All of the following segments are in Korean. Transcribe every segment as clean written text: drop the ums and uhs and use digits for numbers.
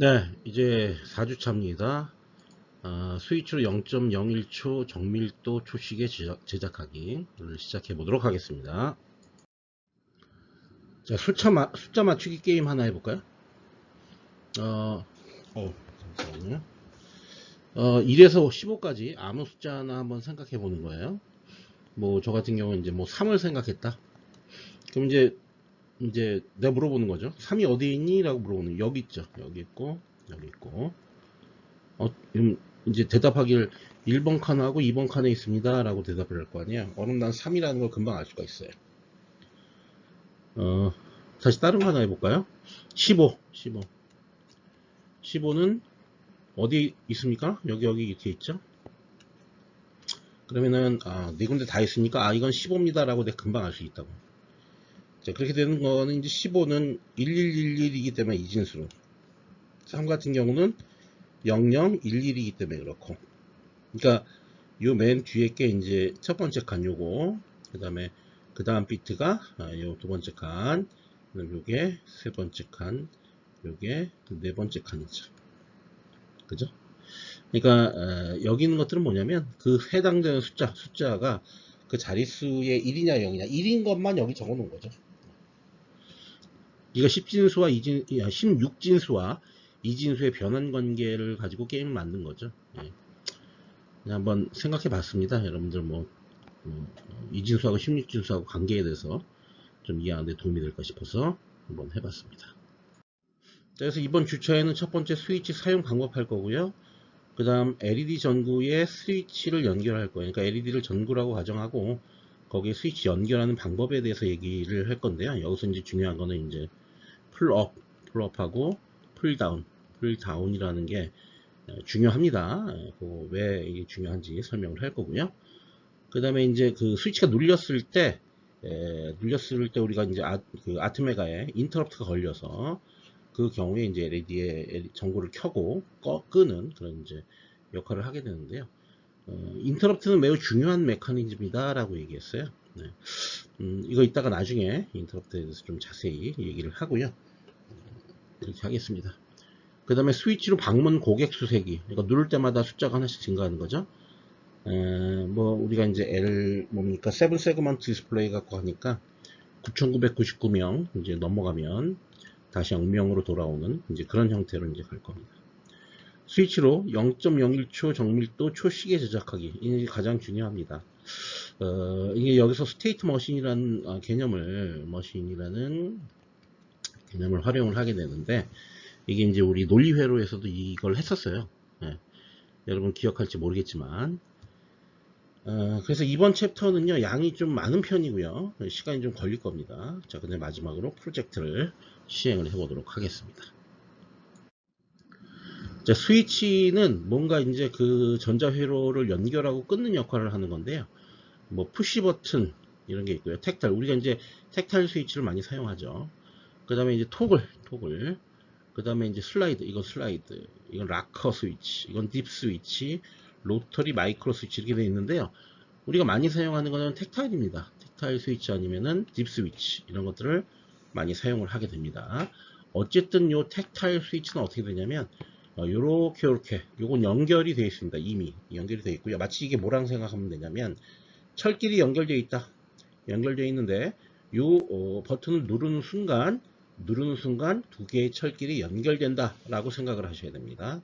네, 이제 4주차입니다. 스위치로 0.01초 정밀도 초시계 제작하기를 시작해 보도록 하겠습니다. 자, 숫자 맞추기 게임 하나 해볼까요? 어, 잠시만요. 1에서 15까지 아무 숫자 하나 한번 생각해 보는 거예요. 뭐, 저 같은 경우는 이제 뭐 3을 생각했다. 그럼 이제 내가 물어보는 거죠. 3이 어디 있니? 라고 물어보는, 여기 있죠. 여기 있고, 여기 있고. 이제 대답하기를 1번 칸하고 2번 칸에 있습니다 라고 대답을 할 거 아니에요. 그럼 난 3이라는 걸 금방 알 수가 있어요. 다시 다른 거 하나 해볼까요? 15는 어디 있습니까? 여기 이렇게 있죠. 그러면은 네 군데 다 있으니까 이건 15입니다 라고 내가 금방 알 수 있다고. 자, 그렇게 되는 거는 이제 15는 1111이기 때문에 이진수로, 3 같은 경우는 0011이기 때문에 그렇고. 그러니까 요 맨 뒤에 게 이제 첫 번째 칸 요거, 그 다음 비트가 요 두 번째 칸, 요게 세 번째 칸, 요게 네 번째 칸이죠. 그죠? 그러니까 여기 있는 것들은 뭐냐면 그 해당되는 숫자가 그 자릿수의 1이냐 0이냐 1인 것만 여기 적어 놓은 거죠. 이거 16진수와 이진수의 변환 관계를 가지고 게임을 만든 거죠. 예. 그냥 한번 생각해 봤습니다. 여러분들 뭐 이진수하고 16진수하고 관계에 대해서 좀 이해하는 데 도움이 될까 싶어서 한번 해봤습니다. 그래서 이번 주차에는 첫 번째 스위치 사용 방법 할 거고요. 그 다음 LED 전구에 스위치를 연결할 거예요. 그러니까 LED를 전구라고 가정하고 거기에 스위치 연결하는 방법에 대해서 얘기를 할 건데요. 여기서 이제 중요한 거는 이제 풀업하고 풀다운이라는 게 중요합니다. 왜 이게 중요한지 설명을 할 거고요. 그 다음에 이제 그 스위치가 눌렸을 때 우리가 이제 그 아트메가에 인터럽트가 걸려서 그 경우에 이제 LED에 전구를 켜고 끄는 그런 이제 역할을 하게 되는데요. 인터럽트는 매우 중요한 메커니즘이다 라고 얘기했어요. 네. 이거 이따가 나중에 인터럽트에 대해서 좀 자세히 얘기를 하고요. 이렇게 하겠습니다. 그 다음에 스위치로 방문 고객 수색이, 그러니까 누를 때마다 숫자가 하나씩 증가하는 거죠. 뭐 우리가 이제 뭡니까 7 세그먼트 디스플레이 갖고 하니까 9,999명 이제 넘어가면 다시 0명으로 돌아오는 이제 그런 형태로 이제 갈 겁니다. 스위치로 0.01초 정밀도 초시계 제작하기, 이게 가장 중요합니다. 이게 여기서 스테이트 머신이라는 개념을 활용을 하게 되는데, 이게 이제 우리 논리회로에서도 이걸 했었어요. 네. 여러분 기억할지 모르겠지만, 그래서 이번 챕터는요 양이 좀 많은 편이고요, 시간이 좀 걸릴 겁니다. 자, 근데 마지막으로 프로젝트를 시행을 해보도록 하겠습니다. 자, 스위치는 뭔가 이제 그 전자회로를 연결하고 끊는 역할을 하는 건데요. 뭐 푸시 버튼 이런 게 있고요. 우리가 이제 텍탈 스위치를 많이 사용하죠. 그 다음에 이제 토글, 그 다음에 이제 슬라이드, 이건 락커 스위치, 이건 딥 스위치, 로터리 마이크로 스위치 이렇게 되어 있는데요. 우리가 많이 사용하는 거는 텍타일입니다. 텍타일 스위치 아니면은 딥 스위치, 이런 것들을 많이 사용을 하게 됩니다. 어쨌든 요 텍타일 스위치는 어떻게 되냐면 요렇게 요건 연결이 되어 있습니다. 이미 연결이 되어 있고요. 마치 이게 뭐랑 생각하면 되냐면 철길이 연결되어 있다, 연결되어 있는데 요 버튼을 누르는 순간 두 개의 철길이 연결된다 라고 생각을 하셔야 됩니다.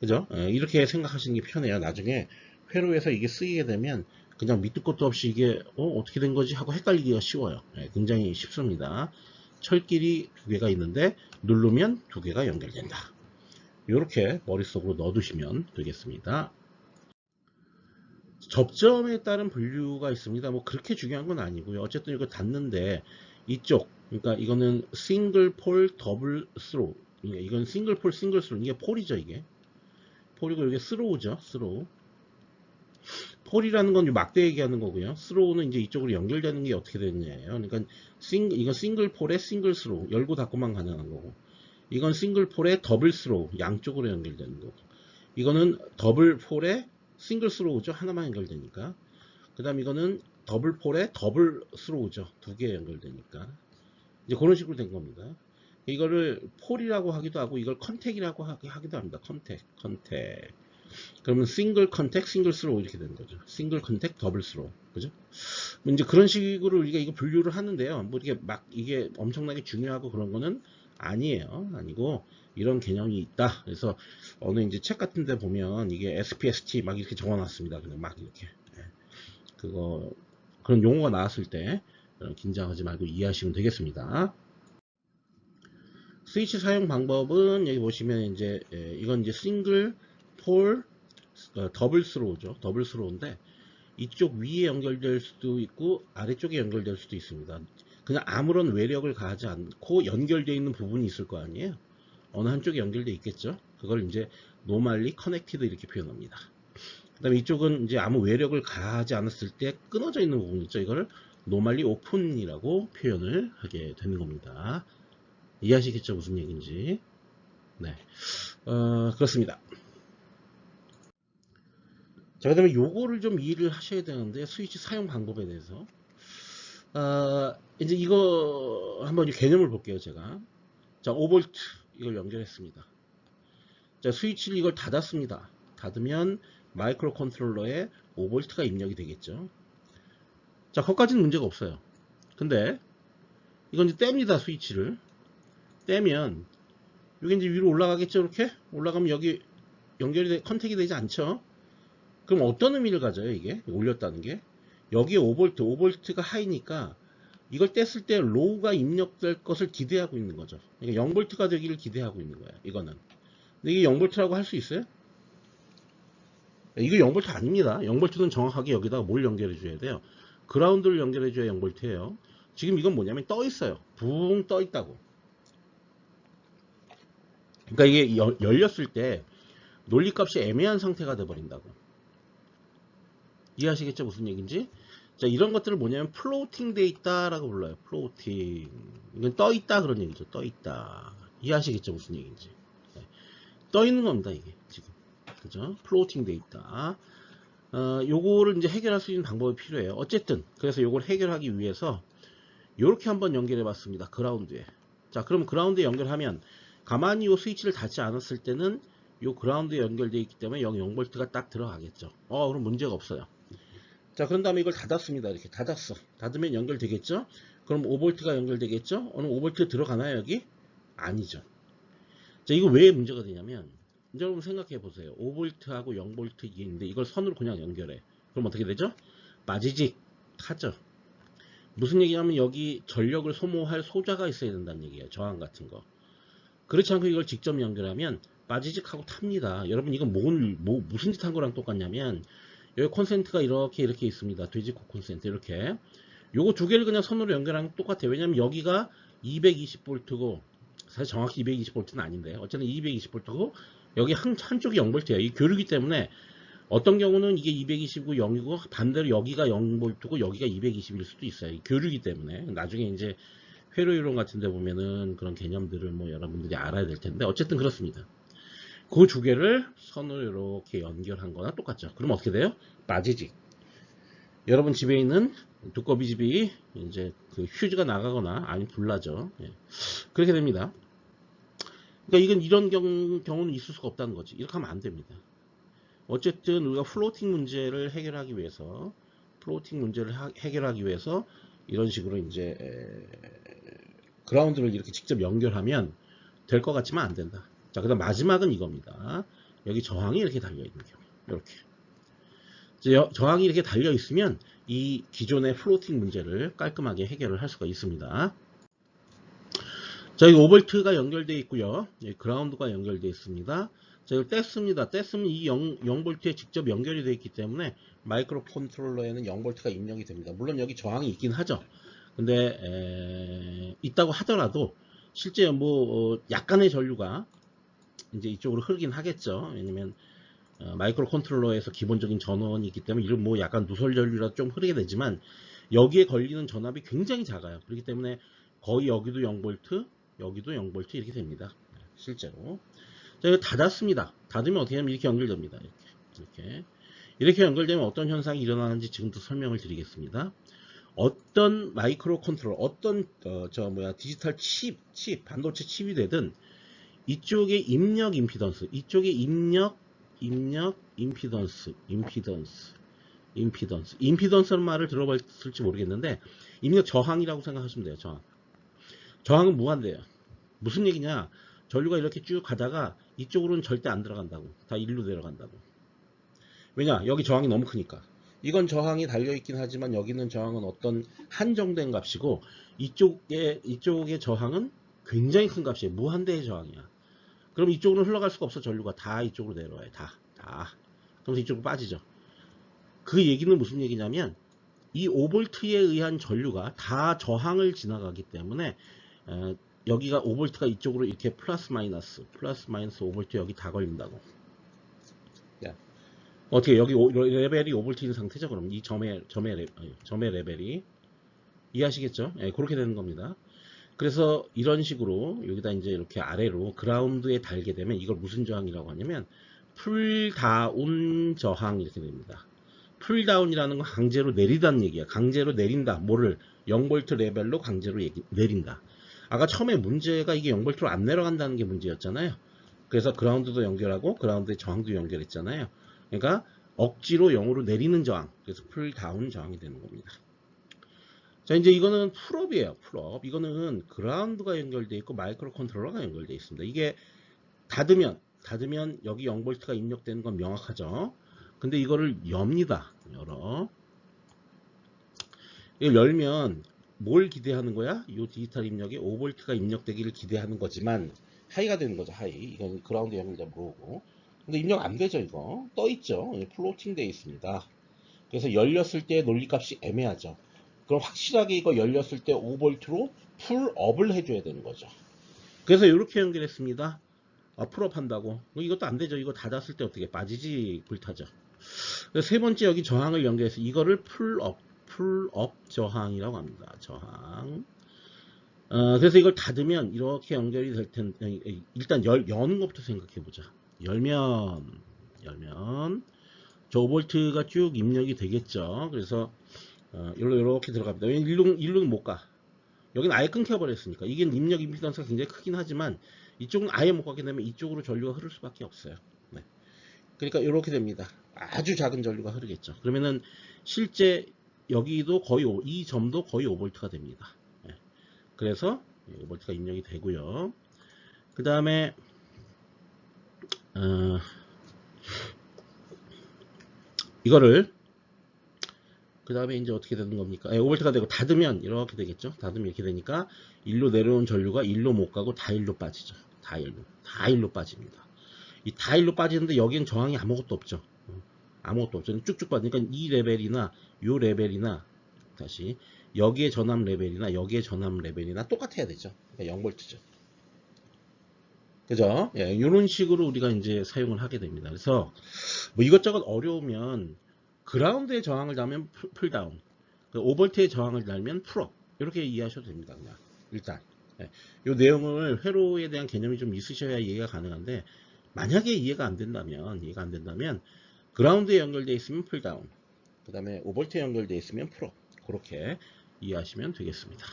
그죠? 이렇게 생각하시는 게 편해요. 나중에 회로에서 이게 쓰이게 되면 그냥 밑도 끝도 없이 이게 어떻게 된 거지 하고 헷갈리기가 쉬워요. 굉장히 쉽습니다. 철길이 두 개가 있는데 누르면 두 개가 연결된다. 이렇게 머릿속으로 넣어두시면 되겠습니다. 접점에 따른 분류가 있습니다. 뭐 그렇게 중요한 건 아니고요. 어쨌든 이거 닫는데 이쪽, 그러니까 이거는 싱글 폴 더블 스로우, 이건 싱글 폴 싱글 스로우, 이게 폴이죠. 이게 폴이고 이게 스로우죠. 스로우. 폴이라는 건 막대 얘기하는 거고요. 스로우는 이제 이쪽으로 연결되는 게 어떻게 되느냐예요. 그러니까 이건 싱글 폴에 싱글 스로우, 열고 닫고만 가능한 거고, 이건 싱글 폴에 더블 스로우, 양쪽으로 연결되는 거고, 이거는 더블 폴에 싱글 스로우죠. 하나만 연결되니까. 그 다음 이거는 더블 폴에 더블 스로우죠. 두 개 연결되니까. 이제 그런 식으로 된 겁니다. 이거를 폴이라고 하기도 하고 이걸 컨택이라고 하기도 합니다. 컨택. 그러면 싱글 컨택, 싱글 스로우 이렇게 되는 거죠. 싱글 컨택, 더블 스로우. 그죠? 이제 그런 식으로 우리가 이거 분류를 하는데요. 뭐 이게 막 이게 엄청나게 중요하고 그런 거는 아니에요. 아니고 이런 개념이 있다. 그래서 어느 이제 책 같은 데 보면 이게 SPST 막 이렇게 적어 놨습니다. 그냥 막 이렇게. 그거 그런 용어가 나왔을 때 긴장하지 말고 이해하시면 되겠습니다. 스위치 사용 방법은 여기 보시면 이제 이건 이제 싱글, 폴, 더블 스로우죠. 더블 스로우인데 이쪽 위에 연결될 수도 있고 아래쪽에 연결될 수도 있습니다. 그냥 아무런 외력을 가하지 않고 연결되어 있는 부분이 있을 거 아니에요. 어느 한쪽에 연결되어 있겠죠. 그걸 이제 노멀리 커넥티드 이렇게 표현합니다. 그 다음에 이쪽은 이제 아무 외력을 가하지 않았을 때 끊어져 있는 부분 있죠. 이걸 노멀리 오픈이라고 표현을 하게 되는 겁니다. 이해하시겠죠? 무슨 얘기인지. 네. 그렇습니다. 자, 그 다음에 요거를 좀 이해를 하셔야 되는데, 스위치 사용 방법에 대해서. 이제 이거 한번 개념을 볼게요, 제가. 자, 5V 이걸 연결했습니다. 자, 스위치를 이걸 닫았습니다. 닫으면 마이크로 컨트롤러에 5V가 입력이 되겠죠. 자, 거기까지는 문제가 없어요. 근데 이건 이제 뗍니다, 스위치를. 떼면 이게 이제 위로 올라가겠죠. 이렇게 올라가면 여기 연결이 컨택이 되지 않죠. 그럼 어떤 의미를 가져요? 이게 올렸다는 게 여기에 5V가 하이니까 이걸 뗐을 때 로우가 입력될 것을 기대하고 있는 거죠. 그러니까 0V가 되기를 기대하고 있는 거예요. 이거는. 근데 이게 0V라고 할 수 있어요? 이거 0V 아닙니다. 0V는 정확하게 여기다가 뭘 연결해 줘야 돼요? 그라운드를 연결해 줘야 0V예요. 지금 이건 뭐냐면 떠 있어요. 붕 떠 있다고. 그러니까 이게 열렸을 때 논리값이 애매한 상태가 돼버린다고. 이해하시겠죠? 무슨 얘기인지? 자, 이런 것들을 뭐냐면 플로팅 돼 있다라고 불러요. 플로팅. 이건 떠 있다 그런 얘기죠. 떠 있다. 이해하시겠죠? 무슨 얘기인지. 네. 떠 있는 겁니다, 이게 지금. 그죠? 플로팅 돼 있다. 요거를 이제 해결할 수 있는 방법이 필요해요. 어쨌든 그래서 요걸 해결하기 위해서 요렇게 한번 연결해 봤습니다. 그라운드에. 자, 그럼 그라운드에 연결하면 가만히 요 스위치를 닫지 않았을 때는 요 그라운드에 연결되어 있기 때문에 여기 0V가 딱 들어가겠죠. 그럼 문제가 없어요. 자, 그런 다음에 이걸 닫았습니다. 이렇게 닫았어. 닫으면 연결되겠죠? 그럼 5V가 연결되겠죠? 오늘 5V 들어가나요, 여기? 아니죠. 자, 이거 왜 문제가 되냐면, 이제 여러분 생각해 보세요. 5V하고 0V 이게 있는데 이걸 선으로 그냥 연결해. 그럼 어떻게 되죠? 빠지직 타죠. 무슨 얘기냐면 여기 전력을 소모할 소자가 있어야 된다는 얘기예요. 저항 같은 거. 그렇지 않고 이걸 직접 연결하면 빠지직하고 탑니다. 여러분 이건 무슨 짓 한 거랑 똑같냐면 여기 콘센트가 이렇게 있습니다. 돼지코 콘센트 이렇게. 요거 두 개를 그냥 선으로 연결하면 똑같아요. 왜냐면 여기가 220V고 사실 정확히 220V는 아닌데 어쨌든 220V고 여기 한쪽이 0V예요. 이 교류기 때문에 어떤 경우는 이게 220이고 0이고 반대로 여기가 0V고 여기가 220일 수도 있어요. 이 교류기 때문에 나중에 이제 회로 이론 같은 데 보면은 그런 개념들을 뭐 여러분들이 알아야 될 텐데 어쨌든 그렇습니다. 그 두 개를 선으로 이렇게 연결한 거나 똑같죠. 그럼 어떻게 돼요? 빠지지. 여러분 집에 있는 두꺼비 집이 이제 그 휴지가 나가거나 아니면 불나죠. 예. 그렇게 됩니다. 그러니까 이건 이런 경우는 있을 수가 없다는 거지. 이렇게 하면 안 됩니다. 어쨌든 우리가 플로팅 문제를 해결하기 위해서 이런 식으로 이제 그라운드를 이렇게 직접 연결하면 될 것 같지만 안 된다. 자, 그 다음 마지막은 이겁니다. 여기 저항이 이렇게 달려있는 경우. 이렇게. 저항이 이렇게 달려있으면 이 기존의 플로팅 문제를 깔끔하게 해결을 할 수가 있습니다. 자, 여기 5V가 연결되어 있고요. 여기 그라운드가 연결되어 있습니다. 자, 이걸 뗐습니다. 뗐으면 이 0V에 직접 연결이 되어 있기 때문에 마이크로 컨트롤러에는 0V가 입력이 됩니다. 물론 여기 저항이 있긴 하죠. 근데 있다고 하더라도 실제 뭐 약간의 전류가 이제 이쪽으로 흐르긴 하겠죠. 왜냐면 마이크로 컨트롤러에서 기본적인 전원이 있기 때문에 이런 뭐 약간 누설 전류라도 좀 흐르게 되지만 여기에 걸리는 전압이 굉장히 작아요. 그렇기 때문에 거의 여기도 0V, 여기도 0V 이렇게 됩니다. 실제로. 자, 이거 닫았습니다. 닫으면 어떻게 하면 이렇게 연결됩니다. 이렇게 연결되면 어떤 현상이 일어나는지 지금부터 설명을 드리겠습니다. 어떤 마이크로 컨트롤러, 어떤 디지털 반도체 칩이 되든 이쪽에 입력 임피던스, 이쪽에 입력 임피던스라는 말을 들어봤을지 모르겠는데 입력 저항이라고 생각하시면 돼요. 저항은 무한대예요. 무슨 얘기냐? 전류가 이렇게 쭉 가다가 이쪽으로는 절대 안 들어간다고. 다 일로 내려간다고. 왜냐? 여기 저항이 너무 크니까. 이건 저항이 달려있긴 하지만 여기는 저항은 어떤 한정된 값이고 이쪽의 저항은 굉장히 큰 값이에요. 무한대의 저항이야. 그럼 이쪽으로 흘러갈 수가 없어. 전류가 다 이쪽으로 내려와요. 다. 그래서 이쪽으로 빠지죠. 그 얘기는 무슨 얘기냐면 이 5V에 의한 전류가 다 저항을 지나가기 때문에 여기가 5V가 이쪽으로 이렇게 플러스 마이너스 5V 여기 다 걸린다고. 어떻게 여기 레벨이 5V인 상태죠. 그럼 이 점의 레벨이 이해하시겠죠? 예, 그렇게 되는 겁니다. 그래서 이런 식으로 여기다 이제 이렇게 아래로 그라운드에 달게 되면 이걸 무슨 저항이라고 하냐면 풀다운 저항 이렇게 됩니다. 풀다운이라는 건 강제로 내리다는 얘기야. 강제로 내린다. 뭐를 0V 레벨로 강제로 내린다. 아까 처음에 문제가 이게 0V로 안 내려간다는 게 문제였잖아요. 그래서 그라운드도 연결하고 그라운드의 저항도 연결했잖아요. 그러니까 억지로 0으로 내리는 저항. 그래서 풀다운 저항이 되는 겁니다. 자, 이제 이거는 풀업이에요. 풀업. 이거는 그라운드가 연결되어 있고 마이크로 컨트롤러가 연결되어 있습니다. 이게 닫으면 여기 0V가 입력되는 건 명확하죠. 근데 이거를 엽니다. 열어. 이걸 열면 뭘 기대하는 거야? 이 디지털 입력에 5V가 입력되기를 기대하는 거지만 하이가 되는 거죠. 하이. 이건 그라운드 연결자 모르고. 근데 입력 안 되죠. 이거 떠 있죠. 플로팅 되어 있습니다. 그래서 열렸을 때 논리값이 애매하죠. 그럼 확실하게 이거 열렸을 때 5V로 풀업을 해줘야 되는 거죠. 그래서 이렇게 연결했습니다. 풀업 한다고. 이것도 안 되죠. 이거 닫았을 때 어떻게 빠지지? 불타죠. 세 번째 여기 저항을 연결해서 이거를 풀업 저항이라고 합니다. 저항. 그래서 이걸 닫으면 이렇게 연결이 될 텐데 일단 여는 것부터 생각해 보자. 열면 저 5V가 쭉 입력이 되겠죠. 그래서 이렇게 들어갑니다. 왜냐면 일로는 못 가. 여기는 아예 끊겨버렸으니까. 이게 입력 임피던스가 굉장히 크긴 하지만 이쪽은 아예 못 가게 되면 이쪽으로 전류가 흐를 수밖에 없어요. 네. 그러니까 이렇게 됩니다. 아주 작은 전류가 흐르겠죠. 그러면은 실제 여기도 거의 이 점도 거의 5V가 됩니다. 네. 그래서 5V가 입력이 되고요. 그 다음에 이거를 그 다음에 이제 어떻게 되는 겁니까? 5V가 되고 닫으면 이렇게 되겠죠. 닫으면 이렇게 되니까 일로 내려온 전류가 일로 못 가고 다 일로 빠지죠. 다 일로 빠집니다. 이 다 일로 빠지는데 여기는 저항이 아무것도 없죠. 아무것도 없죠. 쭉쭉 빠지니까 이 레벨이나 요 레벨이나 다시 여기에 전압 레벨이나 여기에 전압 레벨이나 똑같아야 되죠. 그러니까 0V죠. 그죠? 예, 이런 식으로 우리가 이제 사용을 하게 됩니다. 그래서 뭐 이것저것 어려우면 그라운드의 저항을 달면 풀다운, 5V의 저항을 달면 풀업 이렇게 이해하셔도 됩니다. 그냥 일단 이 내용을 회로에 대한 개념이 좀 있으셔야 이해가 가능한데 만약에 이해가 안 된다면 그라운드에 연결되어 있으면 풀다운, 그 다음에 5V에 연결되어 있으면 풀업 그렇게 이해하시면 되겠습니다.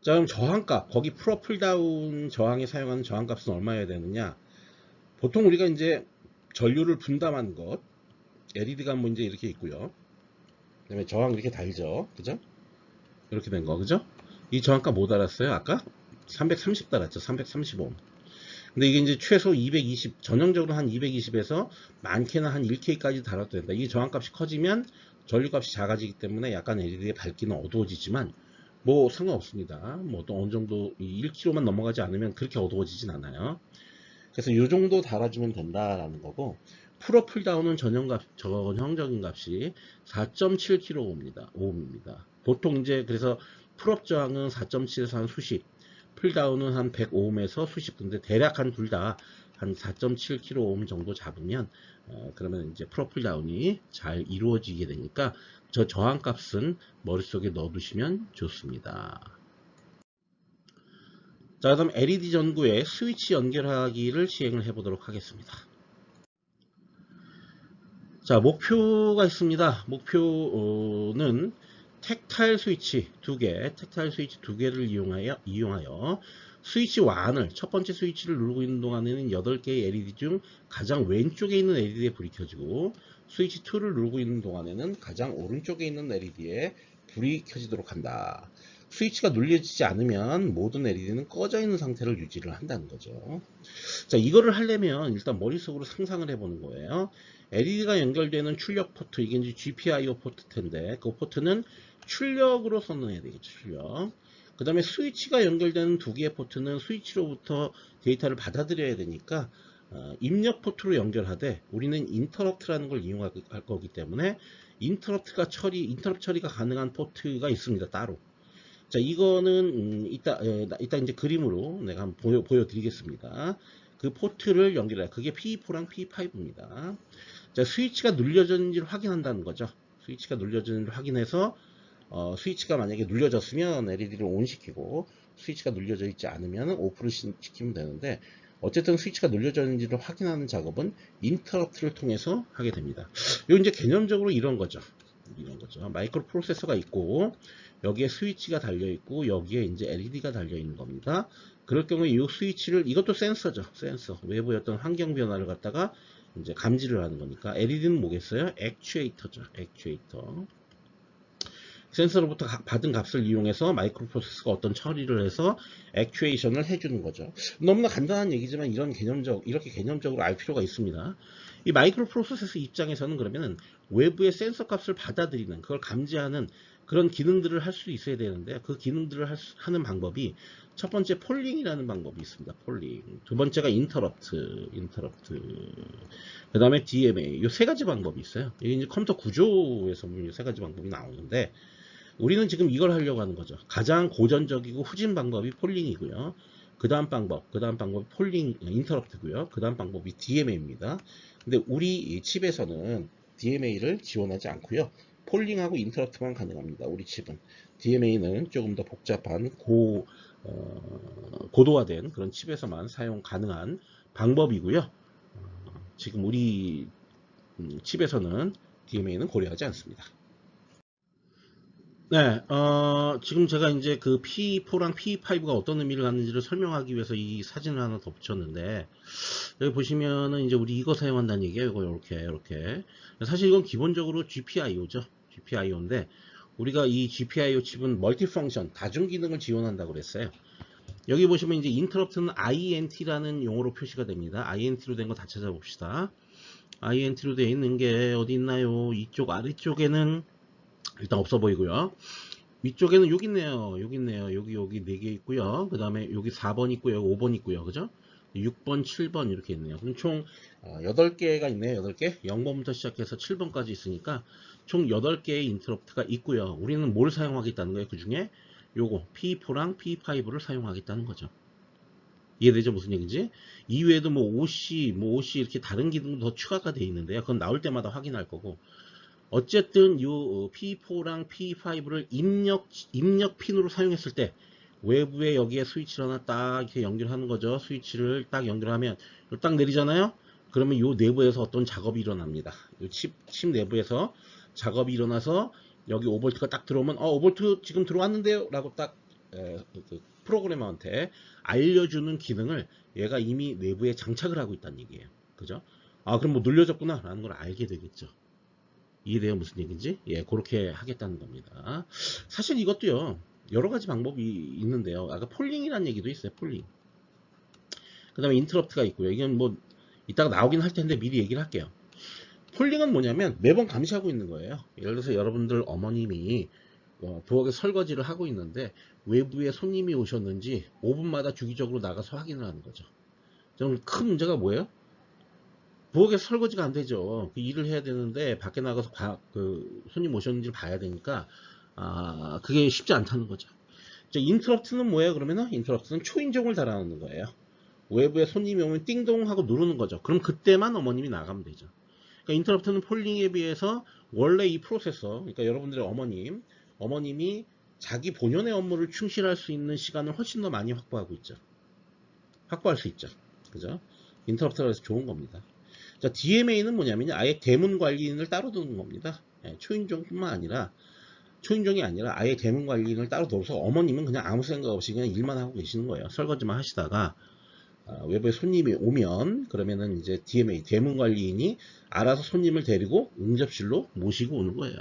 자, 그럼 저항값, 거기 풀업 풀다운 저항에 사용하는 저항값은 얼마여야 되느냐? 보통 우리가 이제 전류를 분담한 것, LED가 문제 이렇게 있고요. 그 다음에 저항 이렇게 달죠. 그죠? 이렇게 된 거, 그죠? 이 저항값 뭐 달았어요? 아까? 330 달았죠. 335. 근데 이게 이제 최소 220, 전형적으로 한 220에서 많게는 한 1K까지 달아도 된다. 이 저항값이 커지면 전류값이 작아지기 때문에 약간 LED의 밝기는 어두워지지만 뭐 상관없습니다. 뭐 또 어느 정도 1kg만 넘어가지 않으면 그렇게 어두워지진 않아요. 그래서 이 정도 달아주면 된다라는 거고, 풀업 풀다운은 전형적인 값이 4.7kΩ입니다. 오음입니다. 보통 이제 그래서 풀업 저항은 4.7에서 한 수십, 풀다운은 한 100오음에서 수십, 근데 대략 한 둘 다 한 4.7kΩ 정도 잡으면 그러면 이제 풀업 풀다운이 잘 이루어지게 되니까 저 저항값은 머릿속에 넣어두시면 좋습니다. 자, 그럼 LED 전구에 스위치 연결하기를 시행을 해보도록 하겠습니다. 자, 목표가 있습니다. 목표는 텍타일 스위치 2개, 텍타일 스위치 2개를 이용하여 스위치 1을, 첫 번째 스위치를 누르고 있는 동안에는 8개의 LED 중 가장 왼쪽에 있는 LED에 불이 켜지고, 스위치 2를 누르고 있는 동안에는 가장 오른쪽에 있는 LED에 불이 켜지도록 한다. 스위치가 눌려지지 않으면 모든 LED는 꺼져 있는 상태를 유지를 한다는 거죠. 자, 이거를 하려면 일단 머릿속으로 상상을 해보는 거예요. LED가 연결되는 출력 포트, 이게 이제 GPIO 포트 텐데, 그 포트는 출력으로 선언해야 되겠죠, 출력. 그 다음에 스위치가 연결되는 2개의 포트는 스위치로부터 데이터를 받아들여야 되니까, 입력 포트로 연결하되, 우리는 인터럽트라는 걸 이용할 거기 때문에, 인터럽트 처리가 가능한 포트가 있습니다, 따로. 자, 이거는 이따 이제 그림으로 내가 한번 보여드리겠습니다. 그 포트를 연결해요. 그게 P4랑 P5입니다. 자, 스위치가 눌려졌는지를 확인한다는 거죠. 스위치가 눌려졌는지를 확인해서 스위치가 만약에 눌려졌으면 LED를 ON 시키고, 스위치가 눌려져 있지 않으면 오프를 시키면 되는데, 어쨌든 스위치가 눌려졌는지를 확인하는 작업은 인터럽트를 통해서 하게 됩니다. 요 이제 개념적으로 이런 거죠. 마이크로 프로세서가 있고, 여기에 스위치가 달려 있고, 여기에 이제 LED가 달려 있는 겁니다. 그럴 경우에 이 스위치를, 이것도 센서죠. 센서. 외부의 어떤 환경 변화를 갖다가 이제 감지를 하는 거니까. LED는 뭐겠어요? 액추에이터죠. 액추에이터. 센서로부터 받은 값을 이용해서 마이크로 프로세서가 어떤 처리를 해서 액추에이션을 해주는 거죠. 너무나 간단한 얘기지만 이렇게 개념적으로 알 필요가 있습니다. 이 마이크로 프로세서 입장에서는 그러면은 외부의 센서 값을 받아들이는, 그걸 감지하는 그런 기능들을 할 수 있어야 되는데, 그 기능들을 하는 방법이, 첫 번째 폴링이라는 방법이 있습니다. 폴링. 두 번째가 인터럽트. 그 다음에 DMA. 이 세 가지 방법이 있어요. 이게 이제 컴퓨터 구조에서 보면 이 세 가지 방법이 나오는데, 우리는 지금 이걸 하려고 하는 거죠. 가장 고전적이고 후진 방법이 폴링이고요. 그 다음 방법이 폴링, 인터럽트고요. 그 다음 방법이 DMA입니다. 근데 우리 칩에서는 DMA를 지원하지 않고요. 폴링하고 인터럽트만 가능합니다. 우리 칩은. DMA는 조금 더 복잡한 고도화된 그런 칩에서만 사용 가능한 방법이고요. 지금 우리 칩에서는 DMA는 고려하지 않습니다. 네, 지금 제가 이제 그 P4랑 P5가 어떤 의미를 갖는지를 설명하기 위해서 이 사진을 하나 더 붙였는데, 여기 보시면은 이제 우리 이거 사용한다는 얘기예요. 이거 이렇게. 사실 이건 기본적으로 GPIO죠. GPIO인데, 우리가 이 GPIO 칩은 멀티펑션, 다중 기능을 지원한다고 그랬어요. 여기 보시면 이제 인터럽트는 INT라는 용어로 표시가 됩니다. INT로 된 거 다 찾아봅시다. INT로 되어 있는 게 어디 있나요? 이쪽 아래쪽에는 일단 없어 보이고요. 위쪽에는 여기 있네요. 여기 4개 있고요. 그 다음에 여기 4번 있고요. 5번 있고요. 그죠? 6번, 7번 이렇게 있네요. 그럼 총 8개가 있네요. 8개. 0번부터 시작해서 7번까지 있으니까 총 8개의 인터럽트가 있고요. 우리는 뭘 사용하겠다는 거예요? 그 중에 요거 P4랑 P5를 사용하겠다는 거죠. 이해되죠? 무슨 얘기인지? 이외에도 뭐 OC 이렇게 다른 기능도 더 추가가 되어 있는데요. 그건 나올 때마다 확인할 거고. 어쨌든 이 P4랑 P5를 입력 핀으로 사용했을 때 외부에 여기에 스위치를 하나 딱 이렇게 연결하는 거죠. 스위치를 딱 연결하면 딱 내리잖아요. 그러면 이 내부에서 어떤 작업이 일어납니다. 이 칩 내부에서 작업이 일어나서 여기 5V가 딱 들어오면 5V 지금 들어왔는데요 라고 딱 그 프로그래머한테 알려주는 기능을 얘가 이미 내부에 장착을 하고 있다는 얘기예요. 그죠? 그럼 뭐 눌려졌구나 라는 걸 알게 되겠죠. 이해돼요? 무슨 얘기인지? 예, 그렇게 하겠다는 겁니다. 사실 이것도요, 여러 가지 방법이 있는데요. 아까 폴링이라는 얘기도 있어요, 폴링. 그 다음에 인터럽트가 있고요. 이건 뭐, 이따가 나오긴 할 텐데 미리 얘기를 할게요. 폴링은 뭐냐면 매번 감시하고 있는 거예요. 예를 들어서 여러분들 어머님이 부엌에 설거지를 하고 있는데 외부에 손님이 오셨는지 5분마다 주기적으로 나가서 확인을 하는 거죠. 좀 큰 문제가 뭐예요? 부엌에 설거지가 안 되죠. 그 일을 해야 되는데 밖에 나가서 손님 오셨는지 봐야 되니까 그게 쉽지 않다는 거죠. 인터럽트는 뭐예요? 그러면은 인터럽트는 초인종을 달아놓는 거예요. 외부에 손님이 오면 띵동 하고 누르는 거죠. 그럼 그때만 어머님이 나가면 되죠. 그러니까 인터럽트는 폴링에 비해서 원래 이 프로세서, 그러니까 여러분들의 어머님이 자기 본연의 업무를 충실할 수 있는 시간을 훨씬 더 많이 확보할 수 있죠. 그죠? 인터럽트가 그래서 좋은 겁니다. 자, DMA는 뭐냐면 아예 대문 관리인을 따로 두는 겁니다. 예, 초인종뿐만 아니라 초인종이 아니라 아예 대문 관리인을 따로 둬서 어머님은 그냥 아무 생각 없이 그냥 일만 하고 계시는 거예요. 설거지만 하시다가 외부에 손님이 오면 그러면은 이제 DMA 대문 관리인이 알아서 손님을 데리고 응접실로 모시고 오는 거예요.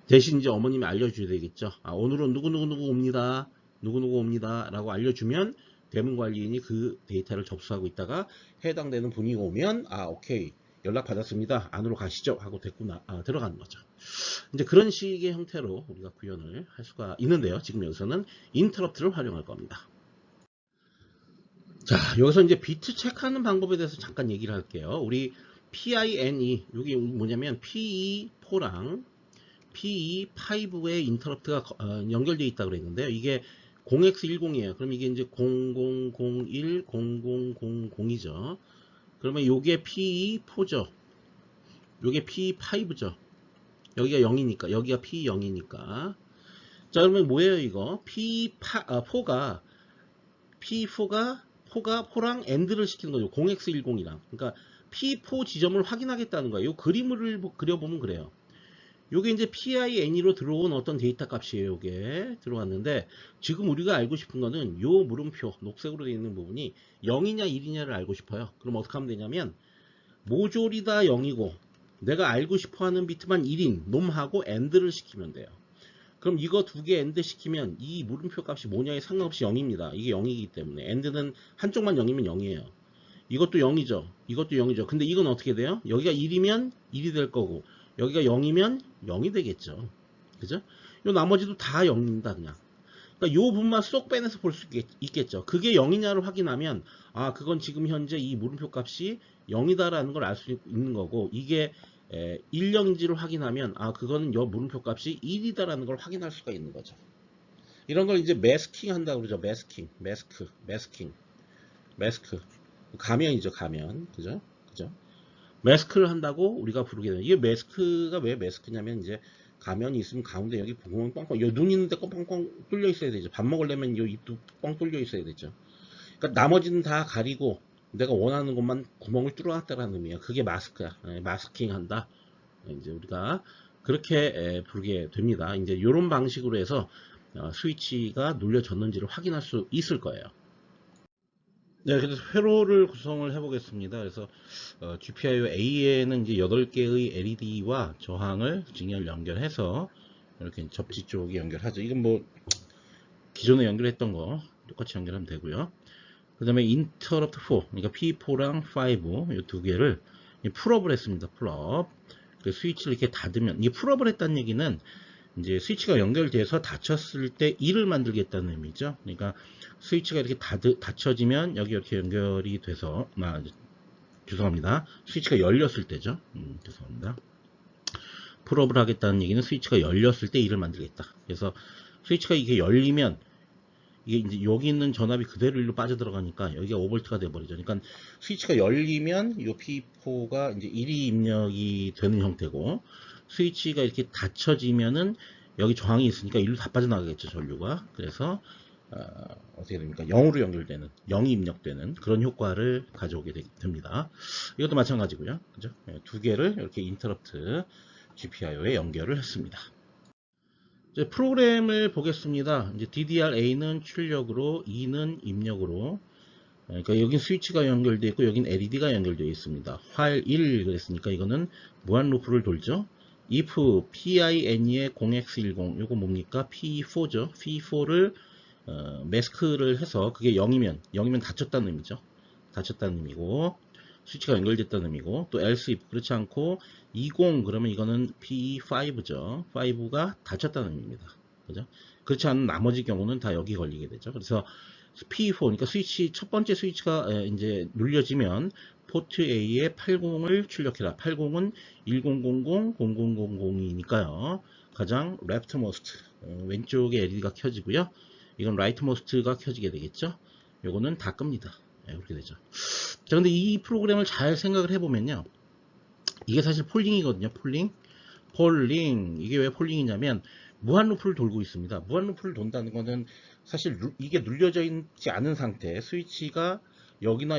대신 이제 어머님이 알려줘야 되겠죠. 오늘은 누구누구 옵니다. 누구누구 옵니다. 라고 알려주면 대문 관리인이 그 데이터를 접수하고 있다가 해당되는 분이 오면 오케이 연락 받았습니다. 안으로 가시죠 하고 데리고 들어가는 거죠. 이제 그런 식의 형태로 우리가 구현을 할 수가 있는데요. 지금 여기서는 인터럽트를 활용할 겁니다. 자, 여기서 이제 비트 체크하는 방법에 대해서 잠깐 얘기를 할게요. 우리 PINE, 여기 뭐냐면 PE4랑 PE5의 인터럽트가 연결되어 있다고 그랬는데요. 이게 0x10이에요. 그럼 이게 이제 0001, 0000이죠. 그러면 요게 PE4죠. 요게 PE5죠. 여기가 0이니까, 여기가 PE0이니까. 자, 그러면 뭐예요, 이거? PE4가 4랑 AND를 시키는 거죠. 0x10이랑. 그러니까 P4 지점을 확인하겠다는 거예요. 이 그림을 그려보면 그래요. 요게 이제 PINE로 들어온 어떤 데이터 값이에요. 요게 들어왔는데 지금 우리가 알고 싶은 거는 요 물음표 녹색으로 되어 있는 부분이 0이냐 1이냐를 알고 싶어요. 그럼 어떻게 하면 되냐면 모조리 다 0이고 내가 알고 싶어하는 비트만 1인 놈하고 AND를 시키면 돼요. 그럼 이거 두 개 AND 시키면 이 물음표 값이 뭐냐에 상관없이 0입니다. 이게 0이기 때문에 AND는 한쪽만 0이면 0이에요. 이것도 0이죠. 이것도 0이죠. 근데 이건 어떻게 돼요? 여기가 1이면 1이 될 거고 여기가 0이면 0이 되겠죠. 그죠? 요 나머지도 다 0입니다. 그냥. 그러니까 요 부분만 쏙 빼내서 볼 수 있겠죠. 그게 0이냐를 확인하면 그건 지금 현재 이 물음표 값이 0이다라는 걸 알 수 있는 거고 이게 10인지를 확인하면 그거는 요 물음표 값이 1이다라는 걸 확인할 수가 있는 거죠. 이런 걸 이제 매스킹 한다고 그러죠. 매스크. 가면이죠, 가면. 그죠? 매스크를 한다고 우리가 부르게 돼요. 이게 매스크가 왜 매스크냐면 이제 가면이 있으면 가운데 여기 구멍이 뻥뻥, 여기 눈 있는데 뻥뻥 뚫려 있어야 되죠. 밥 먹으려면 이 입도 뻥 뚫려 있어야 되죠. 그러니까 나머지는 다 가리고 내가 원하는 것만 구멍을 뚫어놨다라는 의미예요. 그게 마스크야. 마스킹 한다. 이제 우리가 그렇게 부르게 됩니다. 이제 이런 방식으로 해서 스위치가 눌려졌는지를 확인할 수 있을 거예요. 네, 그래서 회로를 구성을 해보겠습니다. 그래서 GPIO A에는 이제 8개의 LED와 저항을 직렬 연결해서 이렇게 접지 쪽에 연결하죠. 이건 뭐 기존에 연결했던 거 똑같이 연결하면 되고요. 그 다음에 인터럽트 4, 그러니까 P4랑 5, 이 두 개를 풀업을 했습니다. 풀업. 그 스위치를 이렇게 닫으면, 이게 풀업을 했다는 얘기는 이제 스위치가 연결돼서 닫혔을 때 1을 만들겠다는 의미죠. 그러니까 스위치가 이렇게 닫혀지면 여기 이렇게 연결이 돼서, 죄송합니다. 스위치가 열렸을 때죠. 죄송합니다. 풀업을 하겠다는 얘기는 스위치가 열렸을 때 1을 만들겠다. 그래서 스위치가 이게 열리면 이게 이제 여기 있는 전압이 그대로 일로 빠져들어가니까 여기가 5V가 돼버리죠. 그러니까 스위치가 열리면 이 P4가 이제 1이 입력이 되는 형태고 스위치가 이렇게 닫혀지면은 여기 저항이 있으니까 일로 다 빠져나가겠죠, 전류가. 그래서 어떻게 됩니까? 0으로 연결되는, 0이 입력되는 그런 효과를 가져오게 됩니다. 이것도 마찬가지고요. 그죠? 두 개를 이렇게 인터럽트 GPIO에 연결을 했습니다. 이제 프로그램을 보겠습니다. 이제 DDR-A는 출력으로, E는 입력으로. 그러니까 여긴 스위치가 연결되어 있고 여긴 LED가 연결되어 있습니다. while 1 그랬으니까 이거는 무한 루프를 돌죠. if PINE의 0x10 요거 뭡니까? P4죠. P4를 매스크를 해서 그게 0이면 닫혔다는 의미죠. 닫혔다는 의미고 스위치가 연결됐다는 의미고 또 else if 그렇지 않고 20 그러면 이거는 P5죠. 5가 닫혔다는 의미입니다. 그죠? 그렇지 않은 나머지 경우는 다 여기 걸리게 되죠. 그래서 P4 그러니까 스위치 첫 번째 스위치가 이제 눌려지면 포트 A에 80을 출력해라. 80은 1000, 0000이니까요. 가장 leftmost 왼쪽에 LED가 켜지고요. 이건 rightmost가 켜지게 되겠죠. 요거는 다 끕니다. 이렇게 되죠. 자, 근데 이 프로그램을 잘 생각을 해보면요. 이게 사실 폴링이거든요. 폴링. 이게 왜 폴링이냐면 무한 루프를 돌고 있습니다. 무한 루프를 돈다는 거는 사실 이게 눌려져 있지 않은 상태, 스위치가 여기나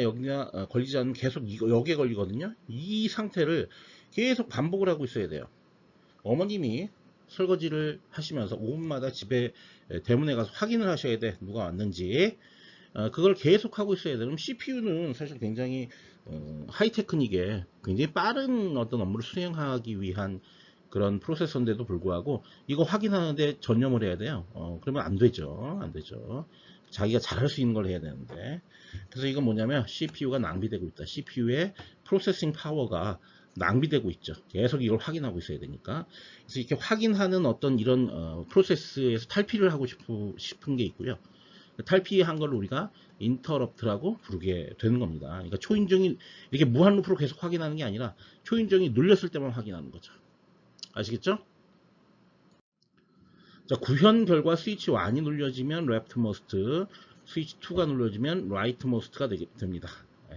걸리지 않으면 계속 여기에 걸리거든요. 이 상태를 계속 반복을 하고 있어야 돼요. 어머님이 설거지를 하시면서 5분마다 집에 대문에 가서 확인을 하셔야 돼. 누가 왔는지. 그걸 계속 하고 있어야 돼. 그럼 CPU는 사실 굉장히 하이테크닉에 굉장히 빠른 어떤 업무를 수행하기 위한 그런 프로세서인데도 불구하고 이거 확인하는데 전념을 해야 돼요. 그러면 안 되죠. 안 되죠. 자기가 잘할 수 있는 걸 해야 되는데. 그래서 이건 뭐냐면 CPU가 낭비되고 있다. CPU의 프로세싱 파워가 낭비되고 있죠. 계속 이걸 확인하고 있어야 되니까. 그래서 이렇게 확인하는 어떤 이런 프로세스에서 탈피를 하고 싶은 게 있고요. 탈피한 걸 우리가 인터럽트라고 부르게 되는 겁니다. 그러니까 초인종이 이렇게 무한 루프로 계속 확인하는 게 아니라 초인종이 눌렸을 때만 확인하는 거죠. 아시겠죠? 자, 구현 결과 스위치 1이 눌려지면 left most, 스위치 2가 눌려지면 right most가 됩니다. 네.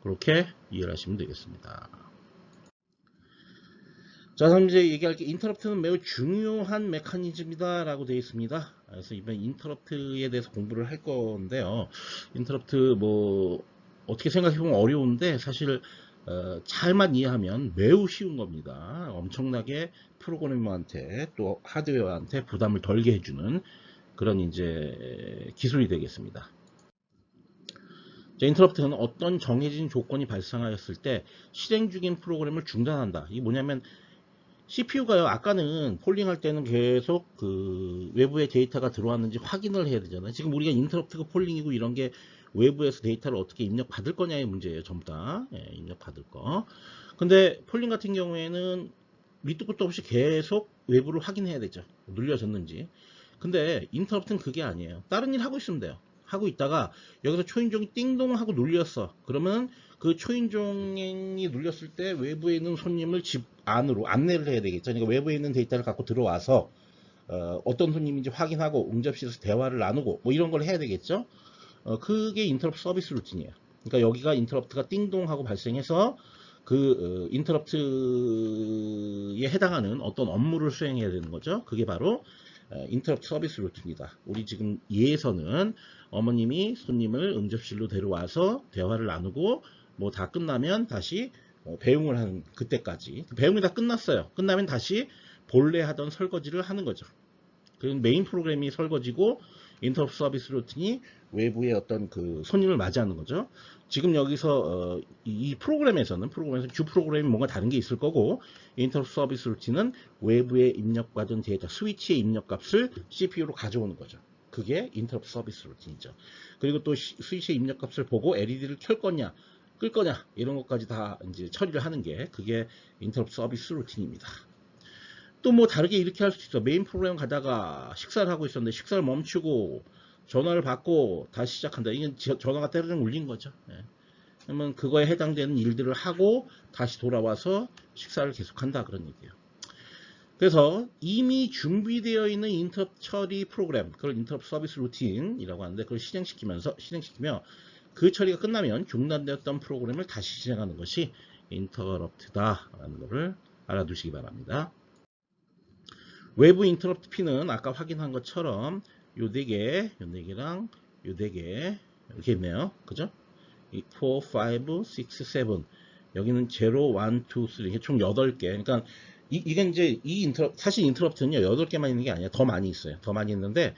그렇게 이해를 하시면 되겠습니다. 자, 그럼 이제 얘기할 게 인터럽트는 매우 중요한 메커니즘이다 라고 되어 있습니다. 그래서 이번 인터럽트에 대해서 공부를 할 건데요. 인터럽트 뭐 어떻게 생각해보면 어려운데 사실 잘만 이해하면 매우 쉬운 겁니다. 엄청나게 프로그래머한테 또 하드웨어한테 부담을 덜게 해주는 그런 이제 기술이 되겠습니다. 인터럽트는 어떤 정해진 조건이 발생하였을 때 실행 중인 프로그램을 중단한다. 이게 뭐냐면 CPU가요, 아까는 폴링할 때는 계속 그 외부의 데이터가 들어왔는지 확인을 해야 되잖아요. 지금 우리가 인터럽트가 폴링이고 이런 게 외부에서 데이터를 어떻게 입력받을 거냐의 문제예요. 전부 다. 예, 입력받을 거. 근데 폴링 같은 경우에는 밑도 끝도 없이 계속 외부를 확인해야 되죠. 눌려졌는지. 근데 인터럽트는 그게 아니에요. 다른 일 하고 있으면 돼요. 하고 있다가 여기서 초인종이 띵동 하고 눌렸어. 그러면 그 초인종이 눌렸을 때 외부에 있는 손님을 집 안으로 안내를 해야 되겠죠. 그러니까 외부에 있는 데이터를 갖고 들어와서 어떤 손님인지 확인하고 응접실에서 대화를 나누고 뭐 이런 걸 해야 되겠죠. 그게 인터럽트 서비스 루틴이에요. 그러니까 여기가 인터럽트가 띵동 하고 발생해서 그 인터럽트에 해당하는 어떤 업무를 수행해야 되는 거죠. 그게 바로 인터럽트 서비스 루틴이다. 우리 지금 예에서는 어머님이 손님을 응접실로 데려와서 대화를 나누고 뭐 다 끝나면 다시 배웅을 하는 그때까지 배웅이 다 끝났어요. 끝나면 다시 본래 하던 설거지를 하는 거죠. 그 메인 프로그램이 설거지고 인터럽트 서비스 루틴이 외부의 어떤 그 손님을 맞이하는 거죠. 지금 여기서 이 프로그램에서는 주 프로그램이 뭔가 다른 게 있을 거고 인터럽트 서비스 루틴은 외부에 입력받은 데이터 스위치의 입력값을 CPU로 가져오는 거죠. 그게 인터럽트 서비스 루틴이죠. 그리고 또 스위치의 입력값을 보고 LED를 켤 거냐 끌 거냐 이런 것까지 다 이제 처리를 하는 게 그게 인터럽트 서비스 루틴입니다. 또 뭐 다르게 이렇게 할 수도 있어. 메인 프로그램 가다가 식사를 하고 있었는데 식사를 멈추고 전화를 받고 다시 시작한다. 이건 전화가 때려서 울린 거죠. 예. 그러면 그거에 해당되는 일들을 하고 다시 돌아와서 식사를 계속한다 그런 얘기예요. 그래서 이미 준비되어 있는 인터럽트 처리 프로그램, 그걸 인터럽트 서비스 루틴이라고 하는데 그걸 실행시키며 그 처리가 끝나면 중단되었던 프로그램을 다시 실행하는 것이 인터럽트다라는 것을 알아두시기 바랍니다. 외부 인터럽트 핀은 아까 확인한 것처럼 요 4개, 요 4개랑 요 4개 이렇게 있네요. 그죠? 4, 5, 6, 7 여기는 0, 1, 2, 3 이게 총 8개. 그러니까 이게 이제 사실 인터럽트는요 8개만 있는 게 아니라 더 많이 있어요. 더 많이 있는데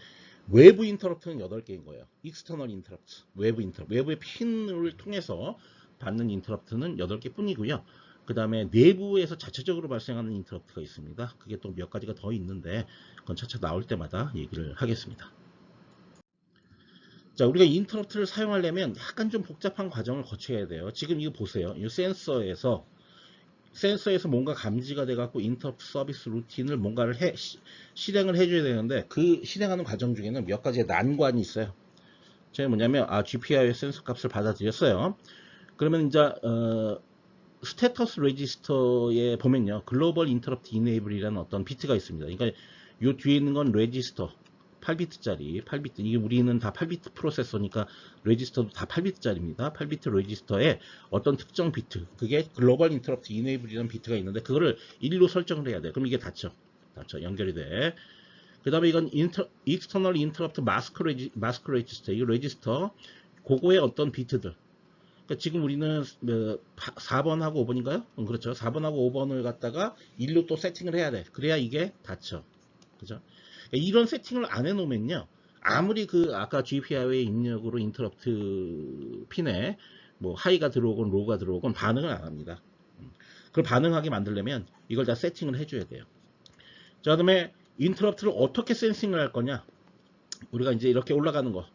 외부 인터럽트는 8개인 거예요. 익스터널 인터럽트, 외부의 핀을 통해서 받는 인터럽트는 8개 뿐이고요. 그 다음에 내부에서 자체적으로 발생하는 인터럽트가 있습니다. 그게 또 몇 가지가 더 있는데 그건 차차 나올 때마다 얘기를 하겠습니다. 자, 우리가 인터럽트를 사용하려면 약간 좀 복잡한 과정을 거쳐야 돼요. 지금 이거 보세요. 이 센서에서 뭔가 감지가 돼갖고 인터럽트 서비스 루틴을 뭔가를 실행을 해줘야 되는데 그 실행하는 과정 중에는 몇 가지의 난관이 있어요. 제가 뭐냐면 GPIO의 센서 값을 받아들였어요. 그러면 이제 스테터스 레지스터에 보면요 글로벌 인터럽트 이네이블이라는 어떤 비트가 있습니다. 그러니까 요 뒤에 있는 건 레지스터 8비트짜리 8비트 이게 우리는 다 8비트 프로세서니까 레지스터도 다 8비트짜리입니다. 8비트 레지스터에 어떤 특정 비트 그게 글로벌 인터럽트 이네이블이라는 비트가 있는데 그거를 1로 설정을 해야 돼. 그럼 이게 닫혀 연결이 돼. 그 다음에 이건 익스터널 인터럽트 마스크 레지스터 이 레지스터 그거의 어떤 비트들. 그러니까 지금 우리는 4번하고 5번인가요? 그렇죠. 4번하고 5번을 갖다가 일로 또 세팅을 해야 돼. 그래야 이게 닫혀. 그죠? 그러니까 이런 세팅을 안 해놓으면요. 아무리 그 아까 GPIO의 입력으로 인터럽트 핀에 뭐 하이가 들어오건 로우가 들어오건 반응을 안 합니다. 그걸 반응하게 만들려면 이걸 다 세팅을 해줘야 돼요. 자, 그다음에 인터럽트를 어떻게 센싱을 할 거냐? 우리가 이제 이렇게 올라가는 거.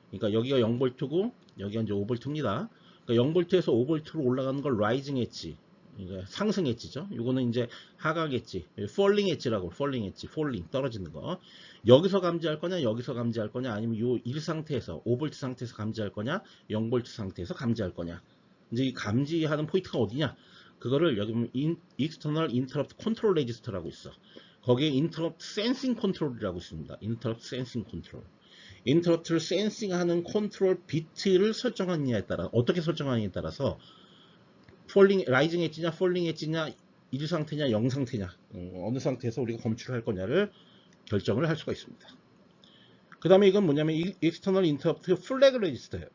그러니까 여기가 0V고 여기가 이제 5V입니다. 그러니까 0V에서 5V로 올라가는 걸 라이징 엣지, 그러니까 상승 엣지죠. 이거는 이제 하강 엣지, 폴링 엣지라고, 폴링 엣지, 폴링 떨어지는 거. 여기서 감지할 거냐, 여기서 감지할 거냐, 아니면 요 1 상태에서 5V 상태에서 감지할 거냐, 0V 상태에서 감지할 거냐. 이제 이 감지하는 포인트가 어디냐? 그거를 여기 보면 External Interrupt Control Register라고 있어. 거기에 Interrupt Sensing Control이라고 있습니다. Interrupt Sensing Control. 인터럽트를 센싱하는 컨트롤 비트를 설정하느냐에 따라, 어떻게 설정하느냐에 따라서 폴링, 라이징 엣지냐 폴링 엣지냐 1 상태냐 0 상태냐 어느 상태에서 우리가 검출을 할 거냐를 결정을 할 수가 있습니다. 그 다음에 이건 뭐냐면 External Interrupt Flag Register예요.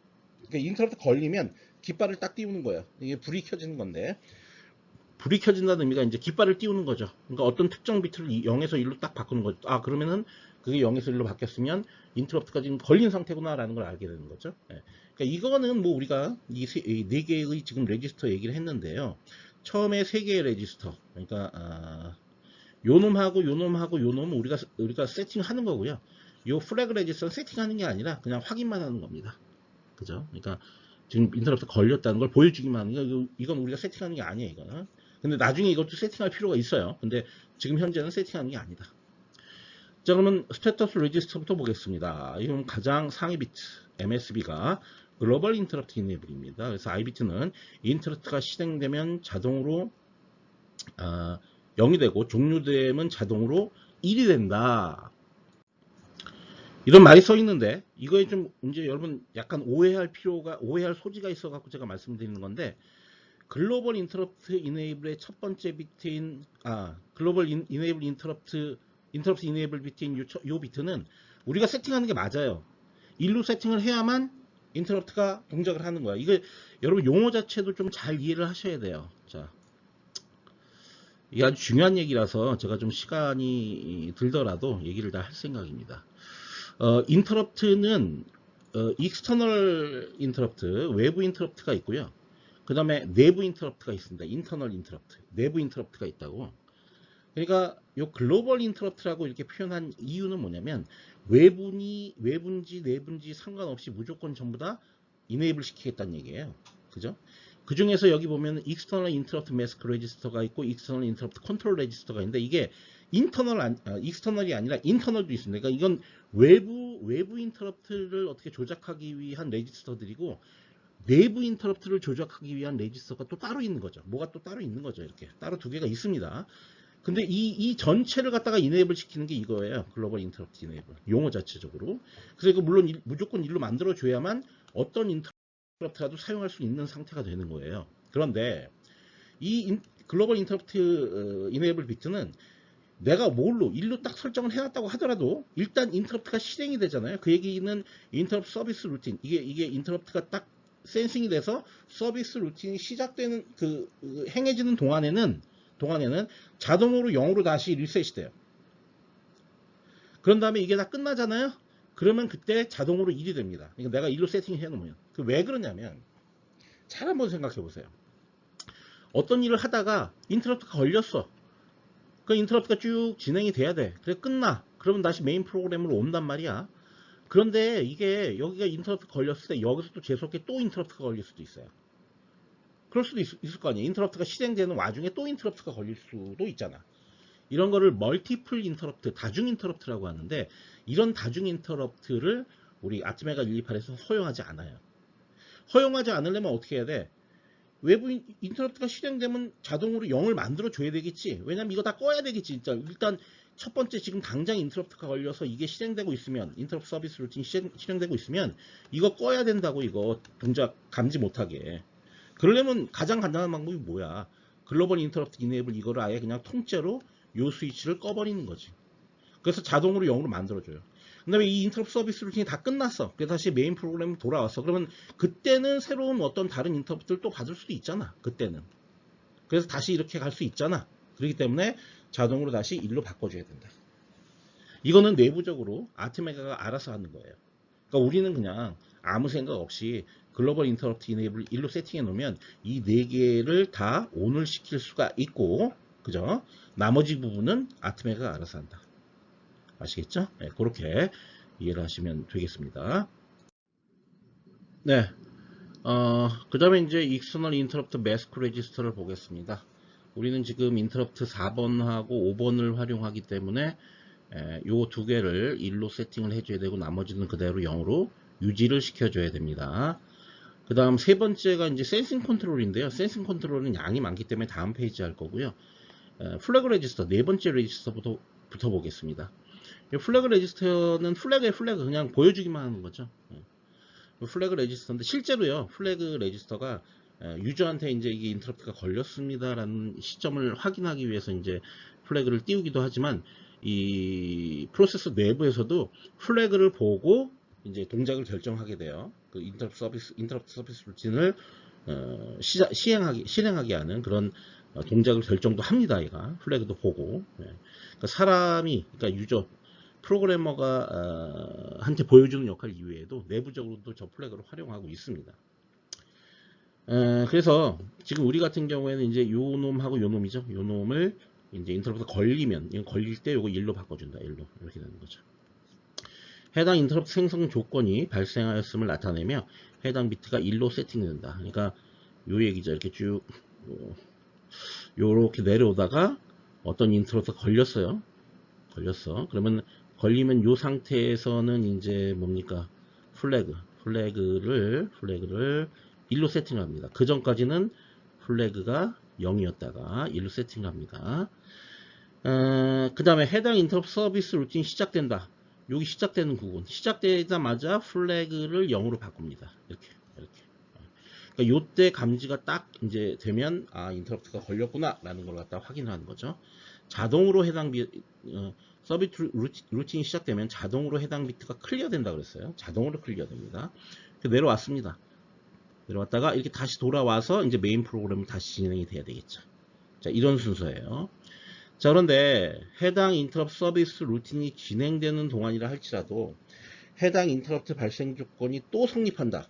그러니까 인터럽트 걸리면 깃발을 딱 띄우는 거예요. 이게 불이 켜지는 건데, 불이 켜진다는 의미가 이제 깃발을 띄우는 거죠. 그러니까 어떤 특정 비트를 0에서 1로 딱 바꾸는 거죠. 아, 그러면은 그게 0에서 1로 바뀌었으면 인터럽트가 지금 걸린 상태구나라는 걸 알게 되는 거죠. 예. 그러니까 이거는 뭐 우리가 이 네 개의 지금 레지스터 얘기를 했는데요. 처음에 세 개의 레지스터, 그러니까 요놈하고 요놈하고 요놈은 우리가 세팅하는 거고요. 요 플래그 레지스터는 세팅하는 게 아니라 그냥 확인만 하는 겁니다. 그죠? 그러니까 지금 인터럽트 걸렸다는 걸 보여주기만 하는 거. 이건 우리가 세팅하는 게 아니에요, 이거는. 근데 나중에 이것도 세팅할 필요가 있어요. 근데 지금 현재는 세팅하는 게 아니다. 자, 그러면 스테터스 레지스터부터 보겠습니다. 이건 가장 상위 비트, MSB가 글로벌 인터럽트 이네이블입니다. 그래서 I비트는 인터럽트가 실행되면 자동으로 0이 되고 종료되면 자동으로 1이 된다. 이런 말이 써 있는데 이거에 좀 이제 여러분 약간 오해할 소지가 있어 갖고 제가 말씀드리는 건데, 글로벌 인터럽트 이네이블의 첫 번째 비트인 글로벌 이네이블 인터럽트 이네이블 비트인 요 비트는 우리가 세팅하는 게 맞아요. 1로 세팅을 해야만 인터럽트가 동작을 하는 거야. 이거 여러분 용어 자체도 좀 잘 이해를 하셔야 돼요. 자, 이게 아주 중요한 얘기라서 제가 좀 시간이 들더라도 얘기를 다 할 생각입니다. 인터럽트는 익스터널 인터럽트, 외부 인터럽트가 있고요. 그 다음에 내부 인터럽트가 있습니다. 인터널 인터럽트, 내부 인터럽트가 있다고. 그러니까 요 글로벌 인터럽트라고 이렇게 표현한 이유는 뭐냐면 외부인지 내부인지 상관없이 무조건 전부 다 이네이블 시키겠다는 얘기예요. 그죠? 그 중에서 여기 보면 익스터널 인터럽트 매스크 레지스터가 있고 익스터널 인터럽트 컨트롤 레지스터가 있는데, 이게 익스터널이 아니라 인터널도 있습니다. 그러니까 이건 외부 인터럽트를 어떻게 조작하기 위한 레지스터들이고, 내부 인터럽트를 조작하기 위한 레지스터가 또 따로 있는 거죠. 뭐가 또 따로 있는 거죠. 이렇게 따로 두 개가 있습니다. 근데 이 전체를 갖다가 이네이블 시키는 게 이거예요. 글로벌 인터럽트 이네이블. 용어 자체적으로. 그래서 이거 물론 무조건 일로 만들어 줘야만 어떤 인터럽트라도 사용할 수 있는 상태가 되는 거예요. 그런데 이 글로벌 인터럽트 이네이블 비트는 내가 뭘로 일로 딱 설정을 해놨다고 하더라도 일단 인터럽트가 실행이 되잖아요. 그 얘기는 인터럽트 서비스 루틴, 이게 인터럽트가 딱 센싱이 돼서 서비스 루틴이 시작되는 행해지는 동안에는 자동으로 0으로 다시 리셋이 돼요. 그런 다음에 이게 다 끝나잖아요. 그러면 그때 자동으로 1이 됩니다. 그러니까 내가 1로 세팅해 놓으면. 왜 그러냐면, 잘 한번 생각해 보세요. 어떤 일을 하다가 인터럽트가 걸렸어. 그 인터럽트가 쭉 진행이 돼야 돼. 그래 끝나. 그러면 다시 메인 프로그램으로 온단 말이야. 그런데 이게 여기가 인터럽트 걸렸을 때 여기서 또 재수없게 또 인터럽트가 걸릴 수도 있어요. 그럴 수도 있을 거 아니에요. 인터럽트가 실행되는 와중에 또 인터럽트가 걸릴 수도 있잖아. 이런 거를 멀티플 인터럽트, 다중 인터럽트라고 하는데, 이런 다중 인터럽트를 우리 아트메가 128에서 허용하지 않아요. 허용하지 않으려면 어떻게 해야 돼? 외부 인터럽트가 실행되면 자동으로 0을 만들어 줘야 되겠지. 왜냐면 이거 다 꺼야 되겠지. 일단 첫 번째 지금 당장 인터럽트가 걸려서 이게 실행되고 있으면, 인터럽트 서비스 루틴 실행되고 있으면 이거 꺼야 된다고. 이거 동작 감지 못하게. 그러려면 가장 간단한 방법이 뭐야? 글로벌 인터럽트 이네이블 이거를 아예 그냥 통째로 요 스위치를 꺼버리는 거지. 그래서 자동으로 0으로 만들어줘요. 그 다음에 이 인터럽트 서비스 루틴이 다 끝났어. 그래서 다시 메인 프로그램으로 돌아왔어. 그러면 그때는 새로운 어떤 다른 인터럽트를 또 받을 수도 있잖아. 그때는. 그래서 다시 이렇게 갈 수 있잖아. 그렇기 때문에 자동으로 다시 1로 바꿔줘야 된다. 이거는 내부적으로 아트메가가 알아서 하는 거예요. 그러니까 우리는 그냥 아무 생각 없이 글로벌 인터럽트 이네이블 1로 세팅해 놓으면 이 4개를 다 ON을 시킬 수가 있고, 그죠? 나머지 부분은 아트메가가 알아서 한다. 아시겠죠? 네, 그렇게 이해를 하시면 되겠습니다. 네. 그 다음에 이제 익스터널 인터럽트 매스크 레지스터를 보겠습니다. 우리는 지금 인터럽트 4번하고 5번을 활용하기 때문에 요 두 개를 1로 세팅을 해줘야 되고 나머지는 그대로 0으로 유지를 시켜줘야 됩니다. 그 다음 세 번째가 이제 센싱 컨트롤인데요. 센싱 컨트롤은 양이 많기 때문에 다음 페이지 할 거고요. 플래그 레지스터 네 번째 레지스터부터 보겠습니다. 플래그 레지스터는 플래그의 플래그 그냥 보여주기만 하는 거죠. 플래그 레지스터인데 실제로요 플래그 레지스터가 유저한테 이제 이게 인터럽트가 걸렸습니다라는 시점을 확인하기 위해서 이제 플래그를 띄우기도 하지만 이 프로세서 내부에서도 플래그를 보고 이제 동작을 결정하게 돼요. 그 인터럽트 서비스 루틴을 실행하게 하는 그런 동작을 결정도 합니다. 얘가 플래그도 보고. 그러니까 사람이 그러니까 유저 프로그래머가 한테 보여주는 역할 이외에도 내부적으로도 저 플래그를 활용하고 있습니다. 그래서 지금 우리 같은 경우에는 이제 요 놈하고 요 놈이죠. 요 놈을 이제 인터럽트 걸리면 이거 걸릴 때 요거 1로 바꿔준다. 1로 이렇게 되는 거죠. 해당 인터럽트 생성 조건이 발생하였음을 나타내며 해당 비트가 1로 세팅된다. 그러니까 요 얘기죠. 이렇게 쭉 요렇게 내려오다가 어떤 인터럽트가 걸렸어요. 그러면 걸리면 요 상태에서는 이제 뭡니까? 플래그를 1로 세팅을 합니다. 그 전까지는 플래그가 0이었다가 1로 세팅을 합니다. 그 다음에 해당 인터럽트 서비스 루틴이 시작된다. 여기 시작되는 부분. 시작되자마자 플래그를 0으로 바꿉니다. 이렇게. 그러니까 요때 감지가 딱 이제 되면 인터럽트가 걸렸구나 라는 걸 갖다 확인하는 거죠. 자동으로 해당 서비스 루틴이 시작되면 자동으로 해당 비트가 클리어 된다 그랬어요. 자동으로 클리어 됩니다. 내려왔습니다. 내려왔다가 이렇게 다시 돌아와서 이제 메인 프로그램을 다시 진행이 돼야 되겠죠. 자, 이런 순서예요. 자, 그런데 해당 인터럽트 서비스 루틴이 진행되는 동안이라 할지라도 해당 인터럽트 발생 조건이 또 성립한다.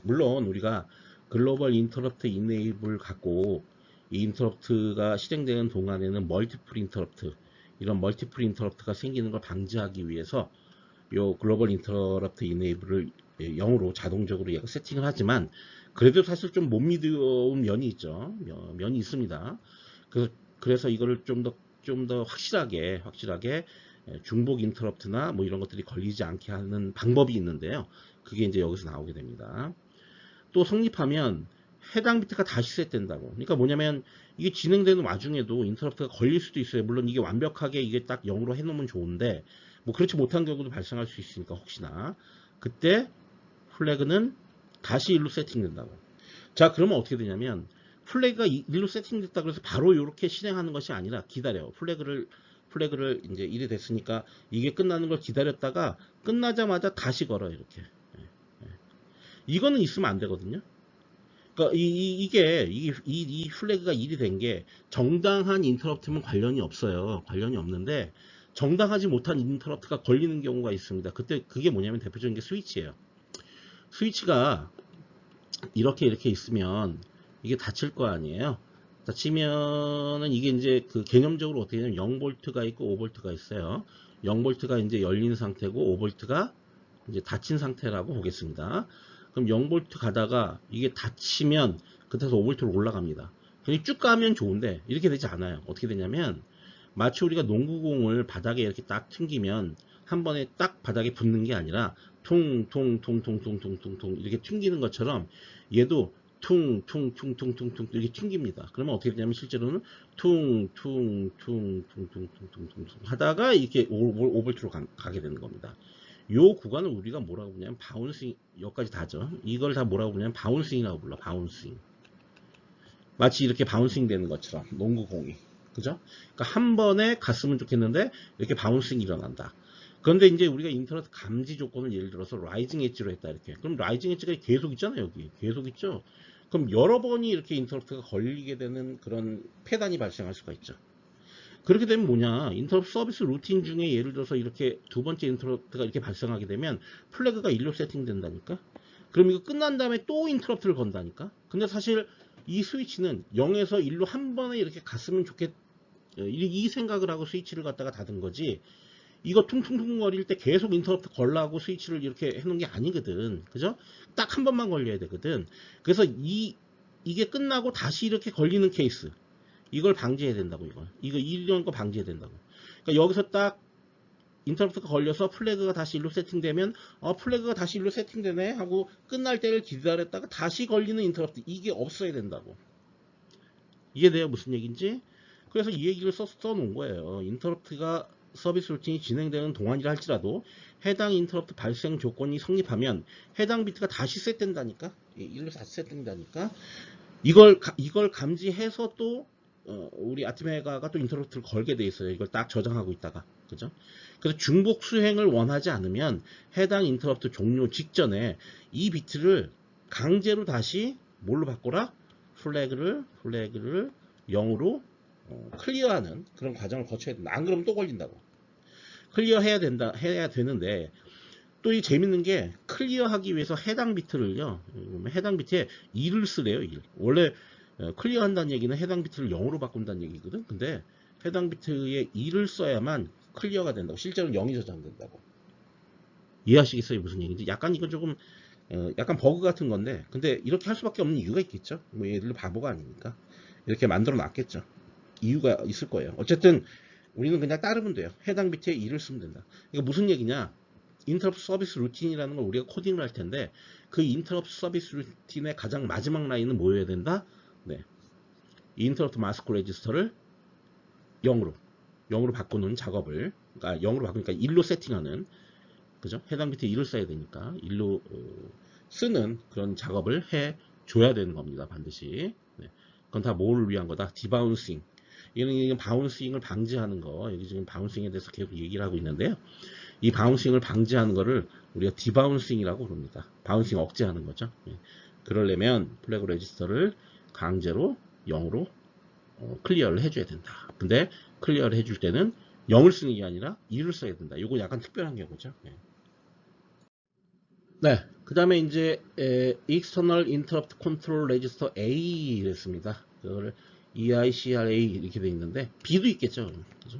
물론 우리가 글로벌 인터럽트 이네이블 갖고 이 인터럽트가 실행되는 동안에는 멀티플 인터럽트, 이런 멀티플 인터럽트가 생기는 걸 방지하기 위해서 요 글로벌 인터럽트 이네이블을 0으로 자동적으로 얘가 세팅을 하지만 그래도 사실 좀 못 믿어온 면이 있죠. 면이 있습니다. 그래서 이거를 좀 더 확실하게 중복 인터럽트나 뭐 이런 것들이 걸리지 않게 하는 방법이 있는데요. 그게 이제 여기서 나오게 됩니다. 또 성립하면 해당 비트가 다시 셋된다고. 그러니까 뭐냐면 이게 진행되는 와중에도 인터럽트가 걸릴 수도 있어요. 물론 이게 완벽하게 이게 딱 0으로 해놓으면 좋은데 뭐 그렇지 못한 경우도 발생할 수 있으니까 혹시나 그때 플래그는 다시 1로 세팅된다고. 자, 그러면 어떻게 되냐면 플래그가 1로 세팅됐다 그래서 바로 이렇게 실행하는 것이 아니라 기다려. 플래그를 이제 1이 됐으니까 이게 끝나는 걸 기다렸다가 끝나자마자 다시 걸어 이렇게. 이거는 있으면 안 되거든요. 그러니까 이 플래그가 1이 된 게 정당한 인터럽트면 관련이 없어요. 관련이 없는데 정당하지 못한 인터럽트가 걸리는 경우가 있습니다. 그때 그게 뭐냐면 대표적인 게 스위치예요. 스위치가 이렇게 있으면 이게 닫힐 거 아니에요. 닫히면은 이게 이제 그 개념적으로 어떻게 되냐면 0V가 있고 5V가 있어요. 0V가 이제 열린 상태고 5V가 이제 닫힌 상태라고 보겠습니다. 그럼 0V 가다가 이게 닫히면 그때서 5V로 올라갑니다. 그냥 쭉 가면 좋은데 이렇게 되지 않아요. 어떻게 되냐면 마치 우리가 농구공을 바닥에 이렇게 딱 튕기면 한 번에 딱 바닥에 붙는 게 아니라 퉁퉁퉁퉁퉁퉁퉁퉁 이렇게 튕기는 것처럼 얘도 퉁퉁퉁퉁퉁퉁 이렇게 튕깁니다. 그러면 어떻게 되냐면 실제로는 퉁퉁퉁퉁퉁퉁퉁퉁 하다가 이렇게 5V로 가게 되는 겁니다. 요 구간을 우리가 뭐라고 부르냐면 바운싱, 여기까지 다죠. 이걸 다 뭐라고 부르냐면 바운싱이라고 불러. 바운싱. 마치 이렇게 바운싱 되는 것처럼 농구공이. 그죠? 그러니까 한 번에 갔으면 좋겠는데 이렇게 바운싱이 일어난다. 그런데 이제 우리가 인터럽트 감지 조건을 예를 들어서 라이징 엣지로 했다 이렇게. 그럼 라이징 엣지가 계속 있잖아요, 여기. 계속 있죠. 그럼 여러 번이 이렇게 인터럽트가 걸리게 되는 그런 폐단이 발생할 수가 있죠. 그렇게 되면 뭐냐, 인터럽트 서비스 루틴 중에 예를 들어서 이렇게 두 번째 인터럽트가 이렇게 발생하게 되면 플래그가 1로 세팅된다니까. 그럼 이거 끝난 다음에 또 인터럽트를 건다니까. 근데 사실 이 스위치는 0에서 1로 한 번에 이렇게 갔으면 이 생각을 하고 스위치를 갖다가 닫은 거지, 이거 퉁퉁퉁 거릴 때 계속 인터럽트 걸라고 스위치를 이렇게 해놓은 게 아니거든. 그죠? 딱 한 번만 걸려야 되거든. 그래서 이게 끝나고 다시 이렇게 걸리는 케이스, 이걸 방지해야 된다고. 이런 거 방지해야 된다고. 그러니까 여기서 딱 인터럽트가 걸려서 플래그가 다시 1로 세팅되면 플래그가 다시 1로 세팅되네 하고 끝날 때를 기다렸다가 다시 걸리는 인터럽트, 이게 없어야 된다고. 이해돼요? 무슨 얘기인지? 그래서 이 얘기를 써놓은 거예요. 인터럽트가 서비스 루틴이 진행되는 동안이라 할지라도 해당 인터럽트 발생 조건이 성립하면 해당 비트가 다시 셋된다니까. 1로 다시 셋된다니까. 이걸 감지해서 또 우리 아티메가가 또 인터럽트를 걸게 돼 있어요. 이걸 딱 저장하고 있다가. 그죠? 그래서 중복 수행을 원하지 않으면 해당 인터럽트 종료 직전에 이 비트를 강제로 다시 뭘로 바꿔라? 플래그를 0으로 클리어하는 그런 과정을 거쳐야 된다. 안 그러면 또 걸린다고. 클리어해야 되는데, 또 이 재밌는 게, 클리어하기 위해서 해당 비트를요, 해당 비트에 1을 쓰래요. 1. 원래 클리어한다는 얘기는 해당 비트를 0으로 바꾼다는 얘기거든. 근데 해당 비트에 1을 써야만 클리어가 된다고. 실제로는 0이 저장된다고. 이해하시겠어요? 무슨 얘기인지? 약간 이건 조금 약간 버그 같은 건데, 근데 이렇게 할 수밖에 없는 이유가 있겠죠. 뭐 얘들도 바보가 아니니까 이렇게 만들어 놨겠죠. 이유가 있을 거예요. 어쨌든 우리는 그냥 따르면 돼요. 해당 비트에 1을 쓰면 된다. 이거 무슨 얘기냐? 인터럽트 서비스 루틴이라는 걸 우리가 코딩을 할 텐데, 그 인터럽트 서비스 루틴의 가장 마지막 라인은 뭐여야 된다? 네, 인터럽트 마스크 레지스터를 0으로 바꾸는 작업을, 그러니까 0으로 바꾸니까 1로 세팅하는, 그죠? 해당 비트에 1을 써야 되니까 1로 쓰는 그런 작업을 해 줘야 되는 겁니다. 반드시. 네. 그건 다 뭐를 위한 거다? 디바운싱. 이런 바운싱을 방지하는 거. 여기 지금 바운싱에 대해서 계속 얘기를 하고 있는데요. 이 바운싱을 방지하는 거를 우리가 디바운싱이라고 부릅니다. 바운싱 억제하는 거죠. 네. 그러려면 플래그 레지스터를 강제로 0으로 클리어를 해줘야 된다. 근데 클리어를 해줄 때는 0을 쓰는 게 아니라 2를 써야 된다. 이거 약간 특별한 경우죠. 네. 네, 그 다음에 이제 External Interrupt Control Register A를 했습니다. 그걸 EICRA 이렇게 돼 있는데 B도 있겠죠. 그죠?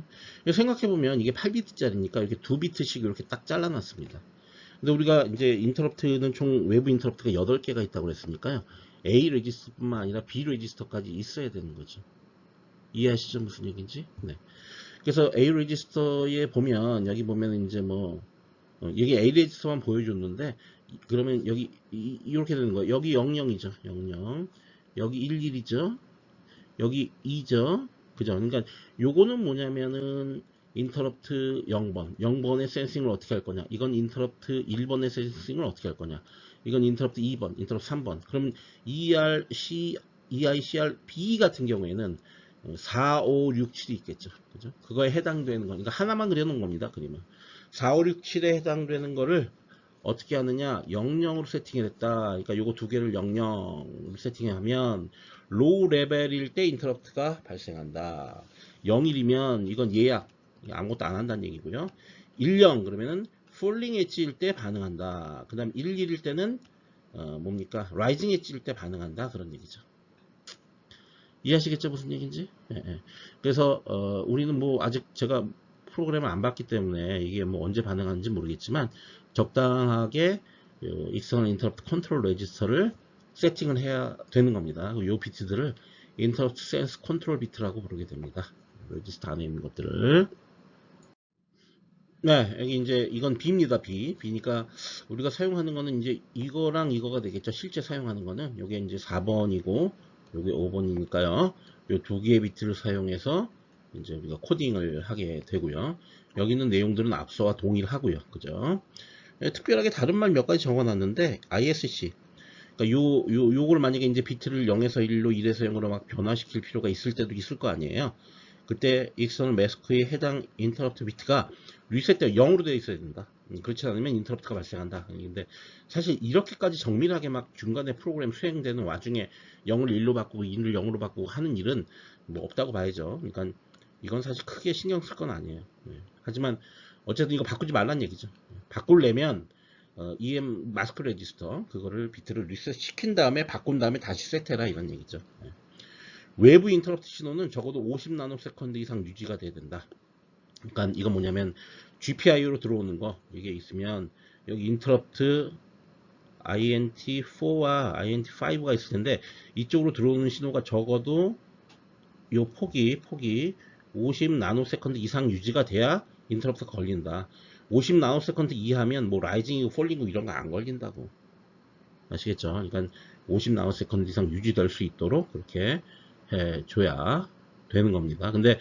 생각해보면 이게 8비트짜리니까 이렇게 2비트씩 이렇게 딱 잘라놨습니다. 근데 우리가 이제 인터럽트는 총 외부 인터럽트가 8개가 있다고 그랬으니까요. A 레지스터뿐만 아니라 B 레지스터까지 있어야 되는 거죠. 이해하시죠? 무슨 얘기인지? 네. 그래서 A 레지스터에 보면 여기 보면 이제 뭐 여기 A 레지스터만 보여줬는데, 그러면 여기 이렇게 되는 거예요. 여기 00이죠. 00. 여기 11이죠. 여기 2죠. 그죠? 그러니까 요거는 뭐냐면은 인터럽트 0번. 0번의 센싱을 어떻게 할 거냐. 이건 인터럽트 1번의 센싱을 어떻게 할 거냐. 이건 인터럽트 2번, 인터럽트 3번. 그럼 EICRB 같은 경우에는 4, 5, 6, 7이 있겠죠. 그죠? 그거에 해당되는 거니까 하나만 그려놓은 겁니다. 그림은. 4, 5, 6, 7에 해당되는 거를 어떻게 하느냐, 00으로 세팅했다. 그러니까 요거 두 개를 00으로 세팅하면 로우 레벨일 때 인터럽트가 발생한다. 01이면 이건 예약, 아무것도 안 한다는 얘기고요. 10 그러면은 폴링 엣지일 때 반응한다. 그 다음 11일 때는 뭡니까? 라이징 엣지일 때 반응한다. 그런 얘기죠. 이해하시겠죠? 무슨 얘기인지? 예, 예. 그래서 우리는 뭐 아직 제가 프로그램을 안 봤기 때문에 이게 뭐 언제 반응하는지 모르겠지만, 적당하게 익스터널 인터럽트 컨트롤 레지스터를 세팅을 해야 되는 겁니다. 이 비트들을 인터럽트 센스 컨트롤 비트라고 부르게 됩니다. 레지스터 안에 있는 것들을. 네, 여기 이제 이건 B입니다. B니까 우리가 사용하는 거는 이제 이거랑 이거가 되겠죠. 실제 사용하는 거는 요게 이제 4번이고 요게 5번이니까요. 요 두 개의 비트를 사용해서 이제 우리가 코딩을 하게 되고요. 여기 있는 내용들은 앞서와 동일하고요. 그죠? 특별하게 다른 말 몇 가지 적어놨는데, ISC. 그러니까 요걸 만약에 이제 비트를 0에서 1로 1에서 0으로 막 변화시킬 필요가 있을 때도 있을 거 아니에요. 그때 익스터널 매스크에 해당 인터럽트 비트가 리셋되어 0으로 되어 있어야 된다. 그렇지 않으면 인터럽트가 발생한다. 근데 사실 이렇게까지 정밀하게 막 중간에 프로그램 수행되는 와중에 0을 1로 바꾸고 2를 0으로 바꾸고 하는 일은 뭐 없다고 봐야죠. 그러니까 이건 사실 크게 신경 쓸 건 아니에요. 하지만 어쨌든 이거 바꾸지 말란 얘기죠. 바꾸려면 EM 마스크 레지스터 그거를 비트를 리셋 시킨 다음에 바꾼 다음에 다시 세트해라 이런 얘기죠. 외부 인터럽트 신호는 적어도 50 나노세컨드 이상 유지가 돼야 된다. 그러니까 이건 뭐냐면 GPIO로 들어오는 거 이게 있으면 여기 인터럽트 INT4와 INT5가 있을 텐데 이쪽으로 들어오는 신호가 적어도 요 폭이 50 나노세컨드 이상 유지가 돼야 인터럽트가 걸린다. 50 나노세컨드 이하면 뭐 라이징이고 폴링이고 이런 거 안 걸린다고. 아시겠죠? 그러니까 50 나노세컨드 이상 유지될 수 있도록 그렇게 해줘야 되는 겁니다. 근데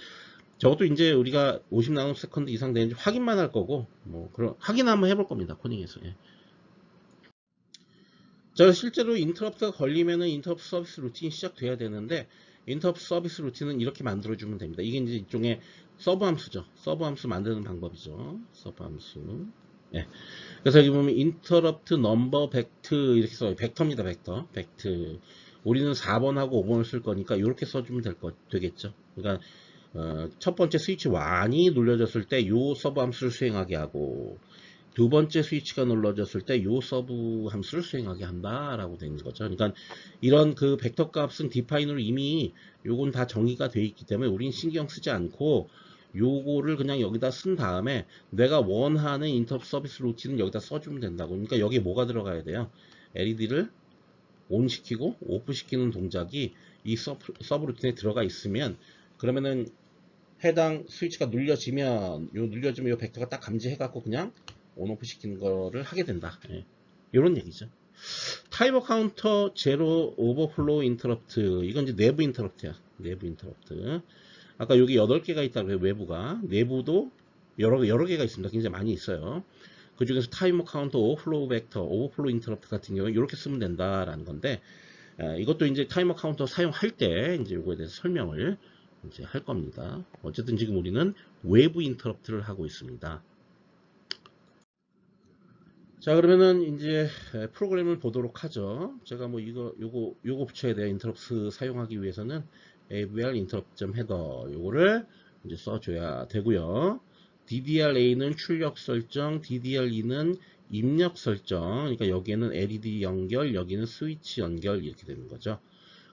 적어도 이제 우리가 50 나노세컨드 이상 되는지 확인만 할 거고, 뭐, 그런, 확인 한번 해볼 겁니다. 코딩에서. 자, 실제로 인터럽트가 걸리면은 인터럽트 서비스 루틴이 시작돼야 되는데, 인터럽트 서비스 루틴은 이렇게 만들어주면 됩니다. 이게 이제 일종의 서브 함수죠. 서브 함수 만드는 방법이죠. 서브 함수. 예. 그래서 여기 보면 인터럽트 넘버 벡트 이렇게 써요. 벡터입니다. 벡트. 우리는 4번하고 5번을 쓸 거니까 이렇게 써주면 되겠죠. 그러니까 첫 번째 스위치 완이 눌려졌을 때 요 서브 함수를 수행하게 하고 두 번째 스위치가 눌러졌을 때 요 서브 함수를 수행하게 한다라고 되는 거죠. 그러니까 이런 그 벡터 값은 디파인으로 이미 요건 다 정의가 되어 있기 때문에 우린 신경 쓰지 않고 요거를 그냥 여기다 쓴 다음에 내가 원하는 인터럽트 서비스 루틴은 여기다 써주면 된다고. 그러니까 여기에 뭐가 들어가야 돼요? LED를 ON 시키고 OFF 시키는 동작이 이 서브 루틴에 들어가 있으면 그러면은 해당 스위치가 눌려지면 요 벡터가 딱 감지해갖고 그냥 온오프 시키는 거를 하게 된다. 이런 얘기죠. 타이머 카운터 제로 오버플로우 인터럽트 이건 이제 내부 인터럽트야. 내부 인터럽트. 아까 여기 8개가 있다고 해요. 외부가. 내부도 여러 개가 있습니다. 굉장히 많이 있어요. 그 중에서 타이머 카운터 오버플로우 벡터, 오버플로우 인터럽트 같은 경우에 이렇게 쓰면 된다라는 건데 이것도 이제 타이머 카운터 사용할 때 이제 요거에 대해서 설명을 이제 할 겁니다. 어쨌든 지금 우리는 외부 인터럽트를 하고 있습니다. 자, 그러면은 이제 프로그램을 보도록 하죠. 제가 뭐 요거 붙여야 돼요. 인터럽트 사용하기 위해서는 AVR 인터럽트.헤더 요거를 이제 써줘야 되고요. DDR-A는 출력 설정, DDR-E는 입력 설정. 그러니까 여기에는 LED 연결, 여기는 스위치 연결 이렇게 되는 거죠.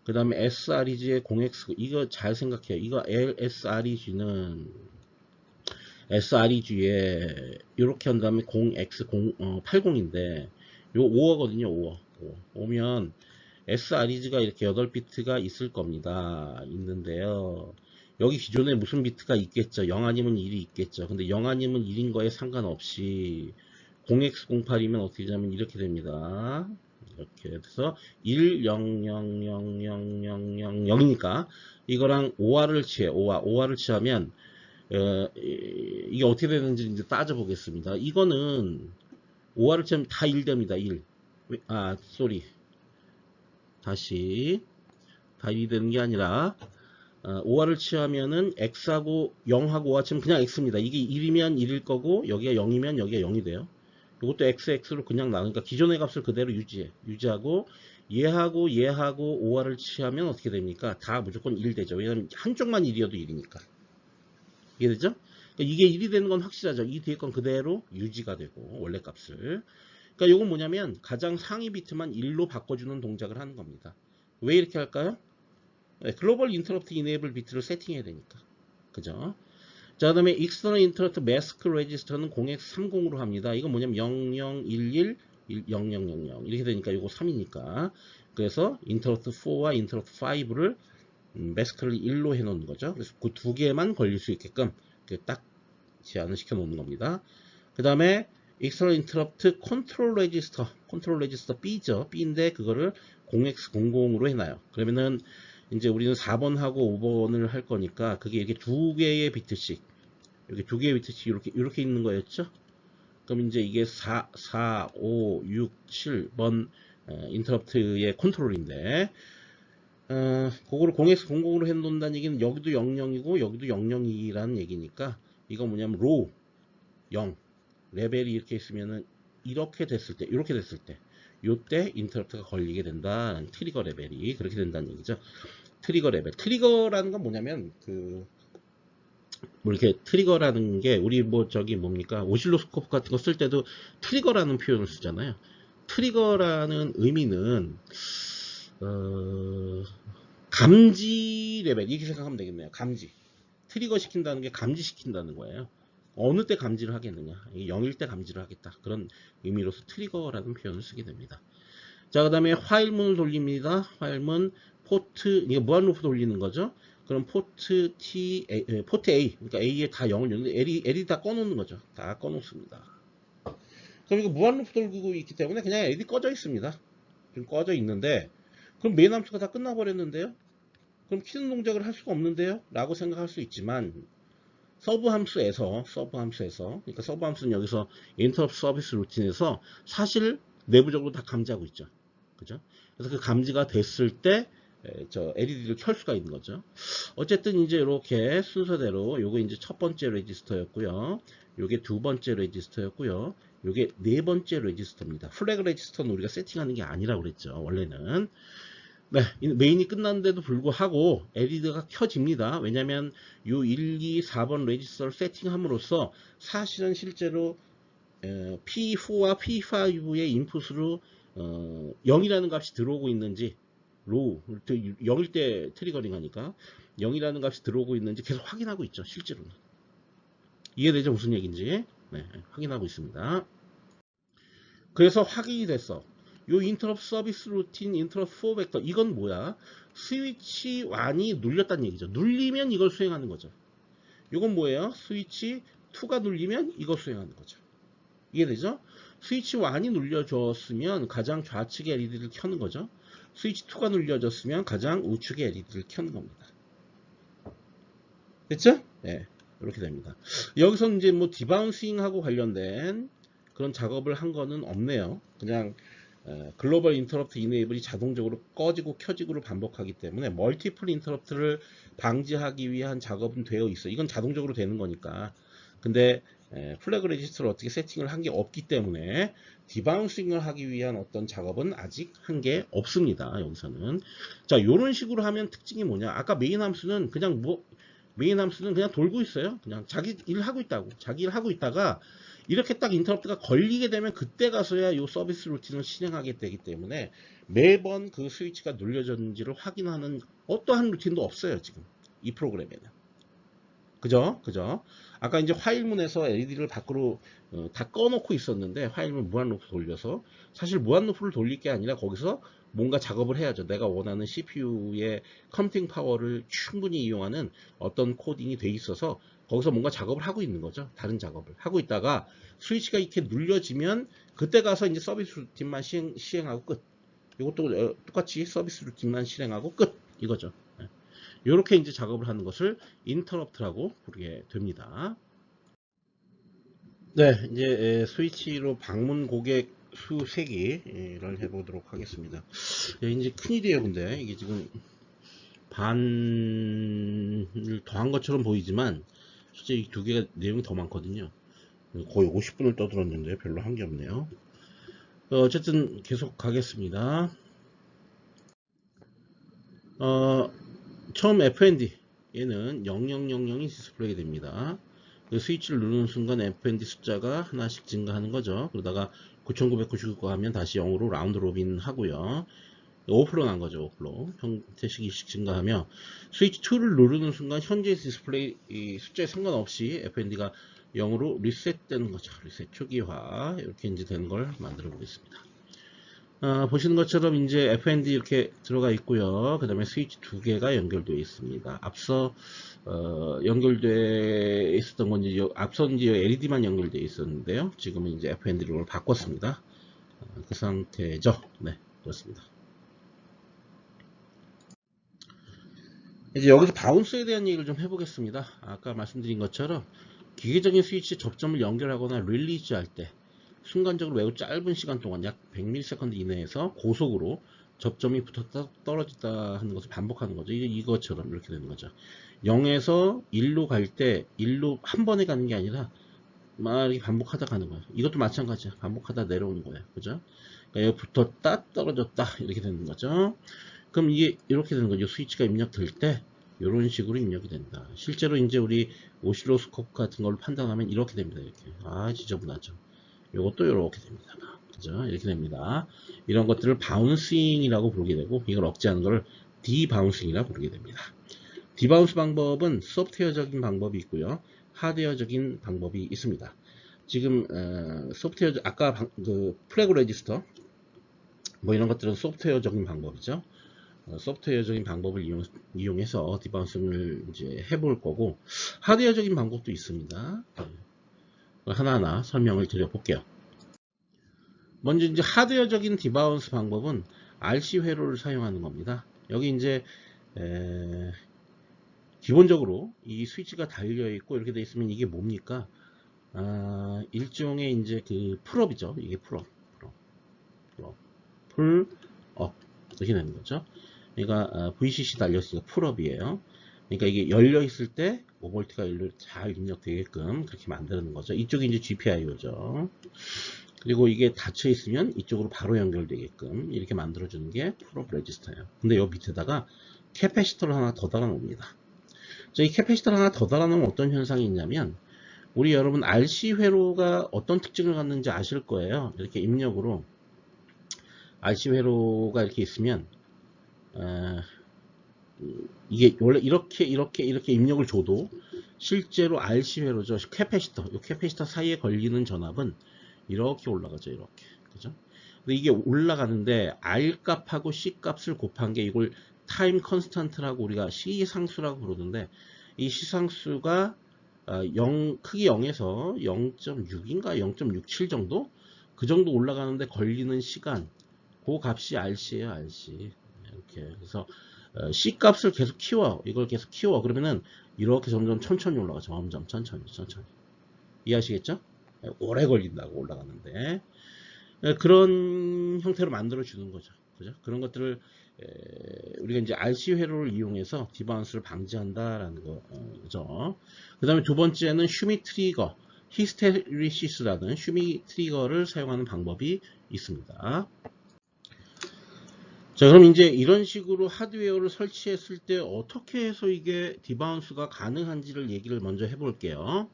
그 다음에 sreg의 0x 이거 잘 생각해요. 이거 sreg는 sreg에 이렇게 한 다음에 0x80인데 요 5어거든요. 5면 sreg가 이렇게 8비트가 있을 겁니다. 있는데요. 여기 기존에 무슨 비트가 있겠죠. 0 아니면 1이 있겠죠. 근데 0 아니면 1인 거에 상관없이 0x08이면 어떻게 되냐면 이렇게 됩니다. 이렇게 해서 1, 0, 0, 0, 0, 0, 0, 0이니까 이거랑 5화를 취해. 5화를 취하면 이게 어떻게 되는지 이제 따져보겠습니다. 이거는 5화를 취하면 다 1됩니다. 1. 쏘리. 다시 다 1이 되는 게 아니라 5화를 취하면은 x하고 0하고 5화 치면 그냥 x입니다. 이게 1이면 1일 거고 여기가 0이면 여기가 0이 돼요. 이것도 x로 그냥 나오니까 기존의 값을 그대로 유지하고 얘하고 5화를 취하면 어떻게 됩니까? 다 무조건 1 되죠. 왜냐면 한쪽만 1이어도 1이니까. 이해되죠? 그러니까 이게 1이 되는 건 확실하죠. 이 뒤에 건 그대로 유지가 되고 원래 값을. 그러니까 이건 뭐냐면 가장 상위 비트만 1로 바꿔주는 동작을 하는 겁니다. 왜 이렇게 할까요? 글로벌 인터럽트 이네이블 비트를 세팅해야 되니까. 그죠? 자, 그 다음에 external interrupt mask register는 0x30으로 합니다. 이건 뭐냐면 0011 0000 이렇게 되니까 이거 3이니까. 그래서 interrupt 4와 interrupt 5를 mask를 1로 해 놓는 거죠. 그래서 그 두 개만 걸릴 수 있게끔 딱 제한을 시켜 놓는 겁니다. 그 다음에 external interrupt control register B죠. B인데 그거를 0x00으로 해놔요. 그러면은 이제 우리는 4번하고 5번을 할 거니까 그게 이렇게 두 개의 비트씩 이렇게 두 개의 비트씩 이렇게 있는 거였죠. 그럼 이제 이게 4, 5, 6, 7번 인터럽트의 컨트롤인데 그거를 0x00으로 해놓는다는 얘기는 여기도 00이고 여기도 00이라는 얘기니까 이거 뭐냐면 로우 0 레벨이 이렇게 있으면은 이렇게 됐을 때, 이렇게 됐을 때, 요때 인터럽트가 걸리게 된다. 트리거 레벨이 그렇게 된다는 얘기죠. 트리거 레벨. 트리거라는 건 뭐냐면 뭐 이렇게 트리거라는 게 우리 뭐 저기 뭡니까 오실로스코프 같은 거 쓸 때도 트리거라는 표현을 쓰잖아요. 트리거라는 의미는 감지 레벨 이렇게 생각하면 되겠네요. 감지. 트리거 시킨다는 게 감지시킨다는 거예요. 어느 때 감지를 하겠느냐. 0일 때 감지를 하겠다. 그런 의미로서 트리거라는 표현을 쓰게 됩니다. 자, 그 다음에 화일문을 돌립니다. 화일문 포트, 이게 무한루프 돌리는 거죠. 그럼 포트 포트 A, 그러니까 A에 다 0을 넣는데 L이 다 꺼놓는 거죠. 다 꺼놓습니다. 그럼 이거 무한루프 돌리고 있기 때문에 그냥 L이 꺼져 있습니다. 지금 꺼져 있는데, 그럼 메인 함수가 다 끝나버렸는데요? 그럼 키는 동작을 할 수가 없는데요? 라고 생각할 수 있지만, 서브 함수에서, 그러니까 서브 함수는 여기서 인터럽트 서비스 루틴에서 사실 내부적으로 다 감지하고 있죠. 그죠? 그래서 그 감지가 됐을 때, 저 LED를 켤 수가 있는 거죠. 어쨌든 이제 이렇게 순서대로 요게 이제 첫 번째 레지스터였고요. 요게 두 번째 레지스터였고요. 요게 네 번째 레지스터입니다. 플래그 레지스터는 우리가 세팅하는 게 아니라고 그랬죠. 원래는. 네, 메인이 끝났는데도 불구하고 LED가 켜집니다. 왜냐면 요 1, 2, 4번 레지스터를 세팅함으로써 사실은 실제로 P4와 P5의 인풋으로 0이라는 값이 들어오고 있는지 로우 0일 때 트리거링 하니까 0이라는 값이 들어오고 있는지 계속 확인하고 있죠. 실제로는. 이해되죠? 무슨 얘기인지. 네, 확인하고 있습니다. 그래서 확인이 됐어. 요 인터럽트 서비스 루틴 인터럽트 4 벡터 이건 뭐야? 스위치 1이 눌렸다는 얘기죠. 눌리면 이걸 수행하는 거죠. 이건 뭐예요? 스위치 2가 눌리면 이걸 수행하는 거죠. 이해되죠? 스위치 1이 눌려졌으면 가장 좌측의 LED를 켜는 거죠. 스위치 2가 눌려졌으면 가장 우측의 LED를 켜는 겁니다. 됐죠? 네, 이렇게 됩니다. 여기서 이제 뭐 디바운싱하고 관련된 그런 작업을 한 거는 없네요. 그냥 글로벌 인터럽트 이네이블이 자동적으로 꺼지고 켜지고를 반복하기 때문에 멀티플 인터럽트를 방지하기 위한 작업은 되어 있어요. 이건 자동적으로 되는 거니까. 근데 플래그 레지스터를 어떻게 세팅을 한 게 없기 때문에 디바운싱을 하기 위한 어떤 작업은 아직 한 게 없습니다. 여기서는. 자, 이런 식으로 하면 특징이 뭐냐? 아까 메인 함수는 그냥 메인 함수는 그냥 돌고 있어요. 그냥 자기 일 하고 있다고. 자기 일 하고 있다가 이렇게 딱 인터럽트가 걸리게 되면 그때 가서야 이 서비스 루틴을 실행하게 되기 때문에 매번 그 스위치가 눌려졌는지를 확인하는 어떠한 루틴도 없어요. 지금 이 프로그램에는. 그죠? 그죠? 아까 이제 화일문에서 LED를 밖으로 다 꺼놓고 있었는데 화일문 무한루프 돌려서 사실 무한루프를 돌릴 게 아니라 거기서 뭔가 작업을 해야죠. 내가 원하는 CPU의 컴퓨팅 파워를 충분히 이용하는 어떤 코딩이 돼 있어서 거기서 뭔가 작업을 하고 있는 거죠. 다른 작업을 하고 있다가 스위치가 이렇게 눌려지면 그때 가서 이제 서비스 루틴만 시행하고 끝. 이것도 똑같이 서비스 루틴만 실행하고 끝. 이거죠. 이렇게 이제 작업을 하는 것을 인터럽트라고 부르게 됩니다. 네, 이제 스위치로 방문 고객 수 세기를 해보도록 하겠습니다. 이제 큰일이에요. 근데 이게 지금 반을 더한 것처럼 보이지만 실제 이 두 개가 내용이 더 많거든요. 거의 50분을 떠들었는데 별로 한 게 없네요. 어쨌든 계속 가겠습니다. 처음 FND 얘는 0000이 디스플레이 됩니다. 스위치를 누르는 순간 FND 숫자가 하나씩 증가하는 거죠. 그러다가 9999 하면 다시 0으로 라운드 로빈 하고요. 오프로 난 거죠. 오프로 형태식이씩 증가하며 스위치 2를 누르는 순간 현재 디스플레이 숫자에 상관없이 FND가 0으로 리셋되는 거죠. 리셋 초기화 이렇게 이제 되는 걸 만들어 보겠습니다. 보시는 것처럼 이제 FND 이렇게 들어가 있고요. 그 다음에 스위치 두 개가 연결되어 있습니다. 앞서 연결되어 있었던 건지 앞선 이제 LED만 연결되어 있었는데요. 지금은 이제 FND로 바꿨습니다. 그 상태죠. 네, 그렇습니다. 이제 여기서 바운스에 대한 얘기를 좀 해보겠습니다. 아까 말씀드린 것처럼 기계적인 스위치 접점을 연결하거나 릴리즈 할 때 순간적으로 매우 짧은 시간 동안 약 100ms 이내에서 고속으로 접점이 붙었다 떨어졌다 하는 것을 반복하는 거죠. 이것처럼 이렇게 되는 거죠. 0에서 1로 갈 때 1로 한 번에 가는 게 아니라 막 이렇게 반복하다 가는 거예요. 이것도 마찬가지야. 반복하다 내려오는 거예요. 그죠? 그러니까 여기 붙었다 떨어졌다 이렇게 되는 거죠. 그럼 이게 이렇게 되는 거죠. 스위치가 입력될 때 이런 식으로 입력이 된다. 실제로 이제 우리 오실로스코프 같은 걸 판단하면 이렇게 됩니다. 이렇게. 아, 지저분하죠. 요것도 이렇게 됩니다. 그죠? 이렇게 됩니다. 이런 것들을 바운싱이라고 부르게 되고, 이걸 억제하는 걸 디바운싱이라고 부르게 됩니다. 디바운스 방법은 소프트웨어적인 방법이 있고요, 하드웨어적인 방법이 있습니다. 지금 소프트웨어, 아까 그 플래그 레지스터 뭐 이런 것들은 소프트웨어적인 방법이죠. 소프트웨어적인 방법을 이용해서 디바운싱을 이제 해볼 거고, 하드웨어적인 방법도 있습니다. 하나하나 설명을 드려볼게요. 먼저 이제 하드웨어적인 디바운스 방법은 RC 회로를 사용하는 겁니다. 여기 이제 기본적으로 이 스위치가 달려 있고 이렇게 돼 있으면 이게 뭡니까? 일종의 이제 그 풀업이죠. 이게 풀업 이렇게 되는 거죠. 그러니까 VCC 달렸으니까 풀업이에요. 그러니까 이게 열려 있을 때 5V가 잘 입력되게끔 그렇게 만드는 거죠. 이쪽이 이제 GPIO죠. 그리고 이게 닫혀 있으면 이쪽으로 바로 연결되게끔 이렇게 만들어주는 게 풀업 레지스터예요. 근데 요 밑에다가 캐패시터를 하나 더 달아 놓습니다. 이 캐패시터를 하나 더 달아 놓으면 어떤 현상이 있냐면, 우리 여러분 RC 회로가 어떤 특징을 갖는지 아실 거예요. 이렇게 입력으로 RC 회로가 이렇게 있으면 이게 원래 이렇게 입력을 줘도 실제로 RC 회로죠. 캐패시터, 이 캐패시터 사이에 걸리는 전압은 이렇게 올라가죠. 이렇게. 그죠? 근데 이게 올라가는데 R 값하고 C 값을 곱한 게 이걸 타임 컨스탄트라고 우리가 시상수라고 부르는데, 이 시상수가 크기 0에서 0.6인가 0.67 정도? 그 정도 올라가는데 걸리는 시간, 그 값이 RC예요. RC. 이렇게. 그래서 C 값을 계속 키워. 이걸 계속 키워. 그러면은 이렇게 점점 천천히 올라가. 점점 천천히. 이해하시겠죠? 오래 걸린다고 올라가는데. 그런 형태로 만들어 주는 거죠. 그죠? 그런 것들을 우리가 이제 RC 회로를 이용해서 디바운스를 방지한다라는 거죠. 그 다음에 두 번째는 슈미 트리거, 히스테리시스라는 슈미 트리거를 사용하는 방법이 있습니다. 자, 그럼 이제 이런 식으로 하드웨어를 설치했을 때 어떻게 해서 이게 디바운스가 가능한지를 얘기를 먼저 해볼게요.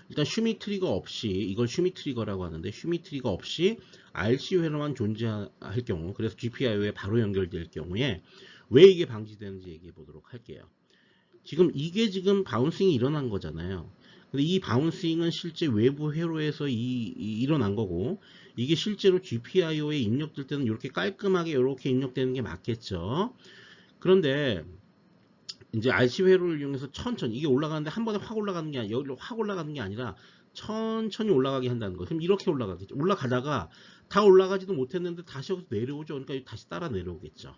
일단 슈미 트리거 없이, 이걸 슈미 트리거라고 하는데, 슈미 트리거 없이 RC 회로만 존재할 경우, 그래서 GPIO에 바로 연결될 경우에 왜 이게 방지되는지 얘기해 보도록 할게요. 이게 지금 바운싱이 일어난 거잖아요. 근데 이 바운싱은 실제 외부 회로에서 일어난 거고, 이게 실제로 GPIO에 입력될 때는 이렇게 깔끔하게 이렇게 입력되는 게 맞겠죠. 그런데 이제 RC 회로를 이용해서 천천히, 이게 올라가는데 한 번에 확 올라가는 게 아니라, 여기로 확 올라가는 게 아니라 천천히 올라가게 한다는 거예요. 그럼 이렇게 올라가겠죠. 올라가다가 다 올라가지도 못했는데 다시 여기서 내려오죠. 그러니까 다시 따라 내려오겠죠.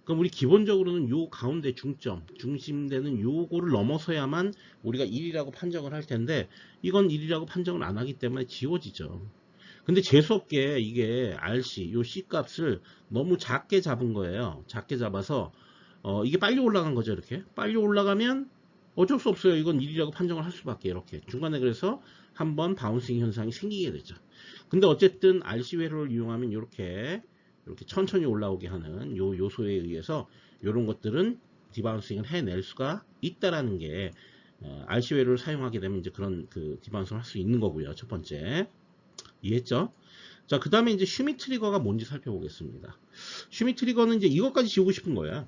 그럼 우리 기본적으로는 요 가운데 중심되는 요거를 넘어서야만 우리가 1이라고 판정을 할 텐데, 이건 1이라고 판정을 안 하기 때문에 지워지죠. 근데 재수없게 이게 RC, 요 C 값을 너무 작게 잡은 거예요. 작게 잡아서 이게 빨리 올라간 거죠. 이렇게 빨리 올라가면 어쩔 수 없어요. 이건 1이라고 판정을 할 수밖에. 이렇게 중간에 그래서 한번 바운싱 현상이 생기게 되죠. 근데 어쨌든 RC 회로를 이용하면 이렇게 천천히 올라오게 하는 요 요소에 의해서 이런 것들은 디바운싱을 해낼 수가 있다라는 게, RC 회로를 사용하게 되면 이제 그런 그 디바운싱을 할 수 있는 거고요. 첫 번째. 이해했죠? 자, 그 다음에 이제 슈미 트리거가 뭔지 살펴보겠습니다. 슈미 트리거는 이제 이것까지 지우고 싶은 거야.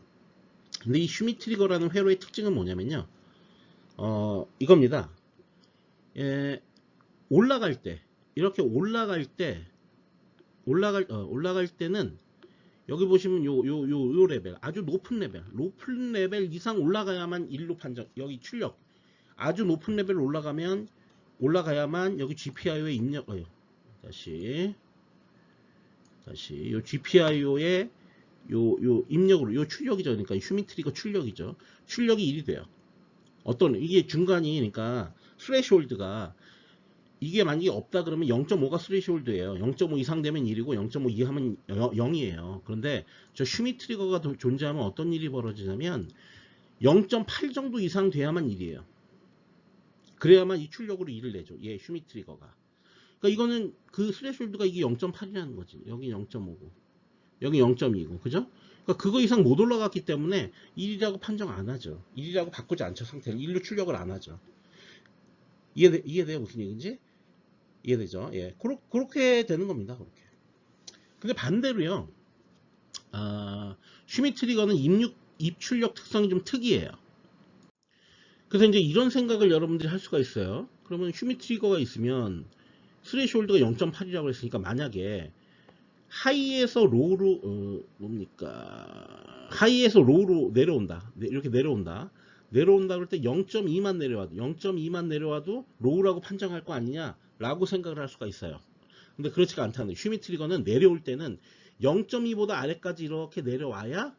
근데 이 슈미 트리거라는 회로의 특징은 뭐냐면요. 이겁니다. 올라갈 때, 이렇게 올라갈 때는 여기 보시면 요 레벨, 아주 높은 레벨 이상 올라가야만 1로 판정, 여기 출력, 아주 높은 레벨 올라가야만 여기 GPIO에 입력해요. 다시 요 GPIO에 요 입력으로, 요 출력이죠. 그러니까 슈미 트리거 출력이죠. 출력이 1이 돼요. 이게 중간이, 그러니까 스레시홀드가, 이게 만약에 없다 그러면 0.5가 스레시홀드예요. 0.5 이상 되면 1이고 0.5 이하면 0이에요. 그런데 저 슈미 트리거가 존재하면 어떤 일이 벌어지냐면 0.8 정도 이상 돼야만 1이에요. 그래야만 이 출력으로 2를 내줘. 얘 슈밋 트리거가. 그러니까 이거는 그 스레숄드가 이게 0.8이라는 거지. 여기 0.5고 여기 0.2고 그죠? 그러니까 그거 이상 못 올라갔기 때문에 1이라고 판정 안 하죠. 1이라고 바꾸지 않죠. 상태를 1로 출력을 안 하죠. 이해돼요? 무슨 얘기인지? 이해되죠? 예, 그렇게 되는 겁니다. 그렇게. 근데 반대로요. 슈밋 트리거는 입출력 특성이 좀 특이해요. 그래서 이제 이런 생각을 여러분들이 할 수가 있어요. 그러면 슈밋 트리거가 있으면 스레숄드가 0.8이라고 했으니까 만약에 하이에서 로우로 뭡니까? 하이에서 로우로 내려온다. 이렇게 내려온다. 내려온다 그럴 때 0.2만 내려와도 로우라고 판정할 거 아니냐라고 생각을 할 수가 있어요. 근데 그렇지가 않다는 거예요. 슈밋 트리거는 내려올 때는 0.2보다 아래까지 이렇게 내려와야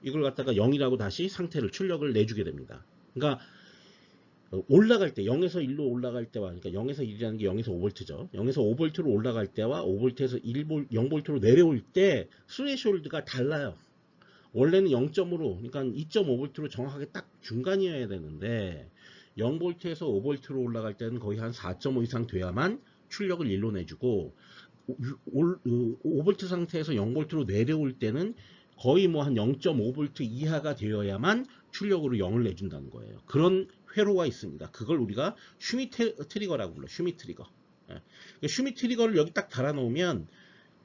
이걸 갖다가 0이라고 다시 상태를 출력을 내주게 됩니다. 그러니까 올라갈 때 0에서 1로 올라갈 때와 그러니까 0에서 1이라는 게 0에서 5V죠. 0에서 5V로 올라갈 때와 5V에서 0V로 내려올 때 스레숄드가 달라요. 원래는 0.5로 그러니까 2.5V로 정확하게 딱 중간이어야 되는데 0V에서 5V로 올라갈 때는 거의 한 4.5 이상 돼야만 출력을 1로 내주고 5V 상태에서 0V로 내려올 때는 거의 뭐 한 0.5V 이하가 되어야만 출력으로 0을 내준다는 거예요. 그런 회로가 있습니다. 그걸 우리가 슈밋 트리거라고 불러요. 슈밋 트리거. 슈밋 트리거를 여기 딱 달아놓으면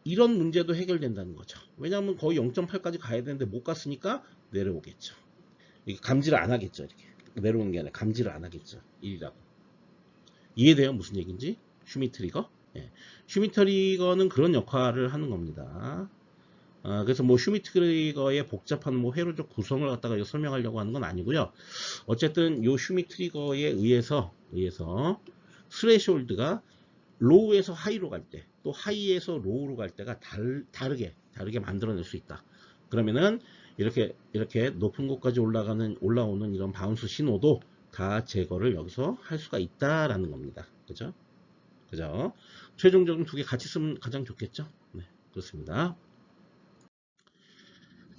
이런 문제도 해결된다는 거죠. 왜냐하면 거의 0.8까지 가야 되는데 못 갔으니까 내려오겠죠. 이게 감지를 안 하겠죠. 이렇게 내려오는 게 아니라 감지를 안 하겠죠. 1이라고. 이해돼요? 무슨 얘기인지? 슈밋 트리거? 예. 슈밋 트리거는 그런 역할을 하는 겁니다. 그래서 뭐 슈밋 트리거의 복잡한 뭐 회로적 구성을 갖다가 설명하려고 하는 건 아니고요. 어쨌든 요 슈밋 트리거에 의해서 스레숄드가 로우에서 하이로 갈 때, 또 하이에서 로우로 갈 때가 다르게 만들어낼 수 있다. 그러면은 이렇게 높은 곳까지 올라오는 이런 바운스 신호도 다 제거를 여기서 할 수가 있다라는 겁니다. 그죠? 최종적으로 두 개 같이 쓰면 가장 좋겠죠? 네, 그렇습니다.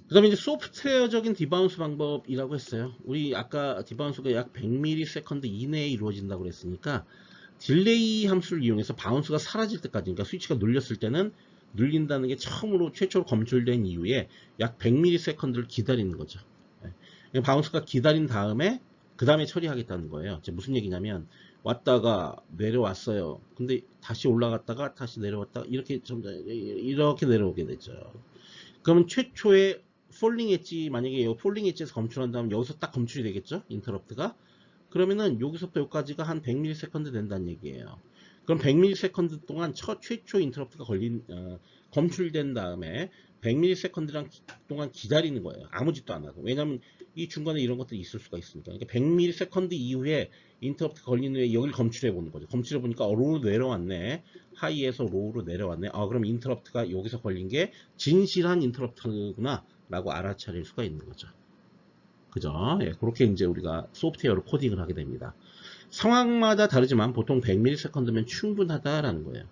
그 다음에 이제 소프트웨어적인 디바운스 방법이라고 했어요. 우리 아까 디바운스가 약 100ms 이내에 이루어진다고 그랬으니까 딜레이 함수를 이용해서 바운스가 사라질 때까지, 그러니까 스위치가 눌렸을 때는 눌린다는 게 최초로 검출된 이후에 약 100ms를 기다리는 거죠. 바운스가 기다린 다음에 그 다음에 처리하겠다는 거예요. 무슨 얘기냐면 왔다가 내려왔어요. 근데 다시 올라갔다가 다시 내려왔다가 이렇게 내려오게 되죠. 그러면 최초의 폴링 엣지, 만약에 폴링 엣지에서 검출한다면 여기서 딱 검출이 되겠죠? 인터럽트가. 그러면은 여기서부터 여기까지가 한 100ms 된다는 얘기예요. 그럼 100ms 동안 최초 인터럽트가 검출된 다음에 100ms 동안 기다리는 거예요. 아무 짓도 안 하고. 왜냐면 이 중간에 이런 것들이 있을 수가 있으니까. 그러니까 100ms 이후에 인터럽트 걸린 후에 여기를 검출해 보는 거죠. 검출해 보니까 로우로 내려왔네. 하이에서 로우로 내려왔네. 그럼 인터럽트가 여기서 걸린 게 진실한 인터럽트구나 라고 알아차릴 수가 있는 거죠. 그죠? 예, 그렇게 이제 우리가 소프트웨어로 코딩을 하게 됩니다. 상황마다 다르지만 보통 100ms면 충분하다라는 거예요.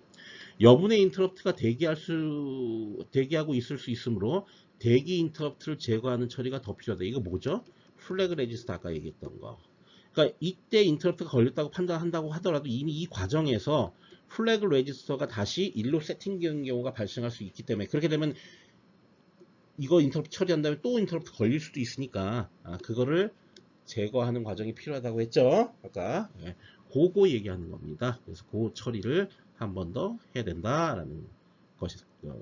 여분의 인터럽트가 대기하고 있을 수 있으므로 대기 인터럽트를 제거하는 처리가 더 필요하다. 이거 뭐죠? 플래그 레지스터 아까 얘기했던 거. 그러니까 이때 인터럽트가 걸렸다고 판단한다고 하더라도 이미 이 과정에서 플래그 레지스터가 다시 1로 세팅되는 경우가 발생할 수 있기 때문에, 그렇게 되면 이거 인터럽트 처리한 다음에 또 인터럽트 걸릴 수도 있으니까 그거를 제거하는 과정이 필요하다고 했죠. 아까. 예, 그거 얘기하는 겁니다. 그래서 그 처리를 한 번 더 해야 된다라는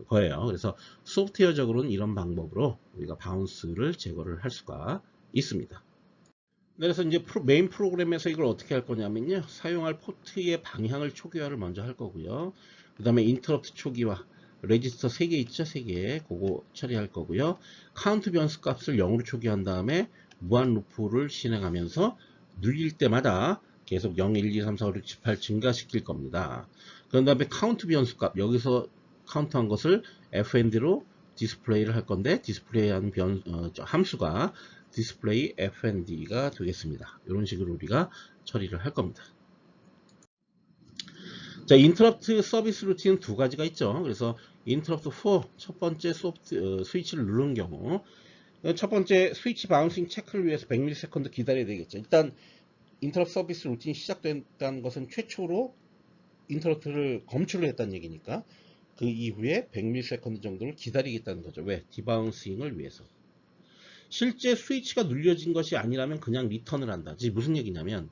거예요. 그래서 소프트웨어적으로는 이런 방법으로 우리가 바운스를 제거를 할 수가 있습니다. 그래서 이제 메인 프로그램에서 이걸 어떻게 할 거냐면요, 사용할 포트의 방향을 초기화를 먼저 할 거고요. 그 다음에 인터럽트 초기화, 레지스터 3개 있죠? 3개. 그거 처리할 거고요. 카운트 변수 값을 0으로 초기화한 다음에 무한 루프를 진행하면서 눌릴 때마다 계속 0, 1, 2, 3, 4, 5, 6, 7, 8 증가시킬 겁니다. 그런 다음에 카운트 변수 값, 여기서 카운트한 것을 fnd로 디스플레이를 할 건데, 디스플레이하는 함수가 디스플레이 fnd가 되겠습니다. 이런 식으로 우리가 처리를 할 겁니다. 자, 인터럽트 서비스 루틴은 두 가지가 있죠. 그래서 인터럽트 4, 첫 번째 스위치를 누른 경우, 첫 번째 스위치 바운싱 체크를 위해서 100ms 기다려야 되겠죠. 일단 인터럽트 서비스 루틴이 시작됐다는 것은 최초로 인터럽트를 검출을 했다는 얘기니까 그 이후에 100ms 정도를 기다리겠다는 거죠. 왜? 디바운싱을 위해서. 실제 스위치가 눌려진 것이 아니라면 그냥 리턴을 한다. 이제 무슨 얘기냐면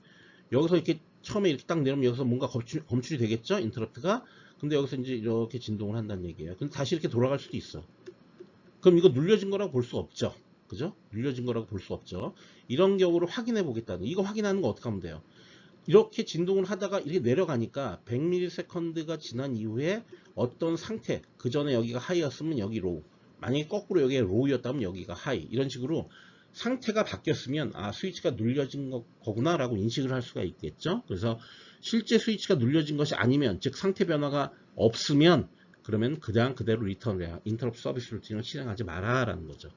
여기서 이렇게 처음에 이렇게 딱 내려면 여기서 뭔가 검출이 되겠죠? 인터럽트가. 근데 여기서 이제 이렇게 진동을 한다는 얘기예요. 근데 다시 이렇게 돌아갈 수도 있어. 그럼 이거 눌려진 거라고 볼 수 없죠. 그죠? 눌려진 거라고 볼 수 없죠. 이런 경우를 확인해 보겠다는. 이거 확인하는 거 어떻게 하면 돼요? 이렇게 진동을 하다가 이렇게 내려가니까 100ms가 지난 이후에 어떤 상태, 그 전에 여기가 하이였으면 여기 로우, 만약에 거꾸로 여기가 로우였다면 여기가 하이, 이런 식으로 상태가 바뀌었으면 아 스위치가 눌려진 거구나 라고 인식을 할 수가 있겠죠. 그래서 실제 스위치가 눌려진 것이 아니면, 즉 상태 변화가 없으면 그러면 그냥 그대로 리턴을 해야, 인터럽트 서비스 루틴을 실행하지 마라 라는 거죠.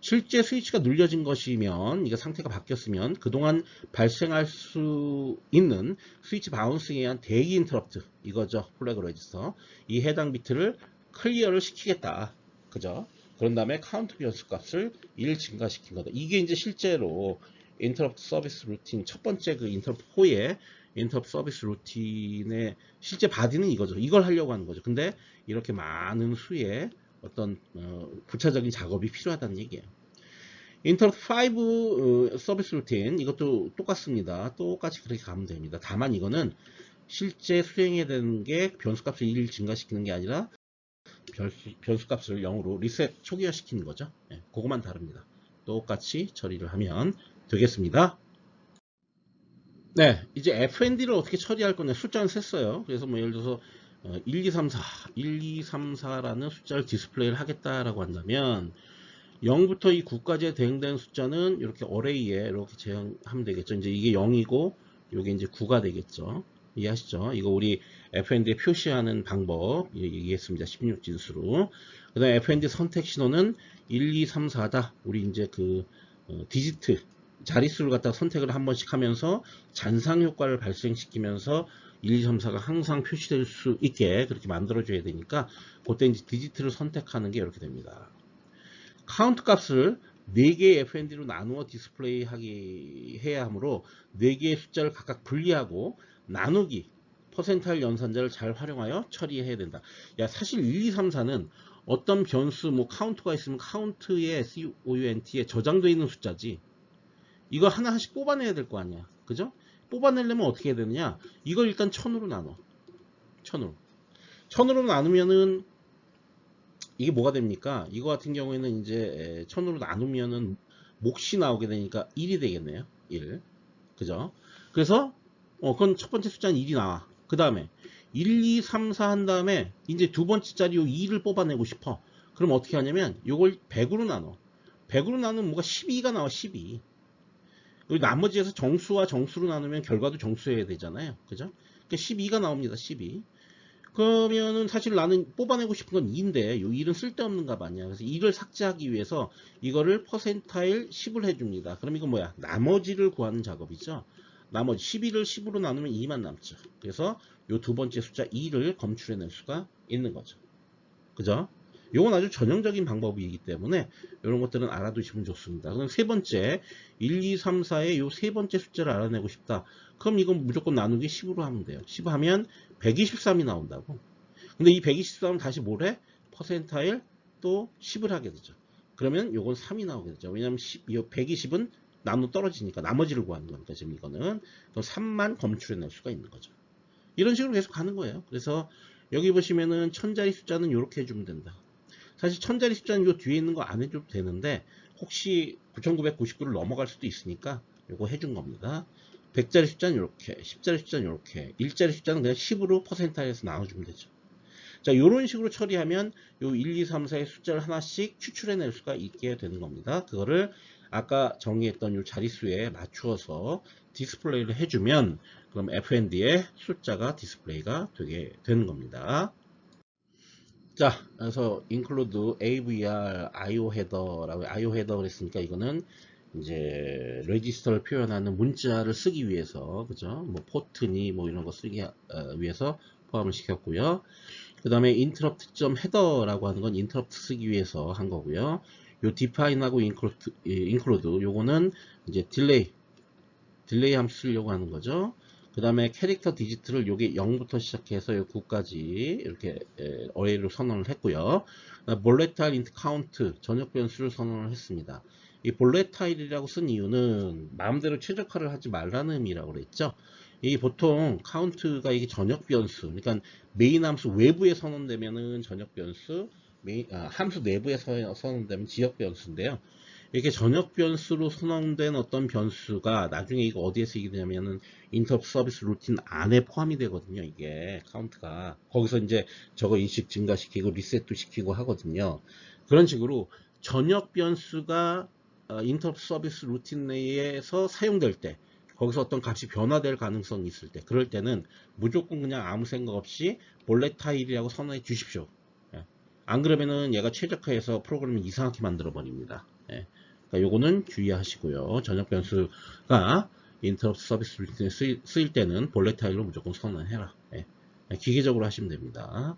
실제 스위치가 눌려진 것이면, 이게 상태가 바뀌었으면 그동안 발생할 수 있는 스위치 바운싱에 의한 대기 인터럽트, 이거죠. 플래그 레지스터. 이 해당 비트를 클리어를 시키겠다. 그죠? 그런 다음에 카운트 변수 값을 1 증가시킨 거다. 이게 이제 실제로 인터럽트 서비스 루틴 첫 번째 그 인터럽트 4의 인터럽트 서비스 루틴의 실제 바디는 이거죠. 이걸 하려고 하는 거죠. 근데 이렇게 많은 수의 어떤 부차적인 작업이 필요하다는 얘기예요. 인터럽트 5 서비스 루틴, 이것도 똑같습니다. 똑같이 그렇게 가면 됩니다. 다만 이거는 실제 수행해야 되는 게 변수값을 1 증가시키는 게 아니라 변수값을 0으로 리셋 초기화 시키는 거죠. 네, 그것만 다릅니다. 똑같이 처리를 하면 되겠습니다. 네, 이제 FND를 어떻게 처리할 거냐. 숫자는 셌어요. 그래서 뭐 예를 들어서 1, 2, 3, 4, 1, 2, 3, 4라는 숫자를 디스플레이를 하겠다라고 한다면 0부터 이 9까지 대응되는 숫자는 이렇게 어레이에 이렇게 제한하면 되겠죠. 이제 이게 0이고 이게 이제 9가 되겠죠. 이해하시죠? 이거 우리 FND에 표시하는 방법 얘기했습니다. 16진수로. 그 다음에 FND 선택 신호는 1, 2, 3, 4다. 우리 이제 그 디지트 자릿수를 갖다 선택을 한 번씩 하면서 잔상 효과를 발생시키면서 1, 2, 3, 4가 항상 표시될 수 있게 그렇게 만들어줘야 되니까 그때 이제 디지트를 선택하는 게 이렇게 됩니다. 카운트 값을 4개의 FND로 나누어 디스플레이 해야 하므로 4개의 숫자를 각각 분리하고 나누기, 퍼센타일 연산자를 잘 활용하여 처리해야 된다. 야, 사실 1, 2, 3, 4는 어떤 변수, 뭐 카운트가 있으면 카운트에 COUNT에 저장되어 있는 숫자지. 이거 하나씩 뽑아내야 될 거 아니야. 그죠? 뽑아내려면 어떻게 해야 되느냐? 이걸 일단 1000으로 나눠. 1000으로 나누면은 이게 뭐가 됩니까? 이거 같은 경우에는 이제 1000으로 나누면은 몫이 나오게 되니까 1이 되겠네요. 1. 그죠? 그래서 그건 첫 번째 숫자는 1이 나와. 그 다음에 1, 2, 3, 4 한 다음에 이제 두 번째 자리 요 2를 뽑아내고 싶어. 그럼 어떻게 하냐면 이걸 100으로 나눠. 100으로 나누면 뭐가 12가 나와. 12. 그리고 나머지에서 정수와 정수로 나누면 결과도 정수여야 되잖아요. 그죠? 그러니까 12가 나옵니다. 12. 그러면은 사실 나는 뽑아내고 싶은 건 2인데 요 1은 쓸데없는가 봐냐. 그래서 2를 삭제하기 위해서 이거를 퍼센타일 10을 해줍니다. 그럼 이건 뭐야? 나머지를 구하는 작업이죠. 나머지 12를 10으로 나누면 2만 남죠. 그래서 요 두 번째 숫자 2를 검출해낼 수가 있는 거죠. 그죠? 이건 아주 전형적인 방법이기 때문에 이런 것들은 알아두시면 좋습니다. 그럼 세 번째 1, 2, 3, 4의 요 세 번째 숫자를 알아내고 싶다. 그럼 이건 무조건 나누기 10으로 하면 돼요. 10 하면 123이 나온다고. 근데 이 123은 다시 뭐래? 퍼센타일 또 10을 하게 되죠. 그러면 요건 3이 나오게 되죠. 왜냐면 120은 나눠 떨어지니까 나머지를 구하는 거니까 지금 이거는 3만 검출해낼 수가 있는 거죠. 이런 식으로 계속 가는 거예요. 그래서 여기 보시면은 1000자리 숫자는 이렇게 해주면 된다. 사실 1000자리 숫자는 요 뒤에 있는 거 안 해줘도 되는데 혹시 9999를 넘어갈 수도 있으니까 요거 해준 겁니다. 100자리 숫자는 이렇게, 10자리 숫자는 이렇게, 1자리 숫자는 그냥 10으로 퍼센타일에서 나눠주면 되죠. 자, 요런 식으로 처리하면 요 1, 2, 3, 4의 숫자를 하나씩 추출해낼 수가 있게 되는 겁니다. 그거를 아까 정의했던 요 자릿수에 맞추어서 디스플레이를 해주면 그럼 FND의 숫자가 디스플레이가 되게 되는 겁니다. 자, 그래서 include AVR IO 헤더라고 IO 헤더 그랬으니까 이거는 이제 레지스터를 표현하는 문자를 쓰기 위해서 그죠? 뭐 포트니 뭐 이런 거 쓰기 위해서 포함을 시켰고요. 그 다음에 interrupt.header라고 하는 건 interrupt 쓰기 위해서 한 거고요. 요 define하고 include 요거는 이제 딜레이 딜레이 함수 쓰려고 하는 거죠. 그 다음에 캐릭터 디지트를 요게 0부터 시작해서 요 9까지 이렇게 어레이로 선언을 했고요. 볼레타일 인트 카운트 전역 변수를 선언을 했습니다. 이 볼레타일이라고 쓴 이유는 마음대로 최적화를 하지 말라는 의미라고 그랬죠. 이 보통 카운트가 이게 전역 변수, 그러니까 메인 함수 외부에 선언되면은 전역 변수, 함수 내부에 선언되면 지역 변수인데요. 이렇게 전역 변수로 선언된 어떤 변수가 나중에 이거 어디에 쓰이게 되냐면은 인터럽트 서비스 루틴 안에 포함이 되거든요. 이게 카운트가 거기서 이제 저거 인식 증가시키고 리셋도 시키고 하거든요. 그런 식으로 전역 변수가 인터럽트 서비스 루틴 내에서 사용될 때 거기서 어떤 값이 변화될 가능성이 있을 때 그럴 때는 무조건 그냥 아무 생각 없이 볼레타일이라고 선언해 주십시오. 예. 안 그러면은 얘가 최적화해서 프로그램을 이상하게 만들어 버립니다. 예. 그러니까 요거는 주의하시고요. 전역 변수가 인터럽트 서비스 루틴에 쓰일 때는 볼레타일로 무조건 선언해라. 예. 기계적으로 하시면 됩니다.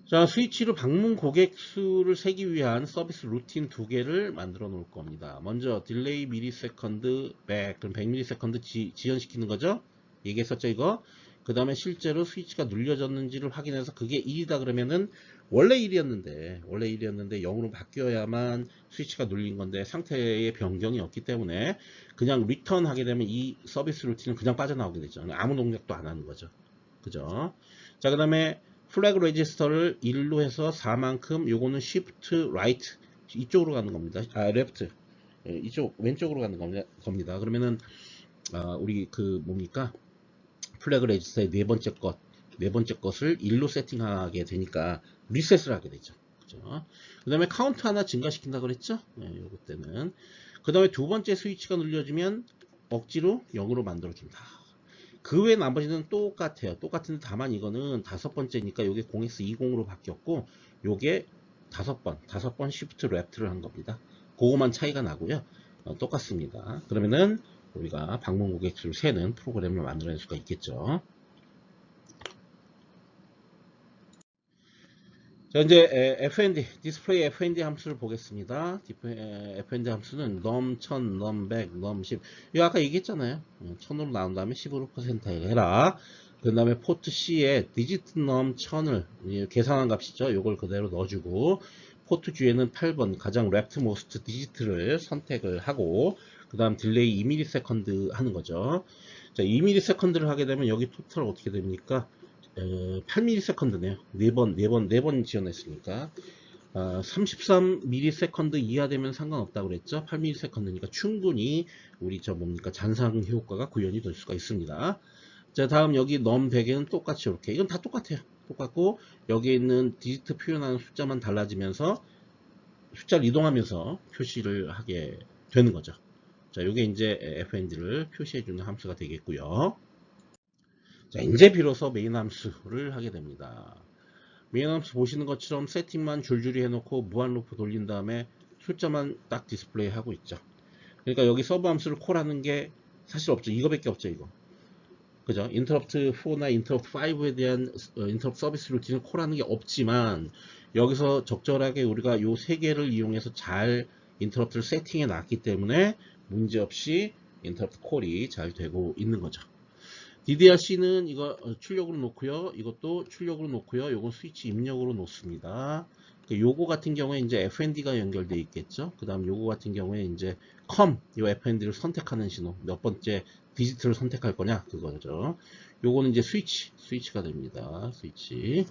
자, 스위치로 방문 고객 수를 세기 위한 서비스 루틴 두 개를 만들어 놓을 겁니다. 먼저 딜레이 미리세컨드 백, 그럼 100msec 지연시키는 거죠. 얘기했었죠 이거. 그 다음에 실제로 스위치가 눌려졌는지를 확인해서 그게 1이다 그러면은 원래 1이었는데 0으로 바뀌어야만 스위치가 눌린 건데 상태의 변경이 없기 때문에 그냥 리턴 하게 되면 이 서비스 루틴은 그냥 빠져나오게 되죠. 아무 동작도 안 하는 거죠. 그죠? 자, 그 다음에 플래그 레지스터를 1로 해서 4만큼 요거는 shift right 이쪽으로 가는 겁니다. left 이쪽 왼쪽으로 가는 겁니다. 그러면은 우리 그 뭡니까 플래그 레지스터의 네 번째 것을 1로 세팅하게 되니까 리셋을 하게 되죠. 그죠? 그 다음에 카운트 하나 증가시킨다 그랬죠? 요거 때는 그 다음에 두 번째 스위치가 눌려지면 억지로 0으로 만들어준다. 그 외 나머지는 똑같아요. 똑같은데 다만 이거는 다섯 번째니까 요게 0x20으로 바뀌었고 요게 다섯 번 시프트 레프트를 한 겁니다. 그거만 차이가 나고요. 똑같습니다. 그러면은 우리가 방문 고객 수를 세는 프로그램을 만들어낼 수가 있겠죠. 자, 이제 FND, 디스플레이 FND 함수를 보겠습니다. FND 함수는 num 1000, num 100, num 10. 이거 아까 얘기했잖아요. 1000으로 나온 다음에 10으로 퍼센타일 해라. 그 다음에 포트 C에 digit num 1000을 계산한 값이죠. 이걸 그대로 넣어주고 포트 G에는 8번 가장 leftmost digit를 선택을 하고 그 다음 딜레이 2ms 하는 거죠. 자, 2ms를 하게 되면 여기 토탈 어떻게 됩니까? 8ms네요. 4번 지원했으니까 33ms 이하 되면 상관없다고 그랬죠. 8ms니까 충분히 우리 저 뭡니까 잔상 효과가 구현이 될 수가 있습니다. 자, 다음 여기 num 100에는 똑같이 이렇게 이건 다 똑같아요. 똑같고 여기에 있는 디지트 표현하는 숫자만 달라지면서 숫자를 이동하면서 표시를 하게 되는 거죠. 자, 요게 이제 FND를 표시해주는 함수가 되겠고요. 자, 이제 비로소 메인 함수를 하게 됩니다. 메인 함수 보시는 것처럼 세팅만 줄줄이 해놓고 무한 루프 돌린 다음에 숫자만 딱 디스플레이 하고 있죠. 그러니까 여기 서브 함수를 콜하는 게 사실 없죠. 이거밖에 없죠, 이거. 그죠? 인터럽트 4나 인터럽트 5에 대한 인터럽트 서비스 루틴을 콜하는 게 없지만 여기서 적절하게 우리가 요 세 개를 이용해서 잘 인터럽트를 세팅해 놨기 때문에 문제없이 인터럽트 콜이 잘 되고 있는 거죠. DDRC는 이거 출력으로 놓고요. 이것도 출력으로 놓고요. 요건 스위치 입력으로 놓습니다. 요거 같은 경우에 이제 FND가 연결되어 있겠죠. 그 다음 요거 같은 경우에 이제 요 FND를 선택하는 신호 몇 번째 디지트를 선택할 거냐 그거죠. 요거는 이제 스위치가 됩니다. 스위치.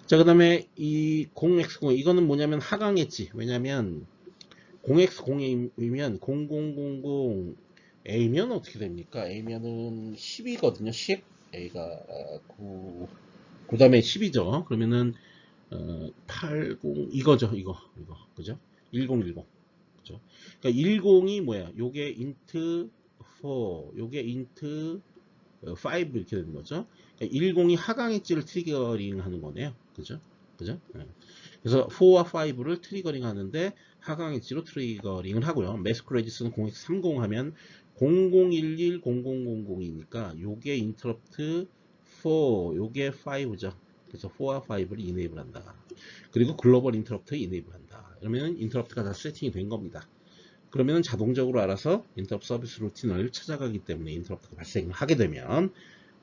자, 그 다음에 이 0x0 이거는 뭐냐면 하강 엣지. 왜냐면 0x0이면 0000 A면 어떻게 됩니까? A면은 10이거든요. 10. A가 9. 그 다음에 10이죠. 그러면은 80 이거죠. 이거 그죠? 1010 그죠? 그러니까 10이 뭐야? 요게 int 4, 요게 int 5 이렇게 되는 거죠. 그러니까 10이 하강 엣지를 트리거링 하는 거네요. 그죠? 그죠? 네. 그래서 4와 5를 트리거링 하는데 하강 엣지로 트리거링을 하고요. 매스크 레지스는 0x30 하면 0011 0000이니까 요게 인터럽트 4, 요게 5죠. 그래서 4와 5를 이네이블 한다. 그리고 글로벌 인터럽트 이네이블 한다. 그러면 인터럽트가 다 세팅이 된 겁니다. 그러면 자동적으로 알아서 인터럽트 서비스 루틴을 찾아가기 때문에 인터럽트가 발생을 하게 되면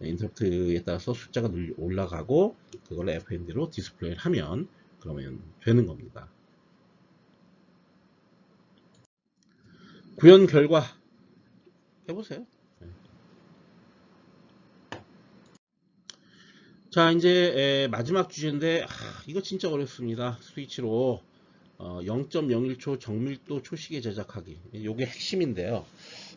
인터럽트에 따라서 숫자가 올라가고 그걸 FND로 디스플레이를 하면 그러면 되는 겁니다. 구현 결과 해보세요. 자, 이제 마지막 주제인데 이거 진짜 어렵습니다. 스위치로 0.01초 정밀도 초시계 제작하기. 이게 핵심인데요.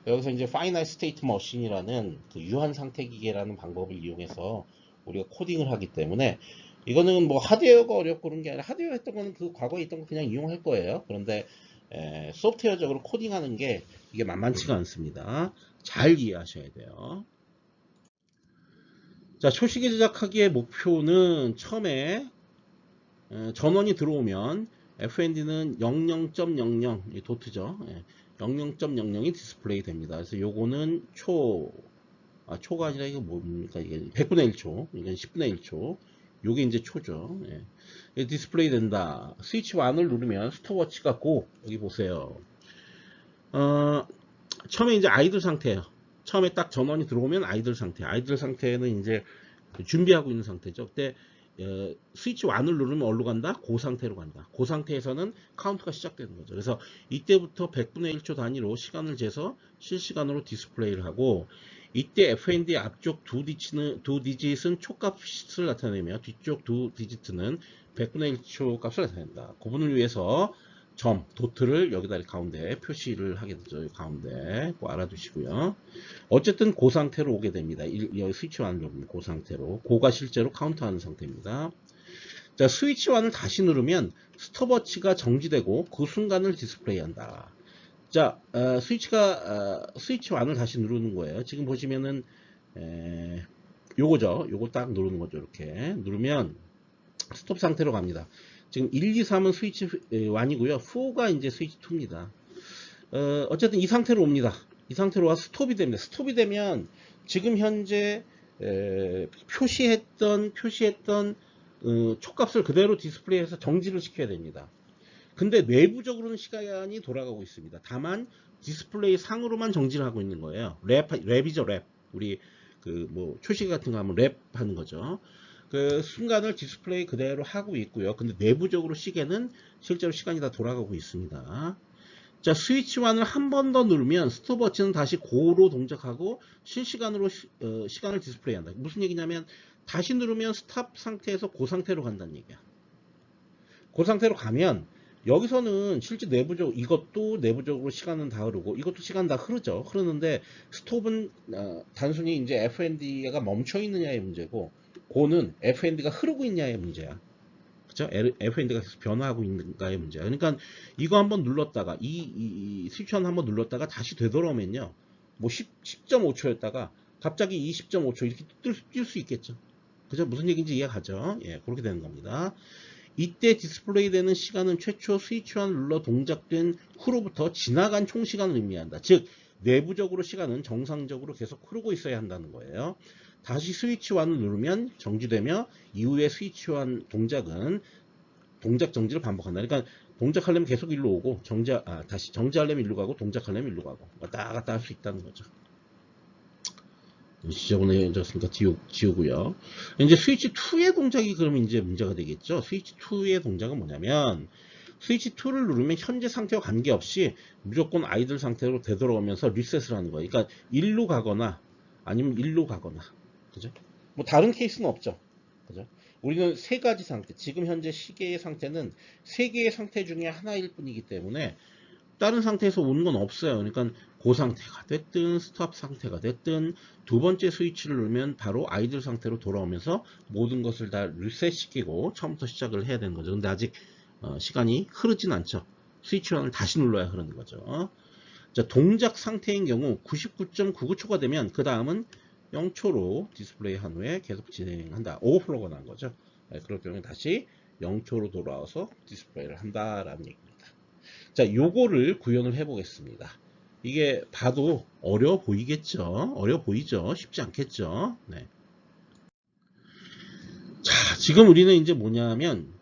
여기서 이제 파이널 스테이트 머신이라는 그 유한 상태 기계라는 방법을 이용해서 우리가 코딩을 하기 때문에 이거는 뭐 하드웨어가 어렵고 그런 게 아니라 하드웨어 했던 거는 그 과거에 있던 거 그냥 이용할 거예요. 그런데 소프트웨어적으로 코딩하는 게 이게 만만치가 않습니다. 잘 이해하셔야 돼요. 자, 초시계 제작하기의 목표는 처음에 전원이 들어오면 FND는 00.00 도트죠. 00.00이 디스플레이 됩니다. 그래서 요거는 초가 아니라 이거 뭡니까? 이게 100분의 1초, 이건 10분의 1초. 요게 이제 초죠. 디스플레이 된다. 스위치 1을 누르면 스톱워치가 고, 여기 보세요. 처음에 이제 아이들 상태예요. 처음에 딱 전원이 들어오면 아이들 상태. 아이들 상태는 이제 준비하고 있는 상태죠. 그때 스위치 1을 누르면 어디로 간다? 그 상태로 간다. 그 상태에서는 카운트가 시작되는 거죠. 그래서 이때부터 100분의 1초 단위로 시간을 재서 실시간으로 디스플레이를 하고, 이때 FND 앞쪽 두 디짓은 초값을 나타내며 뒤쪽 두 디지트는 100분의 1초 값을 나타낸다. 구분을 위해서 점, 도트를 여기다 가운데 표시를 하게 되죠. 가운데 꼭 알아두시고요. 어쨌든 그 상태로 오게 됩니다. 여기 스위치 1을 누르면 그 상태로. 고가 실제로 카운트하는 상태입니다. 자, 스위치 1을 다시 누르면 스톱워치가 정지되고 그 순간을 디스플레이한다. 자, 스위치 1을 다시 누르는 거예요. 지금 보시면은 요거죠. 요거 딱 누르는 거죠. 이렇게 누르면 스톱 상태로 갑니다. 지금 1, 2, 3은 스위치 1이고요. 4가 이제 스위치 2입니다. 어쨌든 이 상태로 옵니다. 이 상태로 와서 스톱이 됩니다. 스톱이 되면 지금 현재 표시했던 초값을 그대로 디스플레이해서 정지를 시켜야 됩니다. 근데 내부적으로는 시간이 돌아가고 있습니다. 다만 디스플레이 상으로만 정지를 하고 있는 거예요. 랩이죠, 랩. 우리 초시계 같은 거 하면 랩 하는 거죠. 그 순간을 디스플레이 그대로 하고 있고요. 근데 내부적으로 시계는 실제로 시간이 다 돌아가고 있습니다. 자, 스위치 1을 한 번 더 누르면 스톱워치는 다시 고로 동작하고 실시간으로 시간을 디스플레이 한다. 무슨 얘기냐면 다시 누르면 스탑 상태에서 그 상태로 간다는 얘기야. 그 상태로 가면 여기서는 실제 이것도 내부적으로 시간은 다 흐르고 이것도 시간 다 흐르죠. 흐르는데 스톱은 단순히 이제 FND가 멈춰 있느냐의 문제고, 고는 FND가 흐르고 있냐의 문제야. 그쵸? FND가 계속 변화하고 있는가의 문제야. 그러니까 이거 한번 눌렀다가 이 스위치 한번 눌렀다가 다시 되돌아오면요, 뭐 10.5초였다가 갑자기 20.5초 이렇게 뛸 수 있겠죠. 그죠? 무슨 얘기인지 이해가죠? 예, 그렇게 되는 겁니다. 이때 디스플레이 되는 시간은 최초 스위치 1 눌러 동작된 후로부터 지나간 총 시간을 의미한다. 즉 내부적으로 시간은 정상적으로 계속 흐르고 있어야 한다는 거예요. 다시 스위치 1을 누르면 정지되며 이후에 스위치 1 동작은 동작 정지를 반복한다. 그러니까 동작하려면 계속 일로 오고 다시 정지하려면 일로 가고 동작하려면 일로 가고 왔다 갔다 할 수 있다는 거죠. 지저분해졌으니까 지우고요. 이제 스위치 2의 동작이 그러면 이제 문제가 되겠죠. 스위치 2의 동작은 뭐냐면 스위치 2를 누르면 현재 상태와 관계없이 무조건 아이들 상태로 되돌아오면서 리셋을 하는 거예요. 그러니까 일로 가거나 아니면 일로 가거나, 그죠? 뭐 다른 케이스는 없죠. 그죠? 우리는 세 가지 상태, 지금 현재 시계의 상태는 세 개의 상태 중에 하나일 뿐이기 때문에 다른 상태에서 오는 건 없어요. 그러니까 그 상태가 됐든 스톱 상태가 됐든 두 번째 스위치를 누르면 바로 아이들 상태로 돌아오면서 모든 것을 다 리셋 시키고 처음부터 시작을 해야 되는 거죠. 근데 아직 시간이 흐르진 않죠. 스위치 1을 다시 눌러야 흐르는 거죠. 자, 동작 상태인 경우 99.99초가 되면 그 다음은 0초로 디스플레이 한 후에 계속 진행한다. 오버플로가 난 거죠. 그럴 경우에 다시 0초로 돌아와서 디스플레이를 한다라는 얘기입니다. 자, 요거를 구현을 해 보겠습니다. 이게 봐도 어려워 보이겠죠? 어려워 보이죠? 쉽지 않겠죠? 네. 자, 지금 우리는 이제 뭐냐면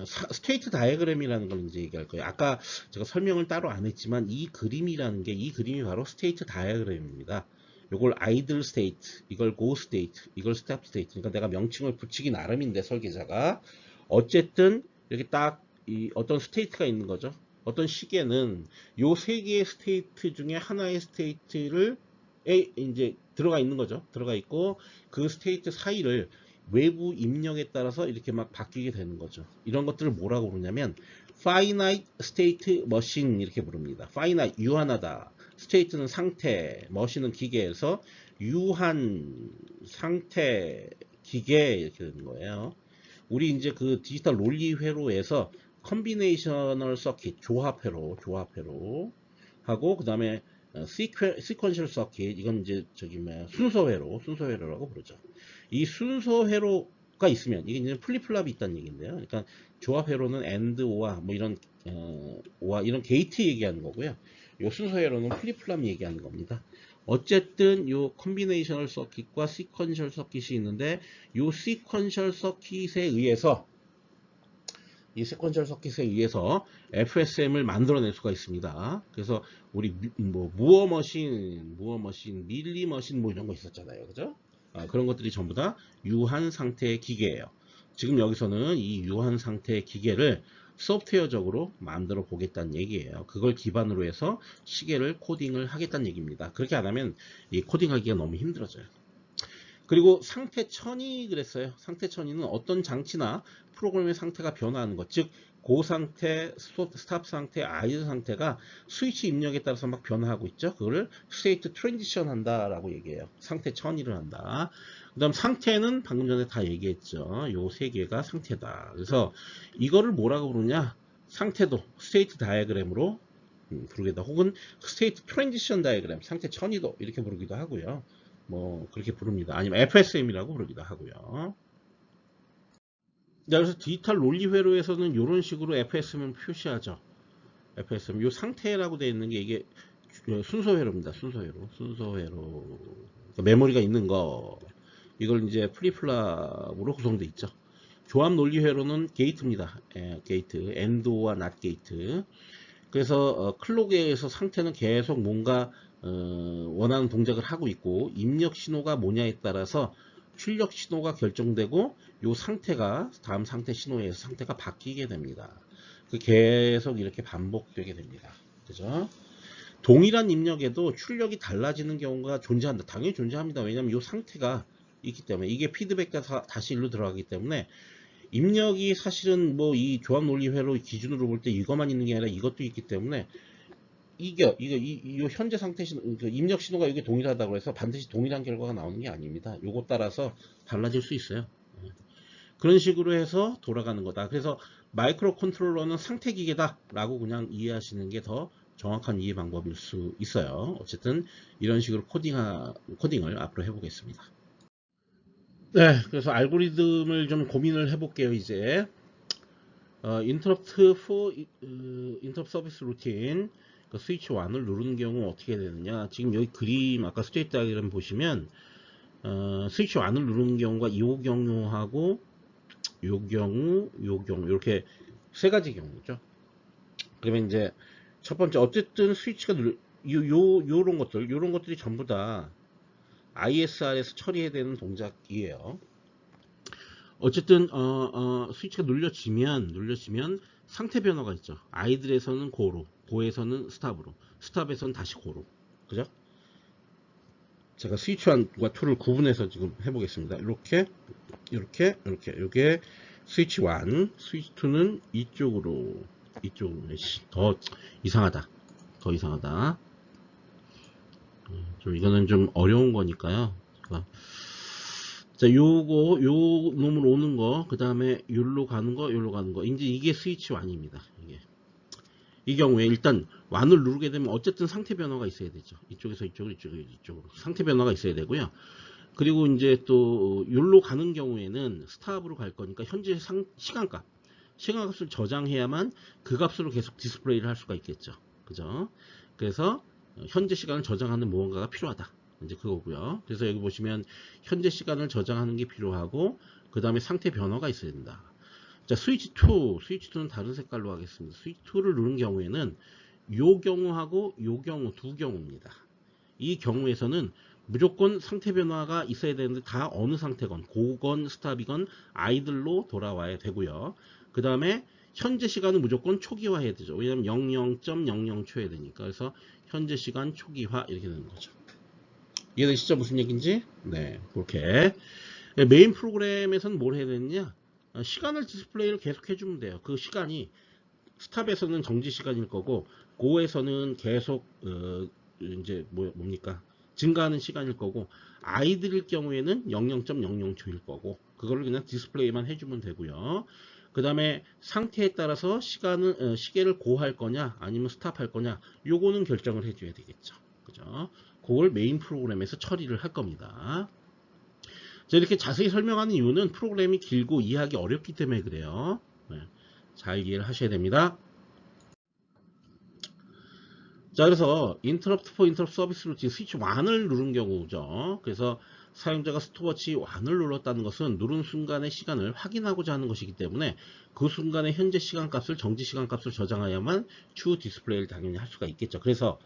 스테이트 다이어그램이라는 걸 이제 얘기할 거예요. 아까 제가 설명을 따로 안 했지만 이 그림이라는 게, 이 그림이 바로 스테이트 다이어그램입니다. 요걸 idle state, 이걸 go state, 이걸 stop state. 그러니까 내가 명칭을 붙이기 나름인데, 설계자가 어쨌든 이렇게 딱 이 어떤 스테이트가 있는 거죠. 어떤 시계는 요 세 개의 스테이트 중에 하나의 스테이트를 이제 들어가 있는 거죠. 들어가 있고 그 스테이트 사이를 외부 입력에 따라서 이렇게 막 바뀌게 되는 거죠. 이런 것들을 뭐라고 부르냐면 finite state machine 이렇게 부릅니다. finite 유한하다. state는 상태, machine은 기계에서 유한 상태 기계 이렇게 되는 거예요. 우리 이제 그 디지털 논리 회로에서 컨비네이셔널 서킷 조합회로 하고 그 다음에 시퀀셜 서킷 이건 이제 저기 뭐야 순서회로라고 부르죠. 이 순서회로가 있으면 이게 이제 플립플랍이 있다는 얘기인데요. 그러니까 조합회로는 AND OR 뭐 이런 OR 이런 게이트 얘기하는 거고요. 요 순서회로는 플립플랍 얘기하는 겁니다. 어쨌든 요 컨비네이셔널 서킷과 시퀀셜 서킷이 있는데 요 시퀀셜 서킷에 의해서 이 세퀀셜 서킷에 의해서 FSM을 만들어낼 수가 있습니다. 그래서 우리 뭐 무어 머신, 밀리 머신 뭐 이런 거 있었잖아요. 그죠? 그런 것들이 전부 다 유한 상태의 기계예요. 지금 여기서는 이 유한 상태의 기계를 소프트웨어적으로 만들어 보겠다는 얘기예요. 그걸 기반으로 해서 시계를 코딩을 하겠다는 얘기입니다. 그렇게 안 하면 이 코딩하기가 너무 힘들어져요. 그리고 상태천이 그랬어요. 상태천이는 어떤 장치나 프로그램의 상태가 변화하는 것, 즉 고상태, 스탑 상태, 아이드 상태가 스위치 입력에 따라서 막 변화하고 있죠. 그거를 스테이트 트랜지션 한다라고 얘기해요. 상태 천이를 한다. 그 다음 상태는 방금 전에 다 얘기했죠. 요 세 개가 상태다. 그래서 이거를 뭐라고 부르냐? 상태도 스테이트 다이어그램으로 부르기도, 혹은 스테이트 트랜지션 다이어그램, 상태 천이도 이렇게 부르기도 하고요. 뭐 그렇게 부릅니다. 아니면 FSM이라고 부르기도 하고요. 그래서 디지털 논리 회로에서는 이런 식으로 FSM을 표시하죠. FSM 요 상태라고 되어 있는 게 이게 순서 회로입니다. 순서 회로. 그러니까 메모리가 있는 거, 이걸 이제 프리플랍으로 구성되어 있죠. 조합 논리 회로는 게이트입니다. 게이트, AND와 NOT 게이트. 그래서 클록에서 상태는 계속 뭔가 원하는 동작을 하고 있고, 입력 신호가 뭐냐에 따라서 출력 신호가 결정되고, 요 상태가 다음 상태 신호에 의해서 상태가 바뀌게 됩니다. 계속 이렇게 반복되게 됩니다. 그죠? 동일한 입력에도 출력이 달라지는 경우가 존재한다. 당연히 존재합니다. 왜냐하면 요 상태가 있기 때문에, 이게 피드백과 다시 일로 들어가기 때문에, 입력이 사실은 뭐 이 조합 논리 회로 기준으로 볼 때 이것만 있는 게 아니라 이것도 있기 때문에, 이 현재 상태 신호, 입력 신호가 이게 동일하다고 해서 반드시 동일한 결과가 나오는 게 아닙니다. 요거 따라서 달라질 수 있어요. 그런 식으로 해서 돌아가는 거다. 그래서 마이크로 컨트롤러는 상태 기계다 라고 그냥 이해하시는 게 더 정확한 이해 방법일 수 있어요. 어쨌든 이런 식으로 코딩을 앞으로 해보겠습니다. 네, 그래서 알고리즘을 좀 고민을 해볼게요. 이제 interrupt 서비스 루틴, 그 스위치 1을 누르는 경우 어떻게 되느냐. 지금 여기 그림 아까 스테이트 다이어그램 보시면 스위치 1을 누르는 경우가 이 경우하고 요 경우 이렇게 세 가지 경우죠. 그러면 이제 첫 번째, 어쨌든 스위치가 요런 것들이 전부 다 ISR에서 처리해야 되는 동작이에요. 어쨌든 스위치가 눌려지면 상태 변화가 있죠. 아이들에서는 고에서는 스탑으로, 스탑에서는 다시 고로. 그죠? 제가 스위치 1과 2를 구분해서 지금 해보겠습니다. 이렇게 요게 스위치 1, 스위치 2는 이쪽으로 더 이상하다. 좀 이거는 좀 어려운 거니까요. 자, 요 놈을 오는 거, 그 다음에 요로 가는 거. 이제 이게 스위치 1입니다. 이 경우에 일단 1을 누르게 되면 어쨌든 상태 변화가 있어야 되죠. 이쪽에서 이쪽으로 상태 변화가 있어야 되고요. 그리고 이제 또 요로 가는 경우에는 스탑으로 갈 거니까 현재 시간값을 저장해야만 그 값으로 계속 디스플레이를 할 수가 있겠죠. 그죠? 그래서 현재 시간을 저장하는 무언가가 필요하다. 이제 그거고요. 그래서 여기 보시면 현재 시간을 저장하는 게 필요하고, 그 다음에 상태 변화가 있어야 된다. 자, 스위치2는 다른 색깔로 하겠습니다. 스위치2를 누른 경우에는 요 경우하고 요 경우 두 경우입니다. 이 경우에서는 무조건 상태 변화가 있어야 되는데 다 어느 상태건 고건 스탑이건 아이들로 돌아와야 되고요. 그 다음에 현재 시간은 무조건 초기화 해야 되죠. 왜냐하면 00.00초 해야 되니까. 그래서 현재 시간 초기화 이렇게 되는 거죠. 이해되시죠? 무슨 얘기인지? 네, 그렇게 메인 프로그램에서는 뭘 해야 되느냐, 시간을 디스플레이를 계속 해주면 돼요. 그 시간이 스탑에서는 정지 시간일 거고 고에서는 계속 이제 뭡니까 증가하는 시간일 거고, 아이들일 경우에는 00.00초일 거고, 그거를 그냥 디스플레이만 해주면 되고요. 그 다음에 상태에 따라서 시계를 고할 거냐 아니면 스탑할 거냐, 요거는 결정을 해줘야 되겠죠. 그죠? 그걸 메인 프로그램에서 처리를 할 겁니다. 자, 이렇게 자세히 설명하는 이유는 프로그램이 길고 이해하기 어렵기 때문에 그래요. 네, 잘 이해를 하셔야 됩니다. 자, 그래서 interrupt for interrupt 서비스 루틴 스위치 1을 누른 경우죠. 그래서 사용자가 스톱워치 1을 눌렀다는 것은 누른 순간의 시간을 확인하고자 하는 것이기 때문에 그 순간의 현재 시간 값을 정지 시간 값을 저장해야만 추후 디스플레이를 당연히 할 수가 있겠죠. 그래서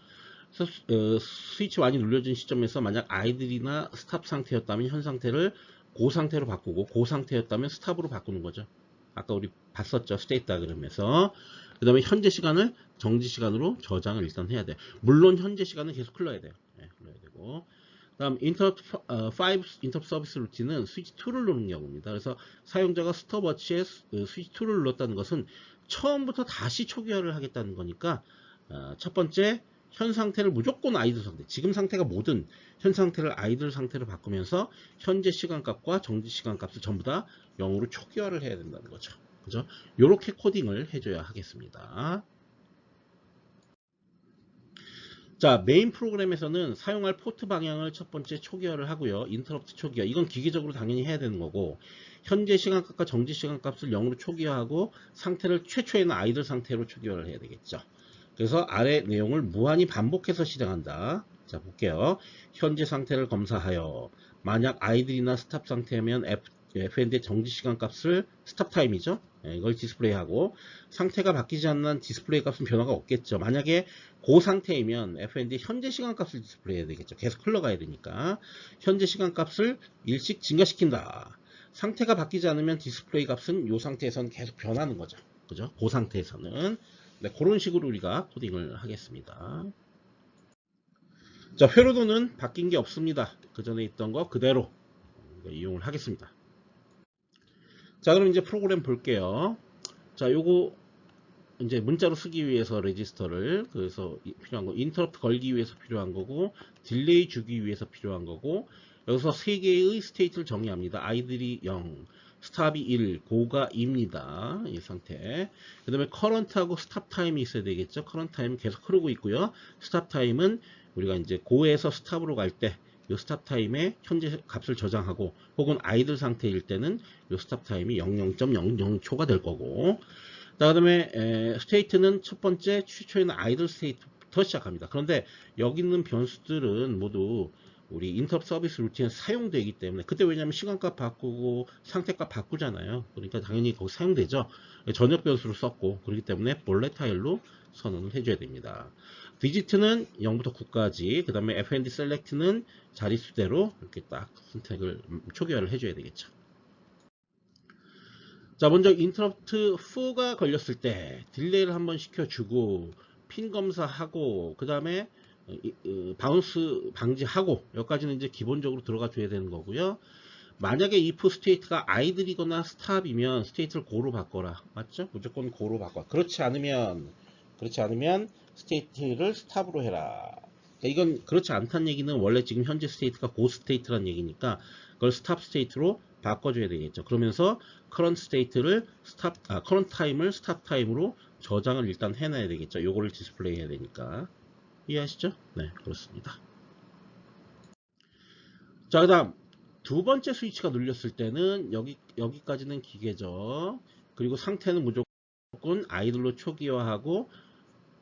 스위치 1이 눌려진 시점에서 만약 아이들이나 스탑 상태였다면 현 상태를 고 상태로 바꾸고, 고 상태였다면 스탑으로 바꾸는 거죠. 아까 우리 봤었죠. 스테이트 다이그램에서. 그 다음에 현재 시간을 정지 시간으로 저장을 일단 해야 돼요. 물론 현재 시간은 계속 흘러야 돼요. 네, 흘러야 되고. 다음 interrupt 5 interrupt 서비스 루틴은 스위치 2를 누르는 경우입니다. 그래서 사용자가 스톱워치에 스위치 2를 눌렀다는 것은 처음부터 다시 초기화를 하겠다는 거니까, 첫 번째 현 상태를 무조건 아이들 상태, 지금 상태가 뭐든 현 상태를 아이들 상태로 바꾸면서 현재 시간값과 정지 시간값을 전부 다 0으로 초기화를 해야 된다는 거죠. 그죠? 요렇게 코딩을 해줘야 하겠습니다. 자, 메인 프로그램에서는 사용할 포트 방향을 첫 번째 초기화를 하고요. 인터럽트 초기화, 이건 기계적으로 당연히 해야 되는 거고, 현재 시간값과 정지 시간값을 0으로 초기화하고 상태를 최초에는 아이들 상태로 초기화를 해야 되겠죠. 그래서 아래 내용을 무한히 반복해서 실행한다. 자, 볼게요. 현재 상태를 검사하여 만약 아이들이나 스탑 상태면 FND의 정지 시간 값을 스탑 타임이죠. 이걸 디스플레이하고, 상태가 바뀌지 않는 한 디스플레이 값은 변화가 없겠죠. 만약에 그 상태이면 FND의 현재 시간 값을 디스플레이해야 되겠죠. 계속 흘러가야 되니까 현재 시간 값을 일씩 증가시킨다. 상태가 바뀌지 않으면 디스플레이 값은 이 상태에서는 계속 변하는 거죠. 그죠? 그 상태에서는. 네, 그런 식으로 우리가 코딩을 하겠습니다. 자, 회로도는 바뀐 게 없습니다. 그 전에 있던 거 그대로 이용을 하겠습니다. 자, 그럼 이제 프로그램 볼게요. 자, 요거 이제 문자로 쓰기 위해서 레지스터를, 그래서 필요한 거, 인터럽트 걸기 위해서 필요한 거고, 딜레이 주기 위해서 필요한 거고, 여기서 3개의 스테이트를 정의합니다. 아이들이 0, 스탑이 1, 고가 2입니다. 이 상태. 그 다음에 커런트하고 스탑 타임이 있어야 되겠죠. 커런트 타임은 계속 흐르고 있고요. 스탑 타임은 우리가 이제 고에서 스탑으로 갈 때 이 스탑 타임의 현재 값을 저장하고, 혹은 아이들 상태일 때는 이 스탑 타임이 00.00초가 될 거고, 그 다음에 스테이트는 첫 번째 최초에는 아이들 스테이트부터 시작합니다. 그런데 여기 있는 변수들은 모두 우리 인터럽트 서비스 루틴에 사용되기 때문에, 그때 왜냐하면 시간값 바꾸고 상태값 바꾸잖아요. 그러니까 당연히 거기 사용되죠. 전역 변수를 썼고, 그렇기 때문에 볼레타일로 선언을 해줘야 됩니다. 디지트는 0부터 9까지, 그 다음에 FND 셀렉트는 자릿수대로 이렇게 딱 선택을 초기화를 해줘야 되겠죠. 자, 먼저 인터럽트 4가 걸렸을 때 딜레이를 한번 시켜주고, 핀 검사하고, 그 다음에 바운스 방지하고, 여기까지는 이제 기본적으로 들어가 줘야 되는 거고요. 만약에 if 스테이트가 아이들이거나 스탑이면 스테이트를 고로 바꿔라. 맞죠? 무조건 고로 바꿔. 그렇지 않으면 스테이트를 스탑으로 해라. 이건 그렇지 않다는 얘기는 원래 지금 현재 스테이트가 고 스테이트란 얘기니까 그걸 스탑 스테이트로 바꿔줘야 되겠죠. 그러면서 current 스테이트를 current 타임을 스탑 타임으로 저장을 일단 해놔야 되겠죠. 요거를 디스플레이 해야 되니까. 이해하시죠? 네, 그렇습니다. 자, 그 다음 두 번째 스위치가 눌렸을 때는 여기까지는 기계죠. 그리고 상태는 무조건 아이들로 초기화하고,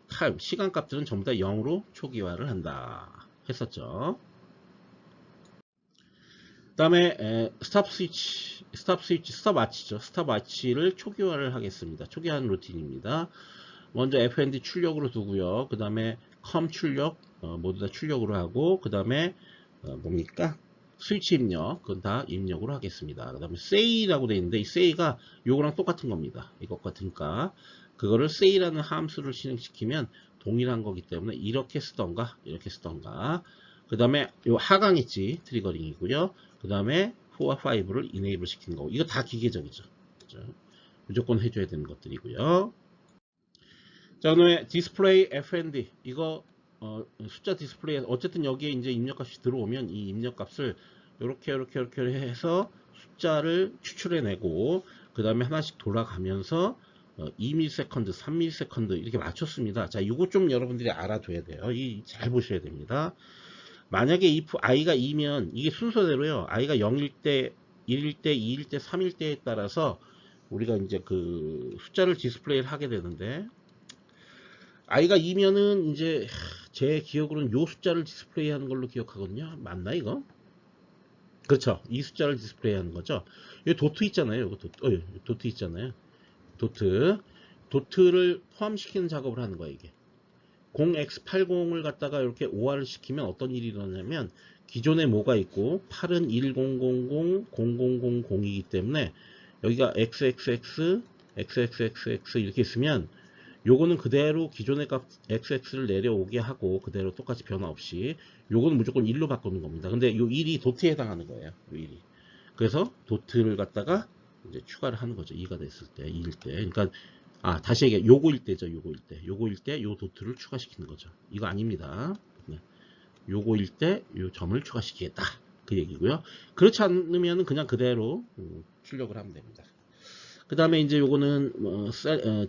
타임, 시간값들은 전부 다 0으로 초기화를 한다 했었죠. 다음에 스톱워치죠. 스톱워치를 초기화를 하겠습니다. 초기화하는 루틴입니다. 먼저 FND 출력으로 두고요. 그 다음에 컴 출력 모두 다 출력으로 하고, 그 다음에 뭡니까? 스위치 입력, 그건 다 입력으로 하겠습니다. 그 다음에 say라고 되어 있는데, 이 say가 요거랑 똑같은 겁니다. 이것 같으니까 그거를 say라는 함수를 실행시키면 동일한 거기 때문에 이렇게 쓰던가 이렇게 쓰던가. 그 다음에 요 하강 있지, 트리거링이고요. 그 다음에 4와 5를 이네이블 시킨 거고, 이거 다 기계적이죠. 그렇죠? 무조건 해줘야 되는 것들이고요. 자, 그다음에 디스플레이 FND, 이거 숫자 디스플레이, 어쨌든 여기에 이제 입력값이 들어오면 이 입력값을 이렇게 해서 숫자를 추출해내고, 그 다음에 하나씩 돌아가면서 2ms, 3ms 이렇게 맞췄습니다. 자, 이거 좀 여러분들이 알아둬야 돼요. 잘 보셔야 됩니다. 만약에 if i가 2면 이게 순서대로요. i가 0일 때, 1일 때, 2일 때, 3일 때에 따라서 우리가 이제 그 숫자를 디스플레이를 하게 되는데, i가 2면은 이제 제 기억으로는 요 숫자를 디스플레이 하는 걸로 기억하거든요. 맞나 이거? 그렇죠. 이 숫자를 디스플레이 하는 거죠. 이 도트 있잖아요. 이거 도트 있잖아요. 도트를 포함시키는 작업을 하는 거예요, 이게. 0x80을 갖다가 이렇게 OR을 시키면 어떤 일이 일어나냐면, 기존에 뭐가 있고 8은 100000이기 때문에 여기가 xxx xxxx 이렇게 있으면 요거는 그대로 기존의 값 xx를 내려오게 하고 그대로 똑같이 변화 없이, 요거는 무조건 1로 바꾸는 겁니다. 근데 요 1이 도트에 해당하는 거예요. 요 1이. 그래서 도트를 갖다가 이제 추가를 하는 거죠. 2가 됐을 때, 2일 때. 그러니까 다시 얘기해. 요거일 때죠. 요거일 때 요 도트를 추가시키는 거죠. 이거 아닙니다. 네. 요거일 때 요 점을 추가시키겠다, 그 얘기고요. 그렇지 않으면 그냥 그대로 출력을 하면 됩니다. 그 다음에 이제 요거는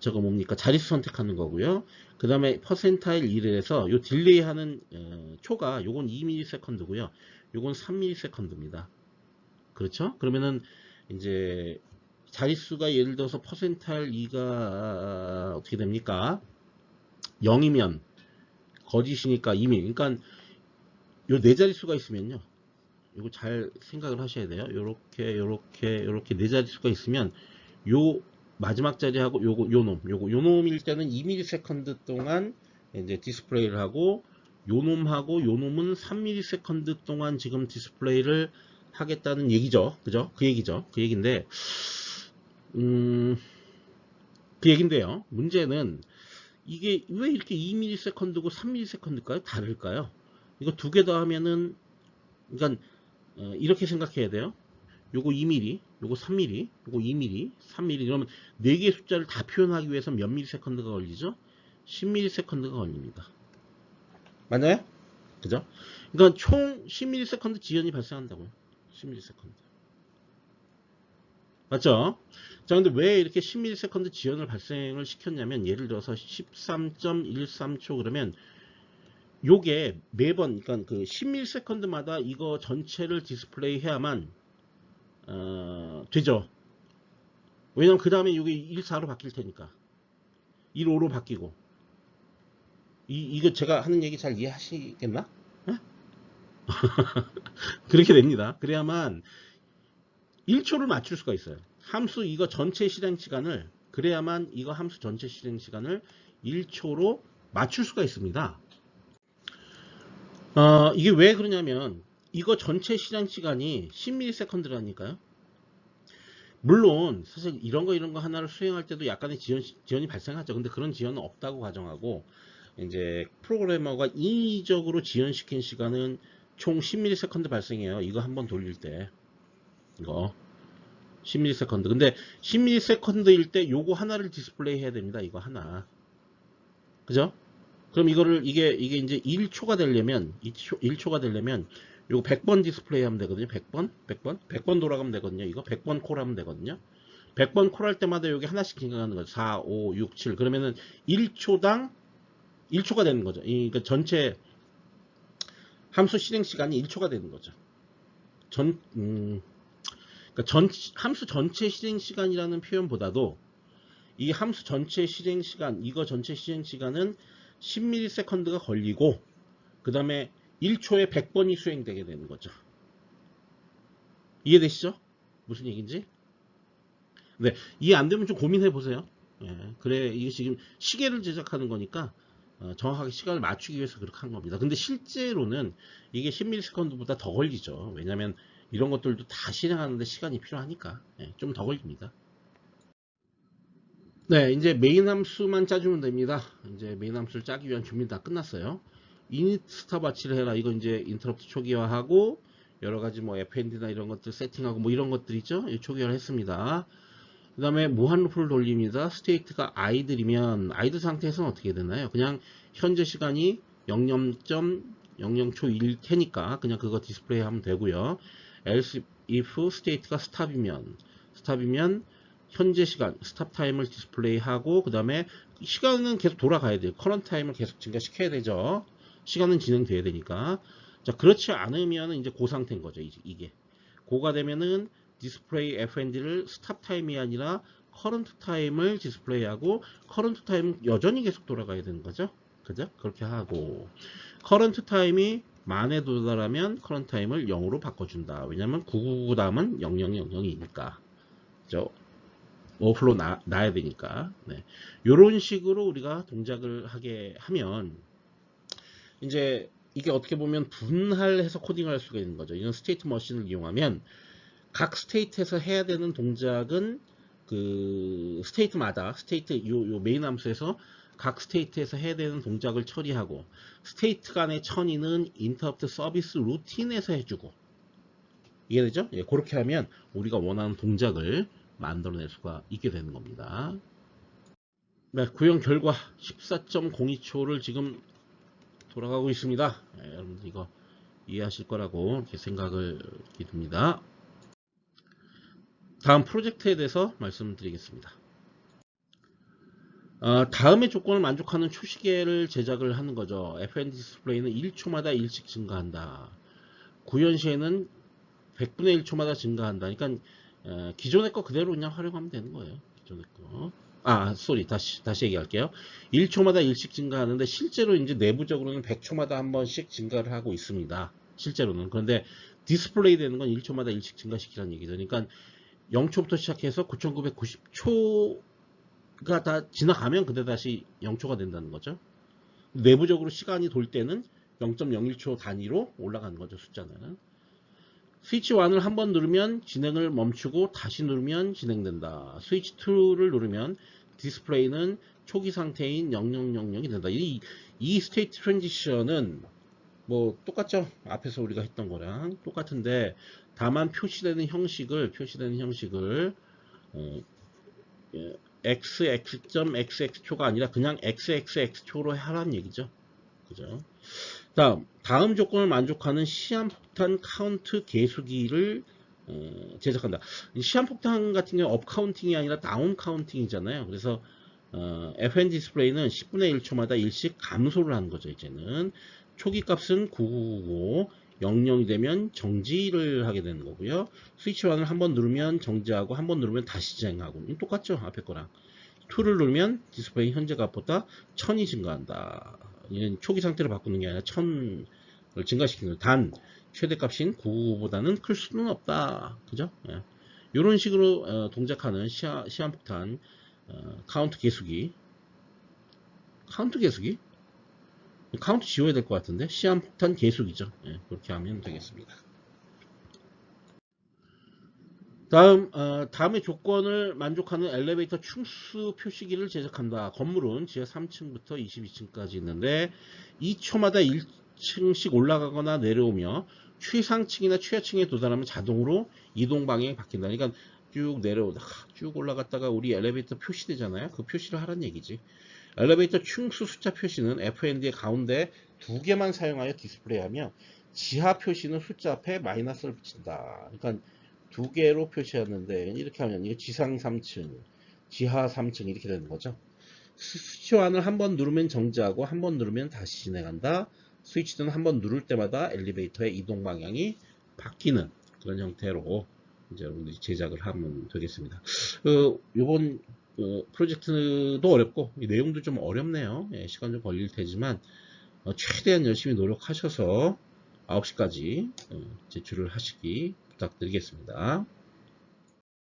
저거 뭡니까? 자릿수 선택하는 거고요. 그 다음에 퍼센타일 1을 해서 요 딜레이 하는 초가 요건 2ms고요. 요건 3ms입니다. 그렇죠? 그러면은 이제 자릿수가 예를 들어서 퍼센타일 2가 어떻게 됩니까? 0이면 거짓이니까 2mm. 그러니까 요 네 자릿수가 있으면요. 이거 잘 생각을 하셔야 돼요. 요렇게 네 자릿수가 있으면 요 마지막 자리하고 요 놈일 때는 2ms 동안 이제 디스플레이를 하고, 요 놈은 3ms 동안 지금 디스플레이를 하겠다는 얘기죠. 그죠? 그 얘기죠. 그 얘기인데, 그 얘긴데요. 문제는 이게 왜 이렇게 2ms고 3ms일까요? 다를까요? 이거 두 개 더 하면은, 그러니까 이렇게 생각해야 돼요. 요거 2mm, 요거 3mm, 요거 2mm, 3mm, 이러면 4개의 숫자를 다 표현하기 위해서 몇 ms가 걸리죠? 10ms가 걸립니다. 맞나요? 그죠? 그러니까 총 10ms 지연이 발생한다고요. 10ms. 맞죠? 자, 근데 왜 이렇게 10ms 지연을 발생을 시켰냐면, 예를 들어서 13.13초 그러면 요게 매번, 그러니까 그 10ms마다 이거 전체를 디스플레이 해야만 되죠. 왜냐면 그 다음에 이게 1.4로 바뀔 테니까. 1.5로 바뀌고. 이거 제가 하는 얘기 잘 이해하시겠나? 네? 그렇게 됩니다. 그래야만 1초를 맞출 수가 있어요. 함수 이거 전체 실행 시간을, 그래야만 이거 함수 전체 실행 시간을 1초로 맞출 수가 있습니다. 이게 왜 그러냐면, 이거 전체 실행 시간이 10ms라니까요. 물론 사실 이런 거 하나를 수행할 때도 약간의 지연이 발생하죠. 근데 그런 지연은 없다고 가정하고, 이제 프로그래머가 인위적으로 지연시킨 시간은 총 10ms 발생해요. 이거 한번 돌릴 때 이거 10ms. 근데 10ms일 때 요거 하나를 디스플레이 해야 됩니다. 이거 하나. 그죠? 그럼 이게 이제 1초가 되려면, 1초가 되려면 요거 100번 디스플레이 하면 되거든요. 100번 돌아가면 되거든요. 이거 100번 콜 하면 되거든요. 100번 콜 할 때마다 여기 하나씩 증가하는 거죠. 4, 5, 6, 7. 그러면은 1초당 1초가 되는 거죠. 그러니까 전체 함수 실행 시간이 1초가 되는 거죠. 그러니까 함수 전체 실행 시간이라는 표현보다도 이 함수 전체 실행 시간, 이거 전체 실행 시간은 10ms가 걸리고, 그 다음에 1초에 100번이 수행되게 되는 거죠. 이해되시죠? 무슨 얘기인지? 네, 이해 안 되면 좀 고민해 보세요. 예, 그래, 이게 지금 시계를 제작하는 거니까 정확하게 시간을 맞추기 위해서 그렇게 한 겁니다. 근데 실제로는 이게 10ms보다 더 걸리죠. 왜냐면 이런 것들도 다 실행하는데 시간이 필요하니까 좀 더 걸립니다. 네, 이제 메인 함수만 짜주면 됩니다. 이제 메인 함수를 짜기 위한 준비 다 끝났어요. init 스탑 와치를 해라. 이거 이제 인터럽트 초기화하고 여러 가지 뭐 append나 이런 것들 세팅하고 뭐 이런 것들 있죠. 초기화를 했습니다. 그 다음에 무한 루프를 돌립니다. 스테이트가 idle이면 idle 상태에서는 어떻게 되나요? 그냥 현재 시간이 00.00초 1 테니까 그냥 그거 디스플레이 하면 되고요. else if state가 스탑이면 현재 시간 스탑 타임을 디스플레이 하고 그 다음에 시간은 계속 돌아가야 돼요. 커런트 타임을 계속 증가시켜야 되죠. 시간은 진행돼야 되니까. 자, 그렇지 않으면 이제 그 상태인 거죠. 이게 고가 되면은 디스플레이 FND를 스탑 타임이 아니라 커런트 타임을 디스플레이하고 커런트 타임은 여전히 계속 돌아가야 되는 거죠. 그죠? 그렇게 하고 커런트 타임이 만에 도달하면 커런트 타임을 0으로 바꿔준다. 왜냐면 999 다음은 0000이니까. 그죠? 오버플로 나야 되니까. 네. 요런 식으로 우리가 동작을 하게 하면 이제 이게 어떻게 보면 분할해서 코딩을 할 수가 있는 거죠. 이런 스테이트 머신을 이용하면 각 스테이트에서 해야 되는 동작은 그 스테이트마다 요 메인 함수에서 각 스테이트에서 해야 되는 동작을 처리하고 스테이트 간의 처리는 인터럽트 서비스 루틴에서 해주고 이해되죠? 예, 그렇게 하면 우리가 원하는 동작을 만들어낼 수가 있게 되는 겁니다. 네, 구형 결과 14.02초를 지금 돌아가고 있습니다. 네, 여러분들 이거 이해하실 거라고 이렇게 생각을 듭니다. 다음 프로젝트에 대해서 말씀드리겠습니다. 다음의 조건을 만족하는 초시계를 제작을 하는 거죠. FND 디스플레이는 1초마다 1씩 증가한다. 구현 시에는 100분의 1초마다 증가한다. 그러니까 기존의 거 그대로 그냥 활용하면 되는 거예요. 기존의 거. 다시 얘기할게요. 1초마다 1씩 증가하는데 실제로 이제 내부적으로는 100초마다 한 번씩 증가를 하고 있습니다. 실제로는. 그런데 디스플레이 되는 건 1초마다 1씩 증가시키라는 얘기죠. 그러니까 0초부터 시작해서 9990초가 다 지나가면 그때 다시 0초가 된다는 거죠. 내부적으로 시간이 돌 때는 0.01초 단위로 올라가는 거죠. 숫자는. 스위치 1을 한번 누르면 진행을 멈추고 다시 누르면 진행된다. 스위치 2를 누르면 디스플레이는 초기 상태인 0000이 된다. 이 스테이트 트랜지션은 뭐 똑같죠. 앞에서 우리가 했던 거랑 똑같은데 다만 표시되는 형식을 xx.xx초가 아니라 그냥 xxx초로 하라는 얘기죠. 그죠? 다음 조건을 만족하는 시한폭탄 카운트 계수기를 제작한다. 시한폭탄 같은 경우 업 카운팅이 아니라 다운 카운팅이잖아요. 그래서 FN 디스플레이는 10분의 1초마다 일씩 감소를 하는 거죠. 이제는 초기 값은 9999 00이 되면 정지를 하게 되는 거고요. 스위치 1을 한번 누르면 정지하고 한번 누르면 다시 진행하고 똑같죠. 앞에 거랑 2를 누르면 디스플레이 현재 값보다 1000이 증가한다. 얘는 초기 상태로 바꾸는 게 아니라 1000을 증가시키는 단 최대값인 999보다는 클 수는 없다. 그죠? 예. 이런 식으로 동작하는 시한폭탄 카운트 계수기 카운트 지워야 될 것 같은데 시한폭탄 계수기죠. 예, 그렇게 하면 되겠습니다. 다음의 조건을 만족하는 엘리베이터 충수 표시기를 제작한다. 건물은 지하 3층부터 22층까지 있는데 2초마다 1층씩 올라가거나 내려오며 최상층이나 최하층에 도달하면 자동으로 이동 방향이 바뀐다. 그러니까 쭉 내려오다가 쭉 올라갔다가 우리 엘리베이터 표시되잖아요. 그 표시를 하라는 얘기지. 엘리베이터 충수 숫자 표시는 FND의 가운데 2개만 사용하여 디스플레이하며 지하 표시는 숫자 앞에 마이너스를 붙인다. 그러니까 2개로 표시하는데 이렇게 하면 이게 지상 3층, 지하 3층 이렇게 되는 거죠. 스위치 1을 한번 누르면 정지하고 한번 누르면 다시 진행한다. 스위치는 한번 누를 때마다 엘리베이터의 이동 방향이 바뀌는 그런 형태로 이제 여러분들이 제작을 하면 되겠습니다. 이번 프로젝트도 어렵고 내용도 좀 어렵네요. 예, 시간 좀 걸릴 테지만 최대한 열심히 노력하셔서 9시까지 제출을 하시기 부탁드리겠습니다.